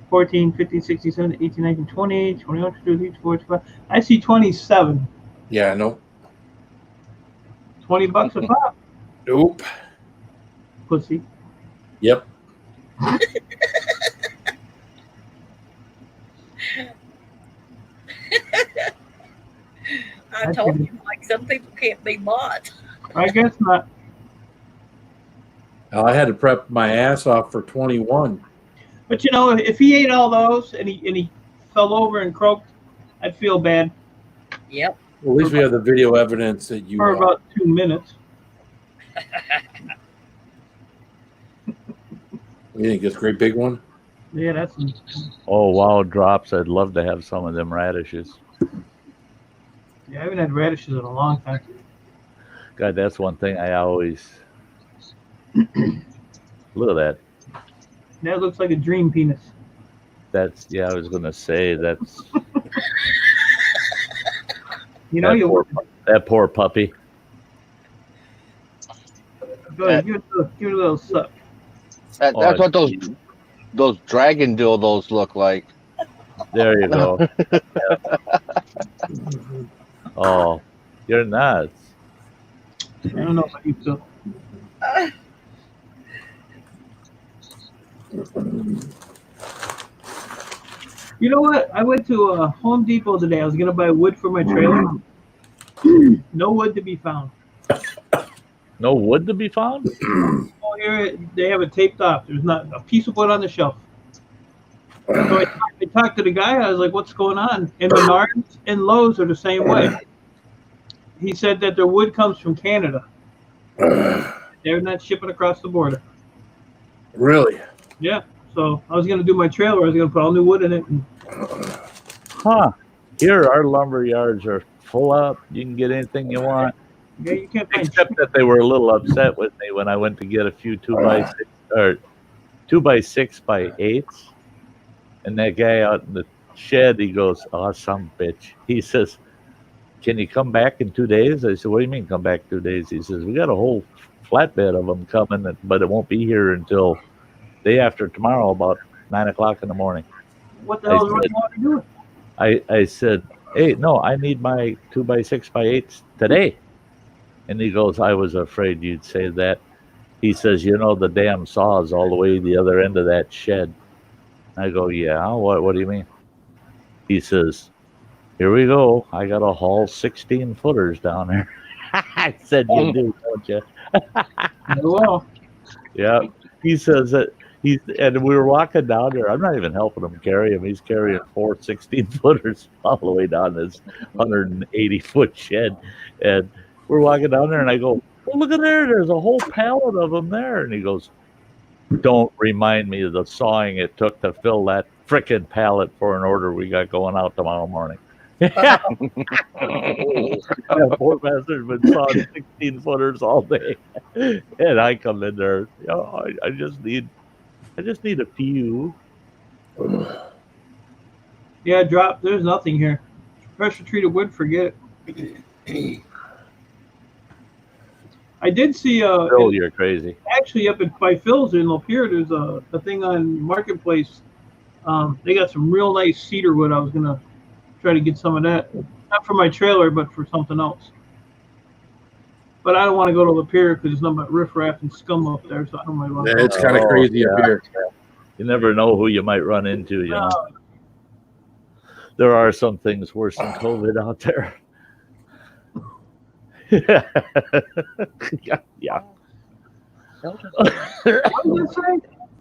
14, 15, 16, 17, 18, 19, 20, 21, 22, 23, 24, 25. I see 27. Yeah, no. $20 a pop, Nope. pussy. Yep. I told you, like, some people can't be bought. I guess not. I had to prep my ass off for 21. But you know, if he ate all those and he fell over and croaked, I'd feel bad Yep. Well, at least we have the video evidence that you for about 2 minutes. You think this great big one? Yeah, that's. Oh wow, drops. I'd love to have some of them radishes. Yeah, I haven't had radishes in a long time. God, that's one thing I always look at that. That looks like a dream penis. That's I was gonna say that's You know, that poor puppy. go ahead, give it a little suck. That's what those dragon dildos look like. There you go. Oh, you're nuts. I don't know if I need to. You know what? I went to Home Depot today. I was gonna buy wood for my trailer. No wood to be found. No wood to be found? Oh, here they have it taped off. There's not a piece of wood on the shelf. So I talked to the guy. I was like, "What's going on?" And Menards and Lowe's are the same way. He said that their wood comes from Canada. They're not shipping across the border. Really? Yeah. So I was gonna do my trailer. I was gonna put all new wood in it. And Huh. Here our lumber yards are full up. You can get anything you want. yeah, you can't find. Except that they were a little upset with me when I went to get a few 2x6 or 2x6 by 8s. And that guy out in the shed, he goes, "Oh, some bitch." He says, "Can you come back in 2 days?" I said, "What do you mean come back 2 days?" He says, "We got a whole flatbed of them coming, but it won't be here until day after tomorrow about 9 o'clock in the morning." What the hell is Ronnie Water doing? I said, "Hey, no, I need my 2x6 by 8s today." And he goes, "I was afraid you'd say that." He says, "You know, the damn saw is all the way the other end of that shed." I go, "Yeah, what do you mean?" He says, "Here we go. I got to haul 16 footers down there." I said, "You do, don't you?" Well, Yeah. He says that and we were walking down there. I'm not even helping him carry him. He's carrying 4 16-footers all the way down this 180-foot shed. And we're walking down there, and I go, "Well, look at there. There's a whole pallet of them there." And he goes, "Don't remind me of the sawing it took to fill that frickin' pallet for an order we got going out tomorrow morning." That poor bastard's been sawing 16-footers all day. And I come in there, I just need a few. yeah, drop. There's nothing here. Pressure treated wood, forget it. I did see Phil, you're crazy. actually up by Phil's in Lapeer. There's a thing on Marketplace. They got some real nice cedar wood. I was gonna try to get some of that, not for my trailer, but for something else. But I don't want to go to Lapeer because there's nothing but riffraff and scum up there, so I don't really want to Yeah, it's kind of crazy up here. You never know who you might run into, you know. There are some things worse than COVID out there. Yeah. What did it say?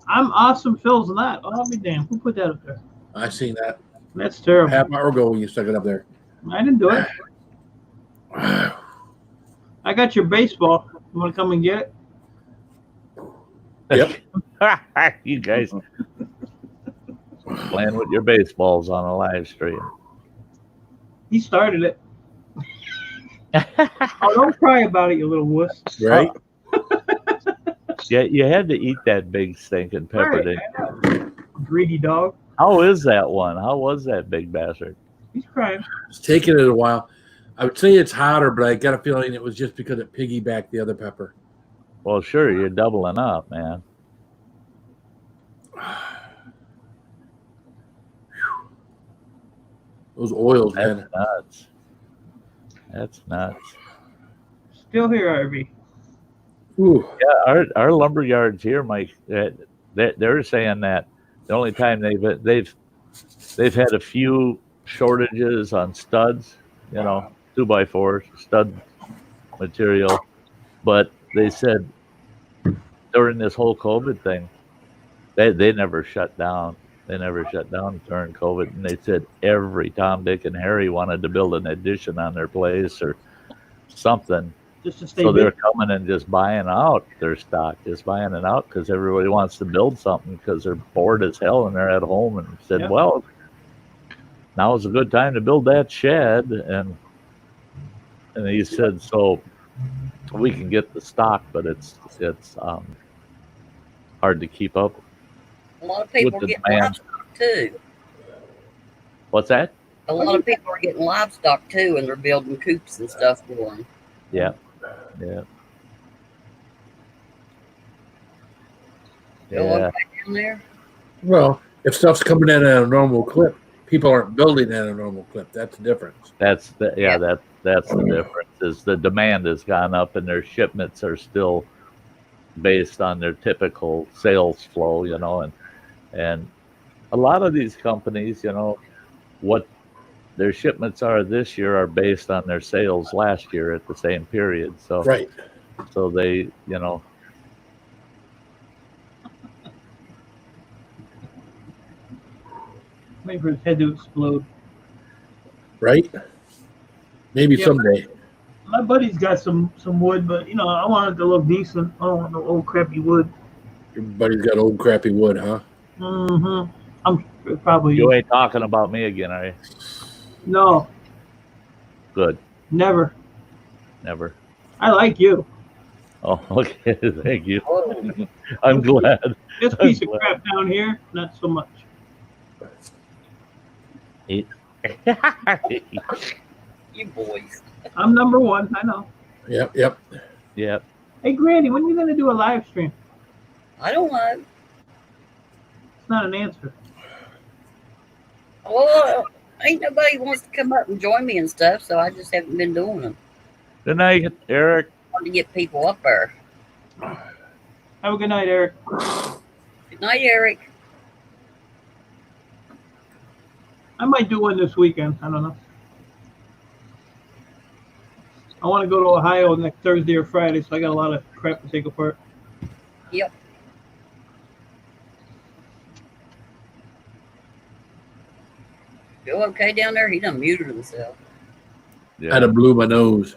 I'm awesome, Phil's not. Oh, I'll be damned. Who put that up there? I seen that That's terrible. half hour ago when you stuck it up there. I didn't do it. I got your baseball. You want to come and get it? Yep. You guys playing with your baseballs on a live stream. He started it. Oh, don't cry about it, you little wuss. Right? Yeah, you had to eat that big stinking pepper, Right, didn't I know. Greedy dog. you? How is that one? How was that big bastard? He's crying. It's taking it a while. I would say it's hotter, but I got a feeling it was just because it piggybacked the other pepper. Well, sure, you're doubling up, man. Those oils, That's man. nuts. That's nuts. Still here, RV. Ooh. Yeah, our lumber yards here, Mike. They're saying that the only time they've had a few shortages on studs, 2x4 stud material, but they said during this whole COVID thing, they never shut down. They never shut down during COVID, and they said every Tom, Dick, and Harry wanted to build an addition on their place or something. Just to stay So they're busy. coming and just buying out their stock, just buying it out because everybody wants to build something because they're bored as hell and they're at home and said, Yeah. well, now is a good time to build that shed. And he said, so we can get the stock, but it's hard to keep up. A lot of people With are the getting demand. livestock too. What's that? A lot of people are getting livestock too, and they're building coops and stuff for them. Yeah. Still Yeah. okay down there? Well, if stuff's coming in at a normal clip, people aren't building at a normal clip. That's the difference. That's the Yeah. that's the difference. Is the demand has gone up and their shipments are still based on their typical sales flow, and a lot of these companies, what their shipments are this year are based on their sales last year at the same period. So Right. so they, Wait for his head to explode. Right? Maybe Yeah. someday. My buddy's got some wood, but I want it to look decent. I don't want no old crappy wood. Everybody's got old crappy wood, huh? Mm-hmm. I'm probably you ain't talking about me again, are you? no, Good. never. Never. I like you. Oh, okay. Thank you. Whoa. I'm glad. This piece of crap down here, not so much. You boys. I'm number one. I know. Yep. Yep. Hey, Granny, when are you gonna do a live stream? I don't know. It's not an answer. Well, ain't nobody wants to come up and join me and stuff, so I just haven't been doing them. Good night, Eric. Trying to get people up there. Have a good night, Eric. Good night, Eric. I might do one this weekend. I don't know. I want to go to Ohio next Thursday or Friday, so I got a lot of crap to take apart. Yep. Feel okay down there? He done muted himself. I had to blew my nose.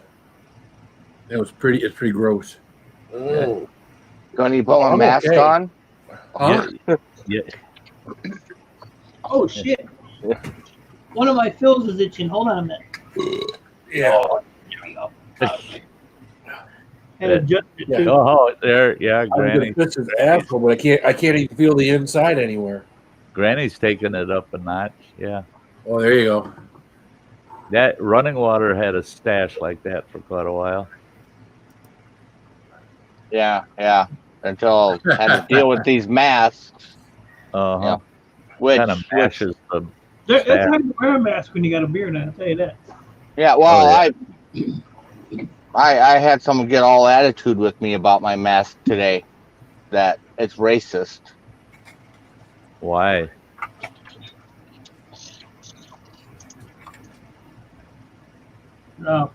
It's pretty gross. Oh. Gonna you put my I'm mask okay. on? Huh? Yeah. Oh shit! One of my fills is itching. Hold on a minute. Yeah. And adjust it Yeah. too. Oh, there. Yeah, I'm Granny. just an asshole, but I can't even feel the inside anywhere. Granny's taking it up a notch. Yeah. Oh, there you go. That running water had a stash like that for quite a while. Yeah. Until I had to deal with these masks, Uh-huh. which Kind of mashes the It's stash. hard to wear a mask when you got a beard on. I'll tell you that. yeah. Well, Oh, I had someone get all attitude with me about my mask today, that it's racist. Why? No,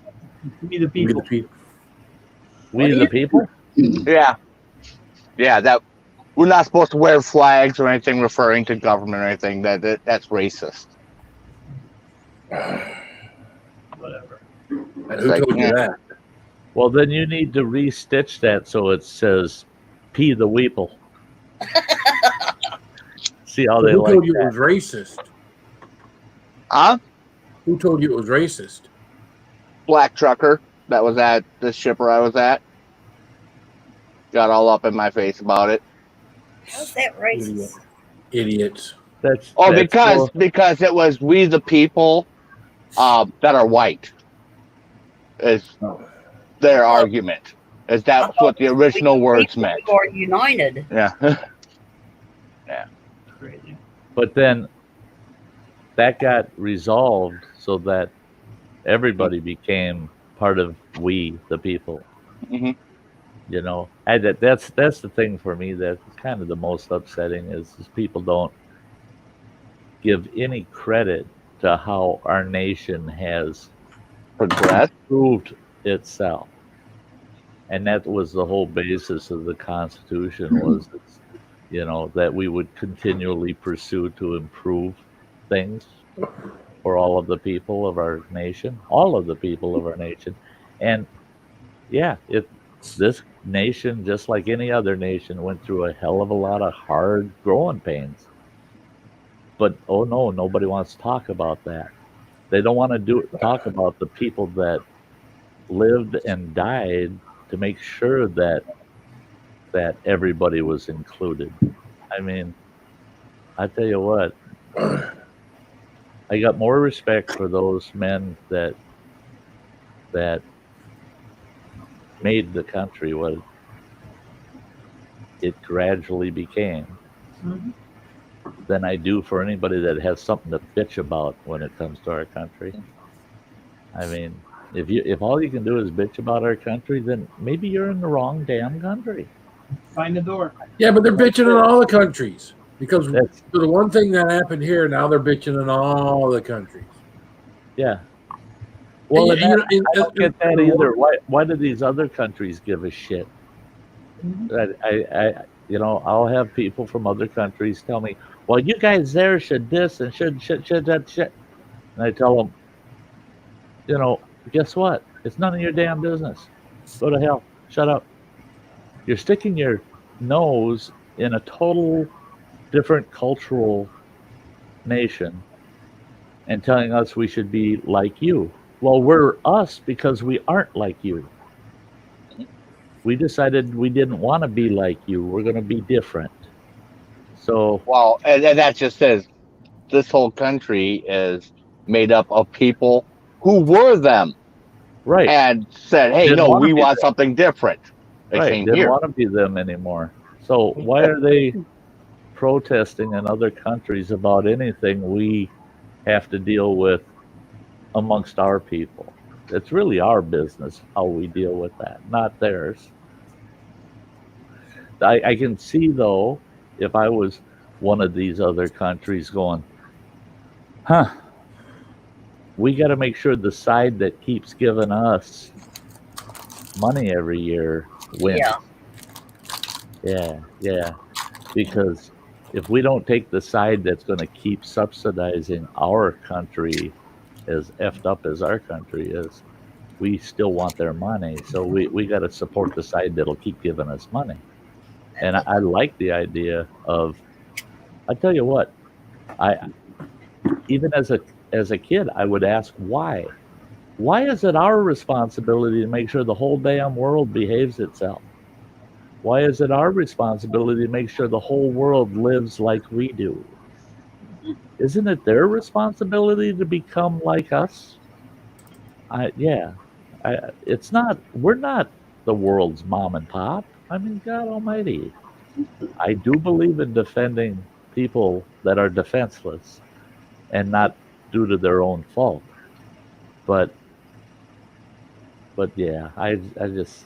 be the Look at people. the people. We the people? Yeah, that we're not supposed to wear flags or anything referring to government or anything. That's racist. whatever. Who like, told you that? Well, then you need to restitch that so it says "P the Weeple." See how So they who like told you that. it was racist? Huh? Who told you it was racist? Black trucker that was at the shipper I was at got all up in my face about it. How's that racist? Idiots. That's Because it was we the people that are white is Oh. their I thought- argument. Is I that's thought what the original we the words people meant. who are united. Yeah. Crazy. But then that got resolved so that everybody became part of we the people. hmm You know, that's the thing for me that's kind of the most upsetting is people don't give any credit to how our nation has Progress. proved itself. And that was the whole basis of the Constitution was, you know, that we would continually pursue to improve things for all of the people of our nation, all of the people of our nation. And yeah, this nation, just like any other nation, went through a hell of a lot of hard growing pains. But oh no, nobody wants to talk about that. They don't want to talk about the people that lived and died to make sure that everybody was included. I mean, I tell you what, I got more respect for those men that made the country what it gradually became Mhm. than I do for anybody that has something to bitch about when it comes to our country. I mean, if all you can do is bitch about our country, then maybe you're in the wrong damn country. Find the door. Yeah, but they're bitching in all the countries because That's the one thing that happened here. Now they're bitching in all the countries. yeah. Well, And, and you that, know, I don't get that either. Why do these other countries give a shit? Mhm. You know, I'll have people from other countries tell me, "Well, you guys there should this and should that shit," and I tell them, you know, guess what? It's none of your damn business. Go to hell. Shut up. You're sticking your nose in a total different cultural nation and telling us we should be like you. Well, we're us because we aren't like you. We decided we didn't want to be like you. We're going to be different. So, Well, and that just says this whole country is made up of people who were them right, and said, "Hey, didn't no, want to we be want them. something different." They Right, came didn't here. want to be them anymore. So, why are they protesting in other countries about anything we have to deal with amongst our people? It's really our business how we deal with that, not theirs. I can see though, if I was one of these other countries going, huh, we got to make sure the side that keeps giving us money every year wins. Yeah. Yeah. Because if we don't take the side that's going to keep subsidizing our country as effed up as our country is, we still want their money. So we got to support the side that'll keep giving us money. And I like the idea of, I tell you what, I even as a kid, I would ask why. Why is it our responsibility to make sure the whole damn world behaves itself? Why is it our responsibility to make sure the whole world lives like we do? Isn't it their responsibility to become like us? It's not. We're not the world's mom and pop. I mean, God Almighty. I do believe in defending people that are defenseless and not due to their own fault. But yeah, I just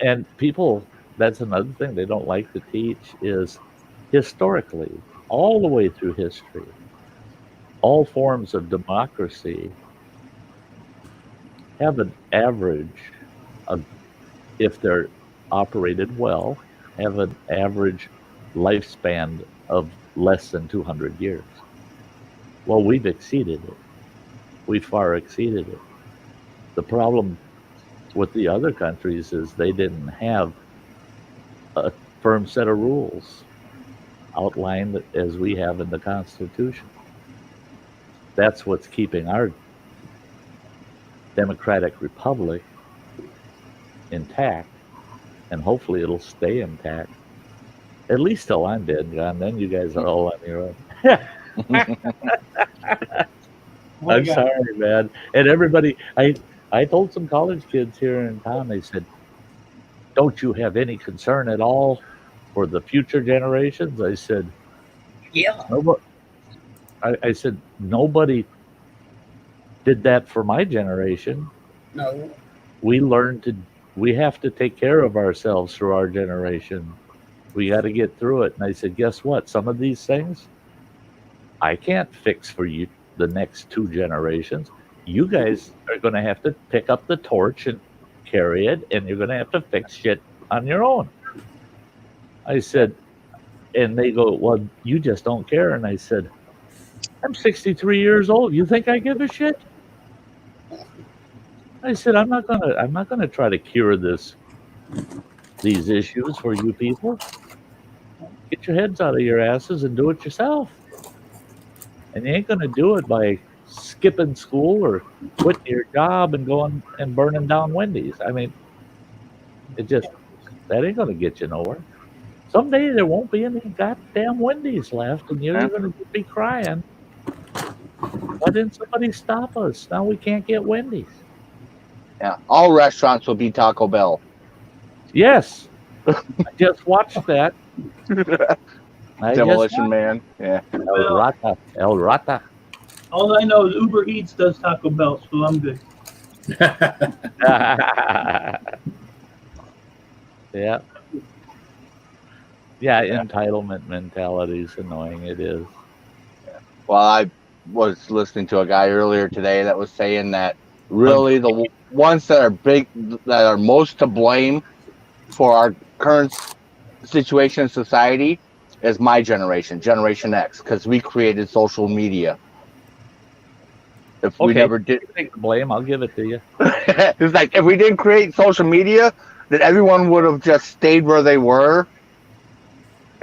and people, that's another thing they don't like to teach is historically, all the way through history, all forms of democracy have an average of, if they're operated well, have an average lifespan of less than 200 years. Well, we've exceeded it. we far exceeded it. The problem with the other countries is they didn't have a firm set of rules outlined as we have in the Constitution. That's what's keeping our democratic republic intact, and hopefully it'll stay intact. At least till I'm dead, John. Then you guys are all on your own. I'm sorry, man. And everybody, I told some college kids here in town, they said, don't you have any concern at all for the future generations? I said, Yeah. nobody, I said, nobody did that for my generation. No. We have to take care of ourselves through our generation. We got to get through it. And I said, guess what? Some of these things I can't fix for you the next 2 generations. You guys are going to have to pick up the torch and carry it, and you're going to have to fix shit on your own. I said, and they go, well, you just don't care. And I said, I'm 63 years old. You think I give a shit? I said, I'm not gonna try to cure these issues for you people. Get your heads out of your asses and do it yourself. And you ain't gonna do it by skipping school or quitting your job and going and burning down Wendy's. I mean, that ain't gonna get you nowhere. Someday there won't be any goddamn Wendy's left, and you're gonna be crying. Why didn't somebody stop us? Now we can't get Wendy's. Yeah, all restaurants will be Taco Bell. Yes, I just watched that. Demolition Man. Yeah. El Rata. All I know is Uber Eats does Taco Bell, so I'm good. Yeah. Yeah, entitlement mentality is annoying. It is. Well, I was listening to a guy earlier today that was saying that really the ones that are most to blame for our current situation in society is my generation, Generation X, because we created social media. If we never did, take the blame, I'll give it to you. It's like if we didn't create social media, then everyone would have just stayed where they were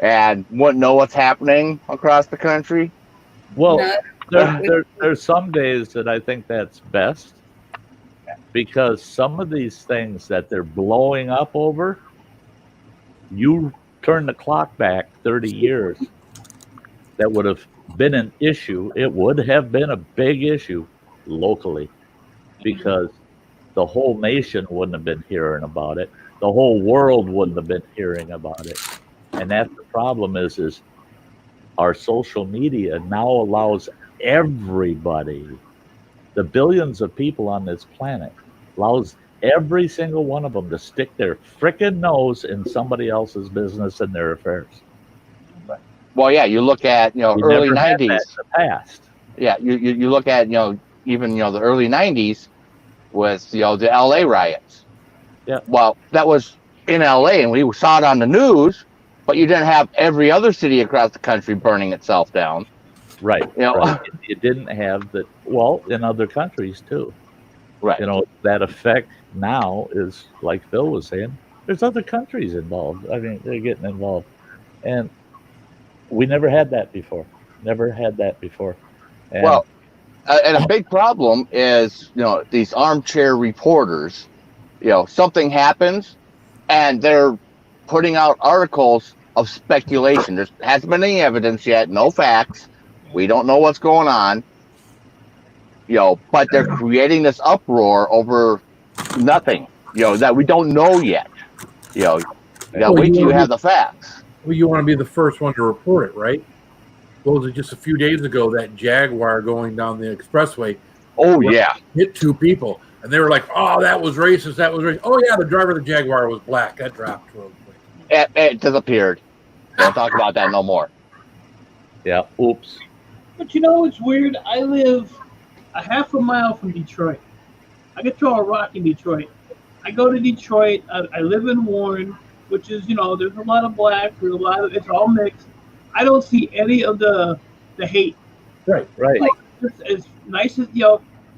and wouldn't know what's happening across the country. Well, there's some days that I think that's best, because some of these things that they're blowing up over, you turn the clock back 30 years, that would have been an issue. It would have been a big issue locally, because the whole nation wouldn't have been hearing about it. The whole world wouldn't have been hearing about it. And that's the problem is our social media now allows everybody, the billions of people on this planet, allows every single one of them to stick their frickin' nose in somebody else's business and their affairs. Well, yeah, you look at early 90s. In the past. Yeah, you look at even the early 90s with the LA riots. Yeah. Well, that was in LA and we saw it on the news, but you didn't have every other city across the country burning itself down. Right. Right. You didn't have that. Well, in other countries too. Right. That effect now is, like Phil was saying, there's other countries involved. I mean, they're getting involved. And we never had that before. And, well, and a big problem is, these armchair reporters, something happens and they're putting out articles of speculation. There hasn't been any evidence yet, no facts. We don't know what's going on, but they're creating this uproar over nothing, that we don't know yet. Wait till you have the facts. Well, you want to be the first one to report it, right? Those are just a few days ago, that Jaguar going down the expressway. Oh, yeah. Hit 2 people. And they were like, oh, that was racist. Oh, yeah, the driver of the Jaguar was black. That dropped real quick. It disappeared. Don't talk about that no more. Yeah, oops. But it's weird. I live a half a mile from Detroit. I get to a rock in Detroit. I go to Detroit. I live in Warren, which is, there's a lot of black. It's all mixed. I don't see any of the hate. Right. Like, it's as nice as,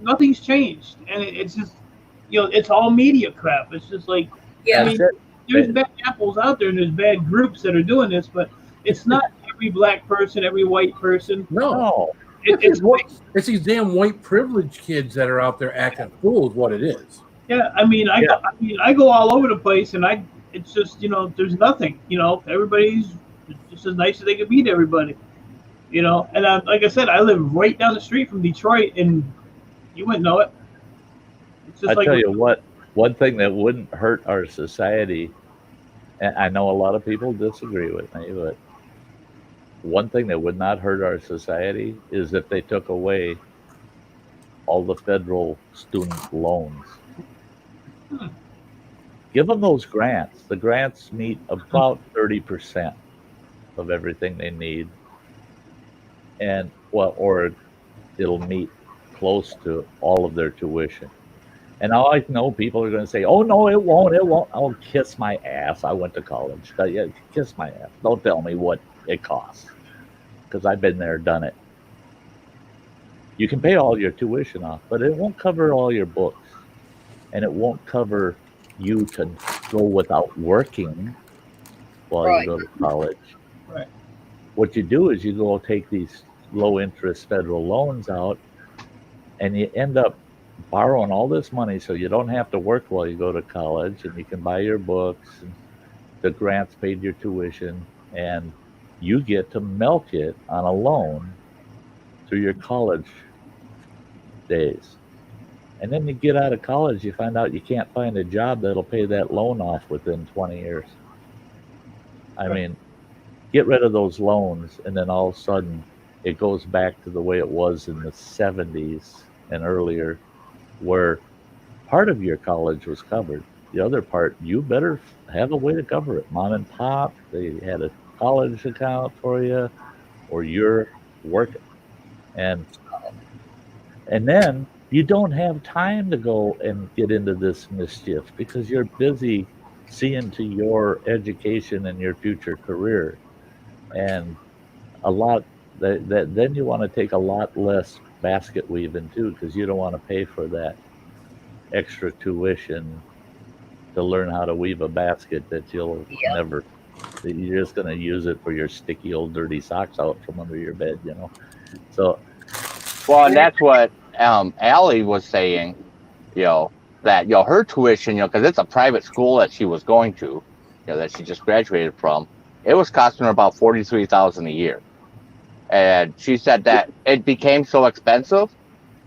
nothing's changed, and it's just, it's all media crap. It's just like, I Yeah. mean, That's there's it. bad apples out there, and there's bad groups that are doing this, but it's not every black person, every white person. No, No, It's it's these damn white privileged kids that are out there acting a fool is what it is. yeah. I mean, Yeah. I go all over the place, and it's just, there's nothing. Everybody's just as nice as they can be to everybody. And like I said, I live right down the street from Detroit, and you wouldn't know it. It's I just like, tell you what, one thing that wouldn't hurt our society, and I know a lot of people disagree with me, but one thing that would not hurt our society is if they took away all the federal student loans. hmm, Give them those grants. The grants meet about 30% of everything they need, and well, or it'll meet close to all of their tuition. And now I know people are going to say, "Oh no, it won't. It won't." Oh, kiss my ass! I went to college. Yeah, kiss my ass. Don't tell me what it costs, because I've been there, done it. You can pay all your tuition off, but it won't cover all your books, and it won't cover you to go without working while you Right. go to college. right. What you do is you go take these low interest federal loans out, and you end up borrowing all this money so you don't have to work while you go to college, and you can buy your books, and the grants paid your tuition, and you get to milk it on a loan through your college days. And then you get out of college, you find out you can't find a job that'll pay that loan off within 20 years. I mean, get rid of those loans, and then all of a sudden it goes back to the way it was in the 70s and earlier, where part of your college was covered. The other part, you better have a way to cover it. Mom and pop, they had a college account for you, or you're working. And then you don't have time to go and get into this mischief because you're busy seeing to your education and your future career. And a lot that then you want to take a lot less basket weaving too, because you don't want to pay for that extra tuition to learn how to weave a basket that you'll Yeah. never, that you're just going to use it for your sticky old dirty socks out from under your bed. So Well, and that's what Allie was saying, that, her tuition, because it's a private school that she was going to, that she just graduated from. It was costing her about $43,000 a year. And she said that it became so expensive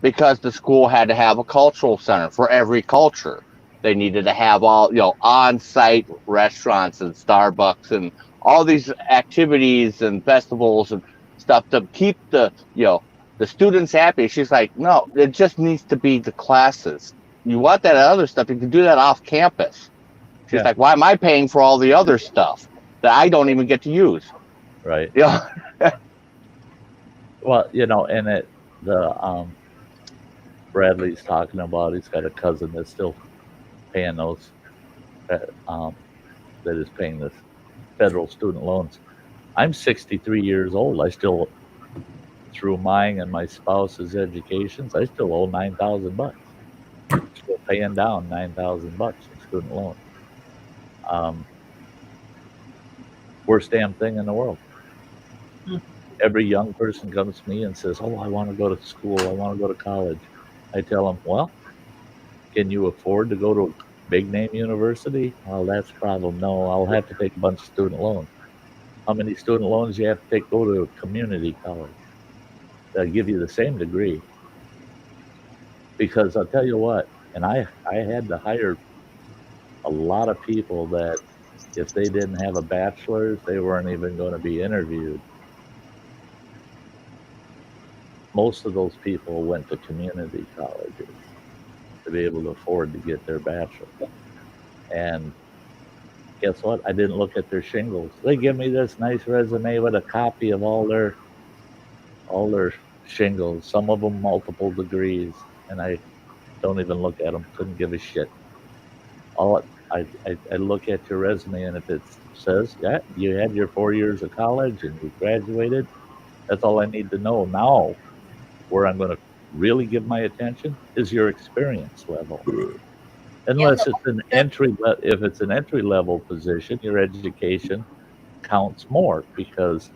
because the school had to have a cultural center for every culture. They needed to have all, on-site restaurants and Starbucks and all these activities and festivals and stuff to keep the students happy. She's like, no, it just needs to be the classes. You want that other stuff, you can do that off campus. She's Yeah. like, why am I paying for all the other stuff that I don't even get to use? right. Yeah. Well, and Bradley's talking about, he's got a cousin that's still paying those, that is paying the federal student loans. I'm 63 years old. I still, through mine and my spouse's educations, I still owe $9,000. Still paying down $9,000 in student loans. Worst damn thing in the world. Hmm. Every young person comes to me and says, "Oh, I want to go to school. I want to go to college." I tell them, "Well, can you afford to go to a big name university?" "Well, that's the problem. No, I'll have to take a bunch of student loans." "How many student loans you have to take? Go to a community college. They'll give you the same degree." Because I'll tell you what, and I had to hire a lot of people that if they didn't have a bachelor's, they weren't even going to be interviewed. Most of those people went to community colleges to be able to afford to get their bachelor's. And guess what? I didn't look at their shingles. They give me this nice resume with a copy of all their shingles, some of them multiple degrees, and I don't even look at them. Couldn't give a shit. I look at your resume, and if it says, yeah, you had your 4 years of college and you graduated, that's all I need to know. Now, where I'm going to really give my attention is your experience level. Unless it's an if it's an entry level position, your education counts more because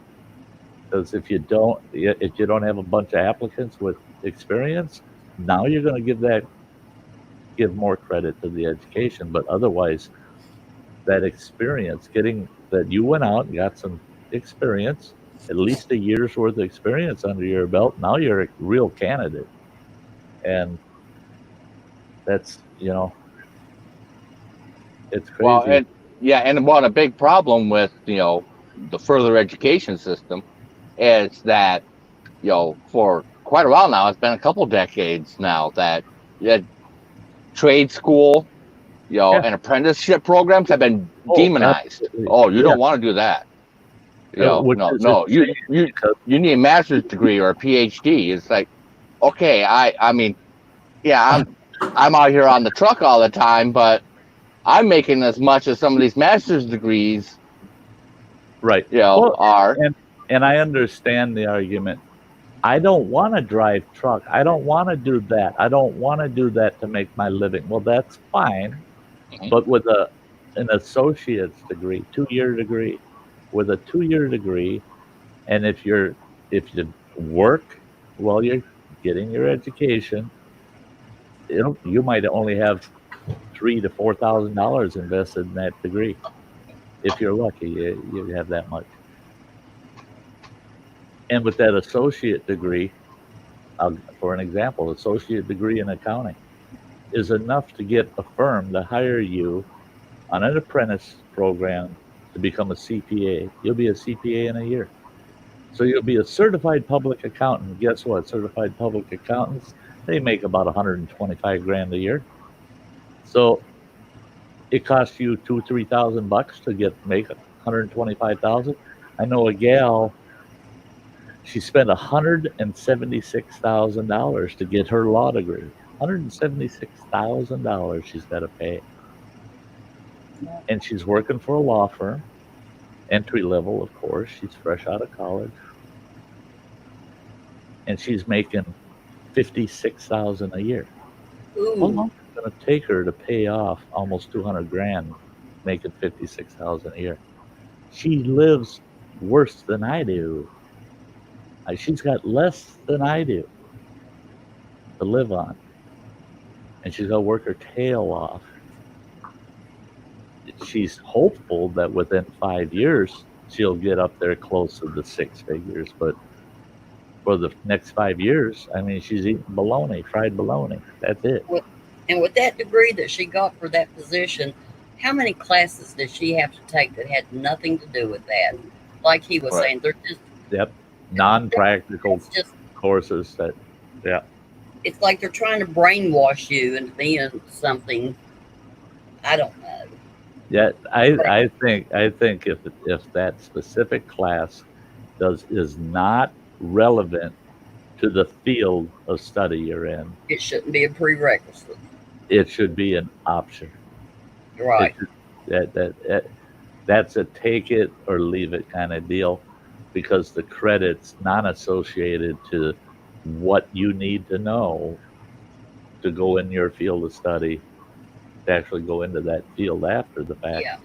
if you don't have a bunch of applicants with experience, now you're going to give more credit to the education. But otherwise, that experience, getting that you went out and got some experience, at least a year's worth of experience under your belt, now you're a real candidate. And that's, it's crazy. Well, and a big problem with, the further education system is that, for quite a while now, it's been a couple decades now that trade school, and apprenticeship programs have been demonized. Absolutely. Oh, you don't want to do that. No. You need a master's degree or a PhD. It's like, okay, I mean, yeah, I'm out here on the truck all the time, but I'm making as much as some of these master's degrees, right? Are. And I understand the argument. I don't want to drive truck. I don't want to do that. I don't want to do that to make my living. Well, that's fine. Mm-hmm. But with an associate's degree, 2-year degree, with a 2-year degree, and if you work while you're getting your education, you might only have $3,000 to $4,000 invested in that degree. If you're lucky, you have that much. And with that associate degree, for an example, associate degree in accounting is enough to get a firm to hire you on an apprentice program to become a CPA. You'll be a CPA in a year. So you'll be a certified public accountant. Guess what? Certified public accountants, they make about $125,000 a year. So it costs you $2,000-3,000 to make $125,000. I know a gal. She spent $176,000 to get her law degree. $176,000 she's got to pay. And she's working for a law firm, entry level, of course. She's fresh out of college. And she's making $56,000 a year. Ooh. How long is it going to take her to pay off almost $200,000, making $56,000 a year? She lives worse than I do. She's got less than I do to live on. And she's got to work her tail off. She's hopeful that within 5 years, she'll get up there close to the 6 figures. But for the next 5 years, I mean, she's eating fried bologna. That's it. And with that degree that she got for that position, how many classes did she have to take that had nothing to do with that? Like he was saying, they're just... Yep. Non-practical courses that, it's like they're trying to brainwash you into being something. I don't know. Yeah, I think if that specific class is not relevant to the field of study you're in, it shouldn't be a prerequisite. It should be an option. Right. That's a take it or leave it kind of deal. Because the credit's not associated to what you need to know to go in your field of study, to actually go into that field after the fact. Yeah.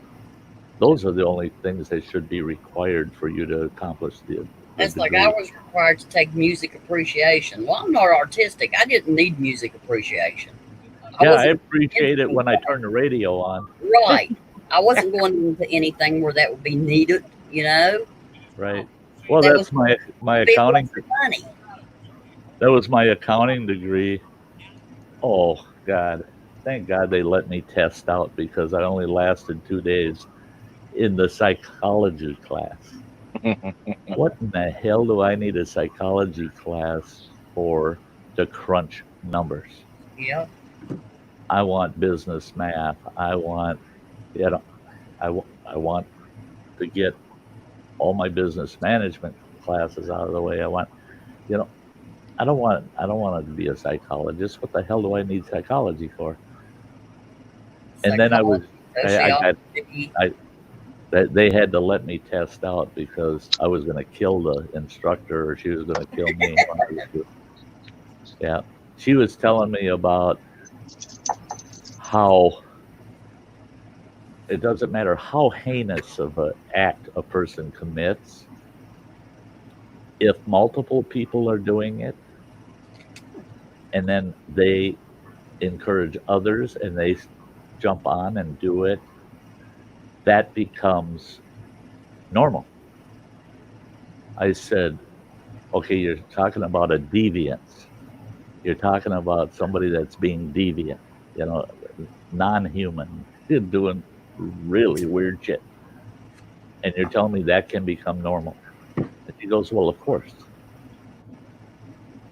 Those are the only things that should be required for you to accomplish the That's degree. Like I was required to take music appreciation. Well, I'm not artistic. I didn't need music appreciation. I appreciate it when I turn the radio on. Right. I wasn't going into anything where that would be needed, Right. Well, that's my accounting. That was my accounting degree. Oh, God. Thank God they let me test out because I only lasted 2 days in the psychology class. What in the hell do I need a psychology class for to crunch numbers? Yeah. I want business math. I want to get all my business management classes out of the way. I don't want to be a psychologist. What the hell do I need psychology for? And then they had to let me test out because I was going to kill the instructor or she was going to kill me. Yeah. She was telling me about how it doesn't matter how heinous of an act a person commits, if multiple people are doing it and then they encourage others and they jump on and do it, that becomes normal. I said, okay, you're talking about a deviance. You're talking about somebody that's being deviant, non-human, doing really weird shit. And you're telling me that can become normal. And she goes, well, of course.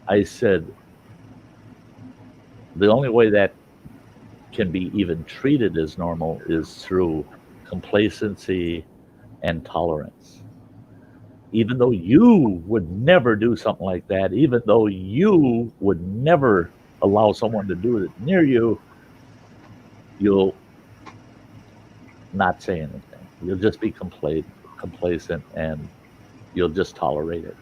I said, the only way that can be even treated as normal is through complacency and tolerance. Even though you would never do something like that, even though you would never allow someone to do it near you, you'll not say anything. You'll just be complacent and you'll just tolerate it.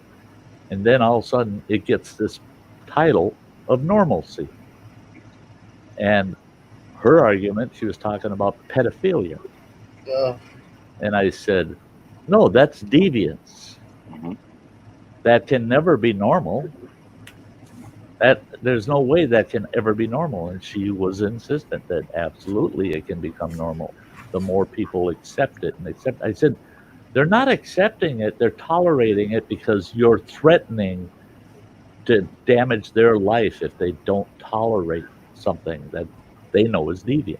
And then all of a sudden it gets this title of normalcy. And her argument, she was talking about pedophilia. And I said, no, that's deviance. Mhm. That can never be normal. There's no way that can ever be normal. And she was insistent that absolutely it can become normal. The more people accept it I said, they're not accepting it, they're tolerating it because you're threatening to damage their life if they don't tolerate something that they know is deviant.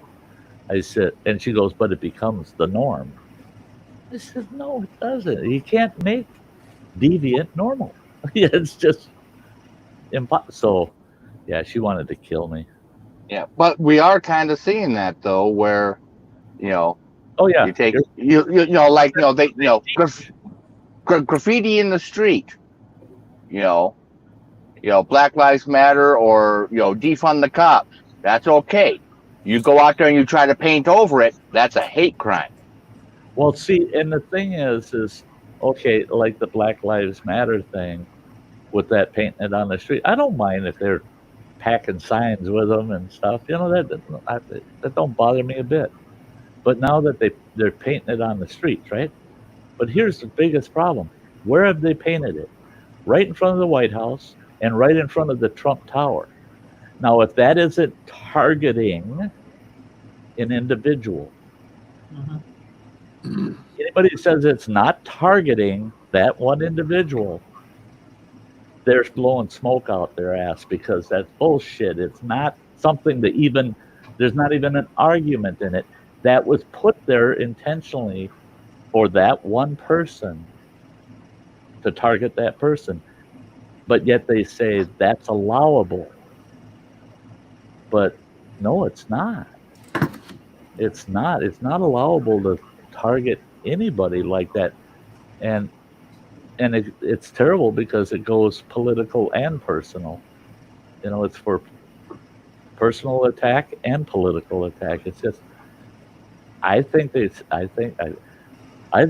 I said, and she goes, but it becomes the norm. I said, no, it doesn't. You can't make deviant normal. It's just impossible. So, yeah, she wanted to kill me. Yeah, but we are kind of seeing that though, where Oh yeah, you take they graffiti in the street, Black Lives Matter or defund the cops. That's okay. You go out there and you try to paint over it. That's a hate crime. Well, see, and the thing is okay, like the Black Lives Matter thing with that painting it on the street. I don't mind if they're packing signs with them and stuff. That don't bother me a bit. But now that they're painting it on the streets, right? But here's the biggest problem. Where have they painted it? Right in front of the White House and right in front of the Trump Tower. Now, if that isn't targeting an individual, anybody who says it's not targeting that one individual, they're blowing smoke out their ass because that's bullshit. It's not something that there's not even an argument in it. That was put there intentionally for that one person, to target that person. But yet they say that's allowable. But no, it's not. It's not. It's not allowable to target anybody like that. And it's terrible because it goes political and personal. It's for personal attack and political attack. It's just, I'd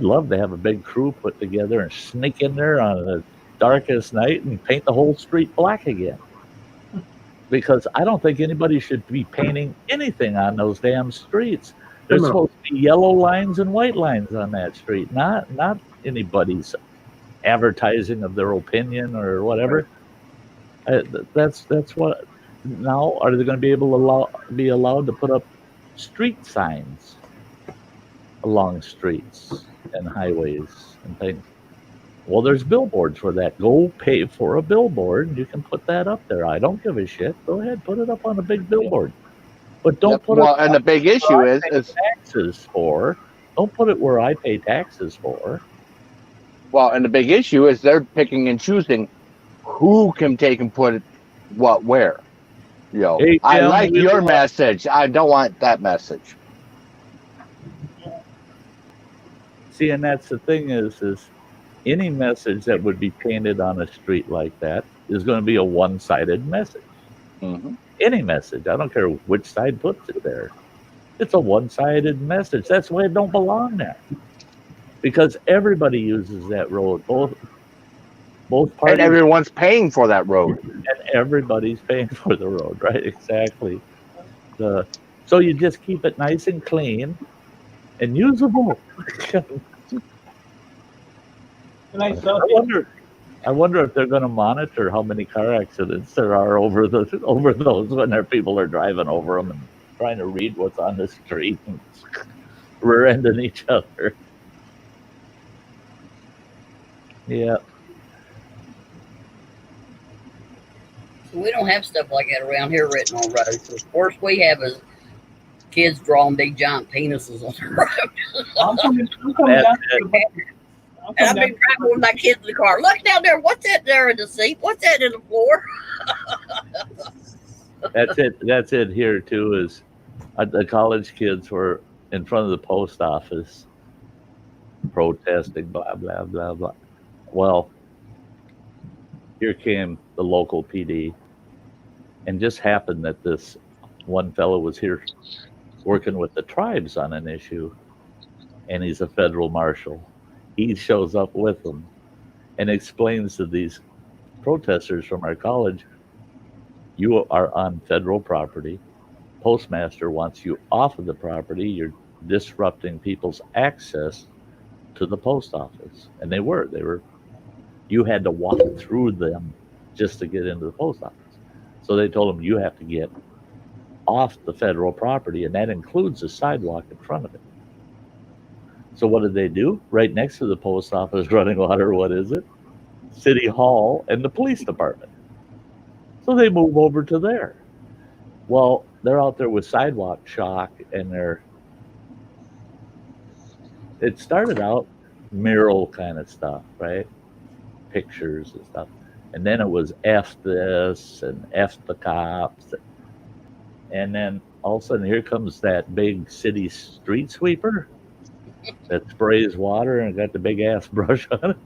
love to have a big crew put together and sneak in there on the darkest night and paint the whole street black again. Because I don't think anybody should be painting anything on those damn streets. There's supposed to be yellow lines and white lines on that street, not anybody's advertising of their opinion or whatever. That's what. Now, are they going to be allowed to put up street signs along streets and highways and things? Well, there's billboards for that. Go pay for a billboard and you can put that up there. I don't give a shit. Go ahead, put it up on a big billboard. But don't put it. Well, and the big issue is taxes for. Don't put it where I pay taxes for. Well, and the big issue is they're picking and choosing who can take and put it what where. Hey, I like your message. I don't want that message. See, and that's the thing is any message that would be painted on a street like that is going to be a one-sided message. Mm-hmm. Any message. I don't care which side puts it there. It's a one-sided message. That's why it don't belong there. Because everybody uses that road. Both Both And parties, everyone's paying for that road. and everybody's paying for the road, right? Exactly. So you just keep it nice and clean and usable. And I wonder if they're going to monitor how many car accidents there are over those when their people are driving over them and trying to read what's on the street and rear-ending each other. Yeah, So we don't have stuff like that around here written on roads. So of course we have is kids drawing big giant penises on the road. I'm coming That's down. it. I'm And I've coming been driving with my kids in the car. Look down there. What's that there in the seat? What's that in the floor? That's it here too. Is the college kids were in front of the post office protesting, blah blah blah blah. Well, here came the local PD, and just happened that this one fellow was here working with the tribes on an issue, and he's a federal marshal. He shows up with them and explains to these protesters from our college, you are on federal property. Postmaster wants you off of the property. You're disrupting people's access to the post office. And they were. You had to walk through them just to get into the post office. So they told him, you have to get off the federal property, and that includes the sidewalk in front of it. So what did they do? Right next to the post office, running water, what is it? City Hall and the police department. So they move over to there. Well, they're out there with sidewalk chalk, and it started out mural kind of stuff, right? Pictures and stuff. And then it was F this and F the cops. And then all of a sudden, here comes that big city street sweeper that sprays water and got the big ass brush on it.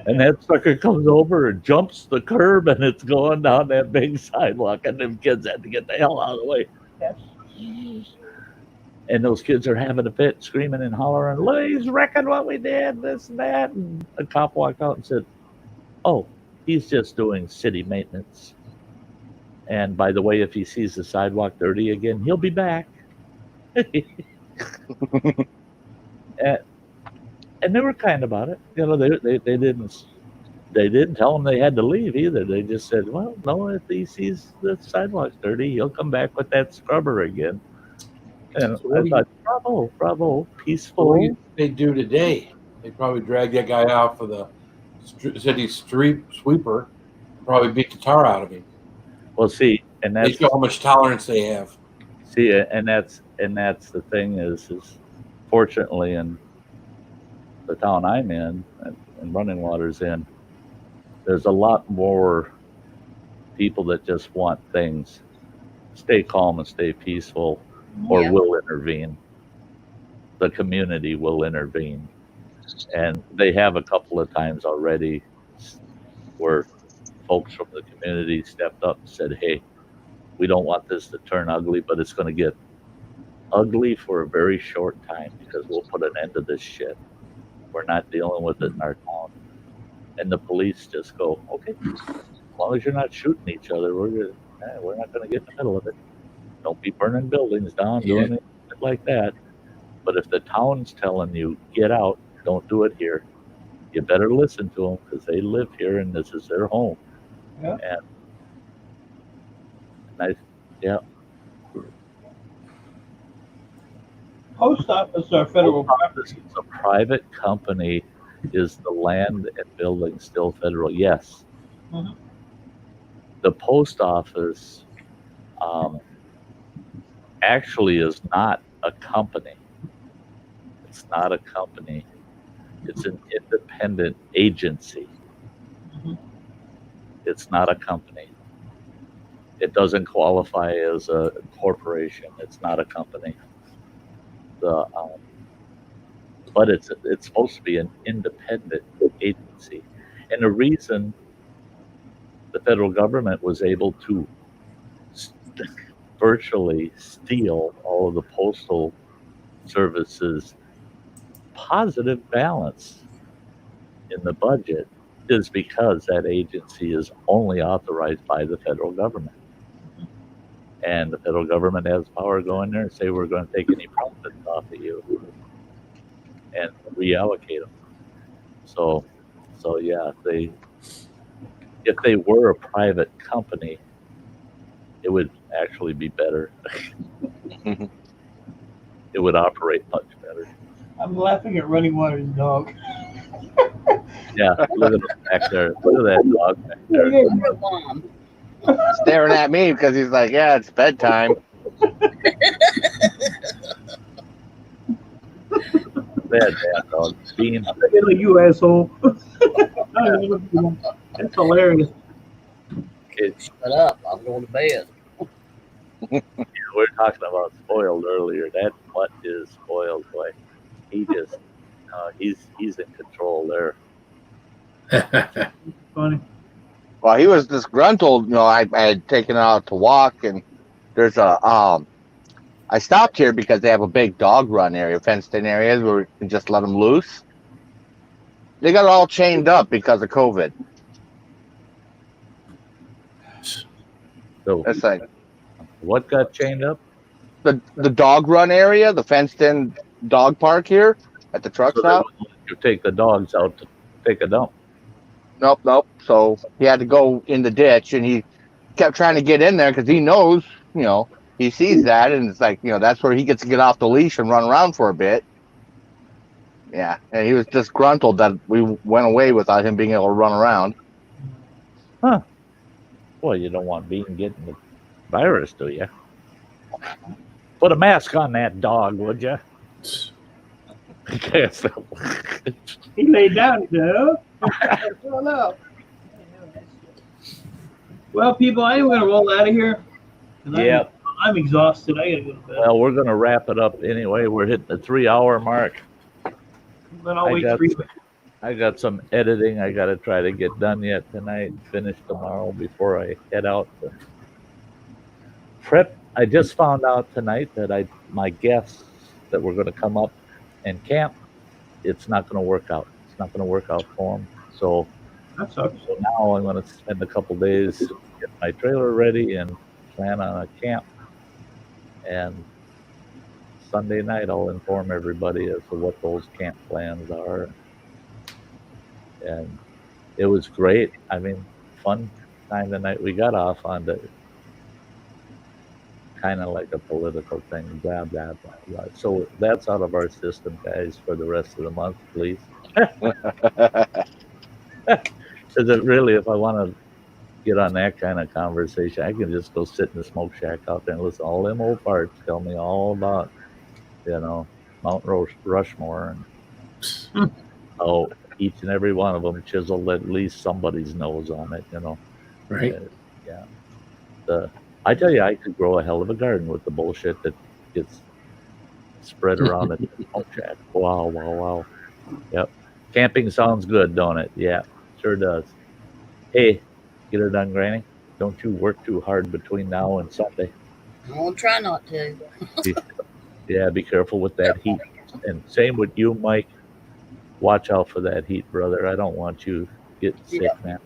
And that sucker comes over and jumps the curb, and it's going down that big sidewalk, and them kids had to get the hell out of the way. And those kids are having a fit, screaming and hollering, "Look, he's wrecking what we did, this and that." And the cop walked out and said, "Oh, he's just doing city maintenance. And by the way, if he sees the sidewalk dirty again, he'll be back." And they were kind about it. You know, they didn't tell him they had to leave either. They just said, "Well, no, if he sees the sidewalks dirty, he'll come back with that scrubber again." And So I thought, bravo, peaceful. What do you think they do today? They probably drag that guy out for the city street sweeper, probably beat the tar out of him. Well, see, and They that's show how much tolerance they have. and that's the thing is fortunately in the town I'm in and Running Water's in, there's a lot more people that just want things stay calm and stay peaceful, or Yeah. will intervene. The community will intervene, and they have a couple of times already where folks from the community stepped up and said, "Hey, we don't want this to turn ugly, but it's going to get ugly for a very short time because we'll put an end to this shit. We're not dealing with it in our town." And the police just go, "Okay, as long as you're not shooting each other, we're not going to get in the middle of it. Don't be burning buildings down, doing anything like that. But if the town's telling you, get out, don't do it here, you better listen to them because they live here and this is their home." Yeah. And yeah. Post office are federal property. It's a private company. Is the land and building still federal? Yes. Mhm. The post office actually is not a company. It's not a company. It's an independent agency. Mhm. It's not a company. It doesn't qualify as a corporation. It's not a company. But it's supposed to be an independent agency. And the reason the federal government was able to virtually steal all of the postal services positive balance in the budget is because that agency is only authorized by the federal government. And the federal government has power to go in there and say, we're going to take any profits off of you and reallocate them. So yeah, if they were a private company, it would actually be better. It would operate much better. I'm laughing at Running Water's dog. Yeah, look at him back there. Look at that dog back there. Poor Mom. Staring at me because he's like, yeah, it's bedtime. That dog. Bean. Look at you, asshole. That's hilarious. Shut up. I'm going to bed. We were talking about spoiled earlier. That mutt is spoiled, boy. He just, he's in control there. Funny. Well, he was disgruntled. You know, I had taken it out to walk, and there's I stopped here because they have a big dog run area, fenced in areas where we can just let them loose. They got all chained up because of COVID. So It's like what got chained up? the dog run area, the fenced in dog park here at the truck So stop. you take the dogs out to take a dump. Nope. So he had to go in the ditch, and he kept trying to get in there because he knows, you know, he sees that, and it's like, you know, that's where he gets to get off the leash and run around for a bit. Yeah, and he was disgruntled that we went away without him being able to run around. Huh. Well, you don't want Bean getting the virus, do you? Put a mask on that dog, would you? He laid down, though. Oh, no. Well, people, I'm going to roll out of here. Yeah. I'm exhausted. I got to go to bed. Well, we're going to wrap it up anyway. We're hitting the 3-hour mark. Then I'll wait 3 weeks. I got some editing I got to try to get done yet tonight. Finish tomorrow before I head out to prep. I just found out tonight that my guests that were going to come up and camp, it's not going to work out. It's not going to work out for them. So That sucks. So now I'm going to spend a couple days get my trailer ready and plan on a camp. And Sunday night I'll inform everybody as to what those camp plans are. And it was great. I mean, fun time the night we got off on the kind of like a political thing, blah, blah, blah, blah. So that's out of our system, guys, for the rest of the month, please. Because it really, if I want to get on that kind of conversation, I can just go sit in the smoke shack out there and listen to all them old parts tell me all about, Mount Rushmore and how each and every one of them chiseled at least somebody's nose on it, Right. Yeah. I tell you, I could grow a hell of a garden with the bullshit that gets spread around at the smoke shack. Wow. Yep. Camping sounds good, don't it? Yeah, sure does. Hey, get her done, Granny. Don't you work too hard between now and Sunday. I'll try not to. Yeah, be careful with that heat. And same with you, Mike. Watch out for that heat, brother. I don't want you getting sick, man.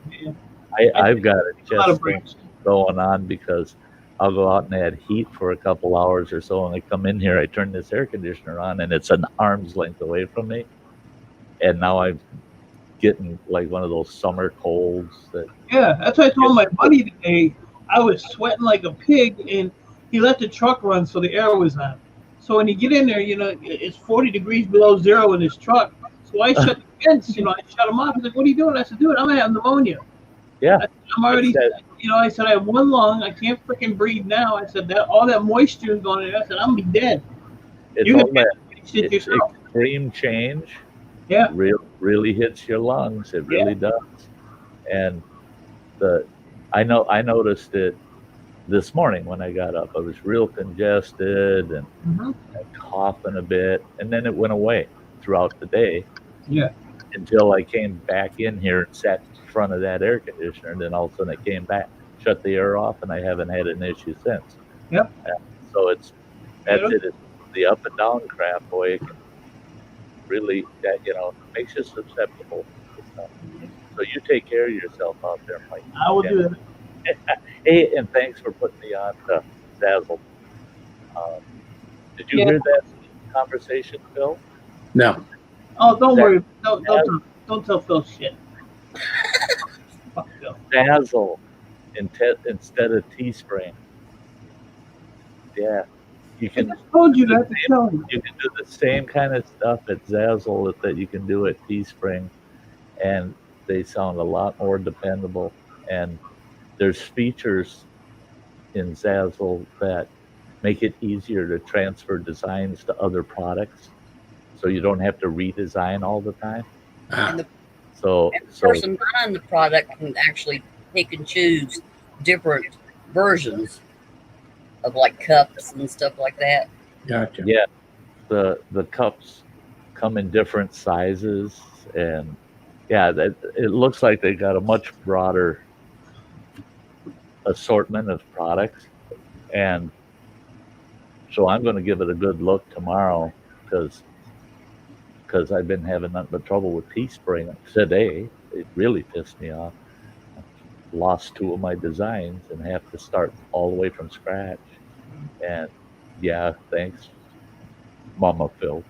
I've got a chest thing going on because I'll go out in that heat for a couple hours or so, and I come in here, I turn this air conditioner on, and it's an arm's length away from me. And now I'm getting like one of those summer colds. Yeah, that's what I told my buddy today. I was sweating like a pig, and he let the truck run so the air was on. So when you get in there, it's 40 degrees below zero in his truck. So I shut the vents, I shut him off. He's like, "What are you doing?" I said, "Dude, I'm gonna have pneumonia." Yeah. I'm already, I said, I have one lung. I can't freaking breathe now. I said, that all that moisture is going in. I said, I'm gonna be dead. It's all that extreme change. Yeah. Really hits your lungs. It really does. And I noticed it this morning when I got up. I was real congested and coughing a bit, and then it went away throughout the day. Yeah. Until I came back in here and sat in front of that air conditioner, and then all of a sudden I came back, shut the air off, and I haven't had an issue since. Yep. So that's it. It's the up and down crap, boy. It can really, makes you susceptible to stuff. So you take care of yourself out there, Mike. I will do that. Hey, and thanks for putting me on to Dazzle. Did you Yeah. hear that conversation, Phil? No. Oh, don't worry. Don't tell Phil shit. Fuck Phil. Dazzle instead of Teespring. Yeah, you I can. just told you that to tell you. You can do the same kind of stuff at Zazzle that you can do at Teespring, and they sound a lot more dependable. And there's features in Zazzle that make it easier to transfer designs to other products, so you don't have to redesign all the time. And the So person buying the product can actually pick and choose different versions of like cups and stuff like that. Gotcha. yeah, the cups come in different sizes, and yeah, it looks like they got a much broader assortment of products. And so I'm going to give it a good look tomorrow because I've been having nothing but trouble with Teespring today. It really pissed me off. Lost 2 of my designs and have to start all the way from scratch. And yeah, thanks, Mama Phil.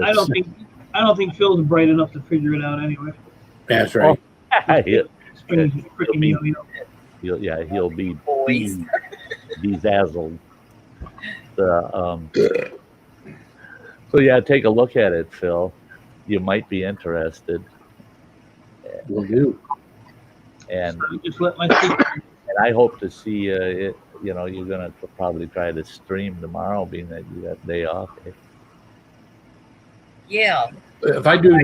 I don't think Phil's bright enough to figure it out anyway. That's right. Spring's freaking yo-yo. He'll be Boys. bedazzled. So yeah, take a look at it, Phil. You might be interested. Will do. And Just let my sister. and I hope to see you. You know, you're gonna probably try to stream tomorrow, being that you got day off. Yeah. If I do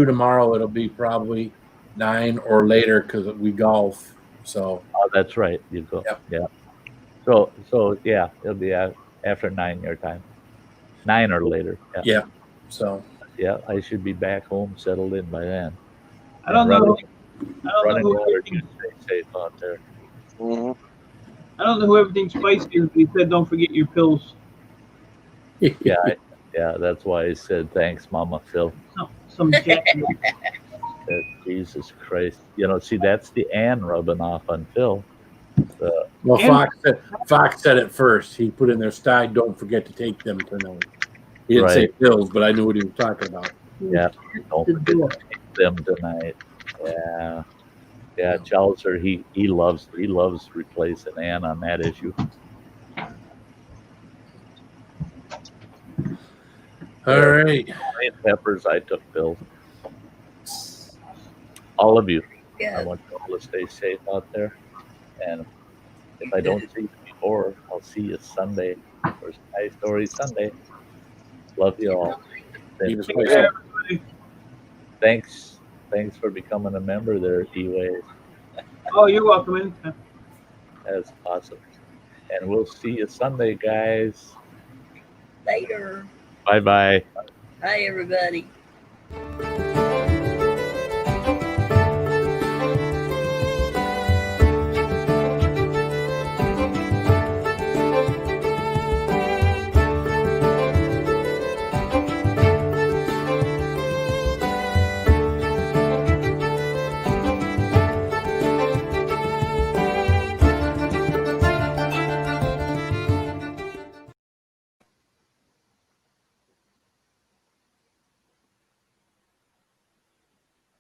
tomorrow, it'll be probably 9 or later because we golf. So Oh, that's right. You go. Yep. Yeah. So yeah, it'll be after 9 your time, 9 or later. Yeah. yeah. So Yeah, I should be back home, settled in by then. I don't know. Running who water, everything- stay safe out there. I don't know who everything spicy is, but he said don't forget your pills. Yeah, yeah. That's why I said thanks, Mama Phil. Some jack. Jesus Christ. You know, see, that's the Ann rubbing off on Phil. well, Fox said it first. He put in there, Sty, don't forget to take them tonight. He didn't say pills, but I knew what he was talking about. Yeah, don't forget to take them tonight. Yeah. Yeah, Chaucer, he loves replacing Ann on that issue. All right. And Peppers, I took pills. All of you. I Yeah. want you all to stay safe out there. And if I don't see you before, I'll see you Sunday for Sky Story Sunday. Love you all. Keep us And posted. thanks for becoming a member there, E-Ways. Oh, you're welcome anytime. That's awesome. And we'll see you Sunday, guys. Later. Bye-bye. Hi, everybody.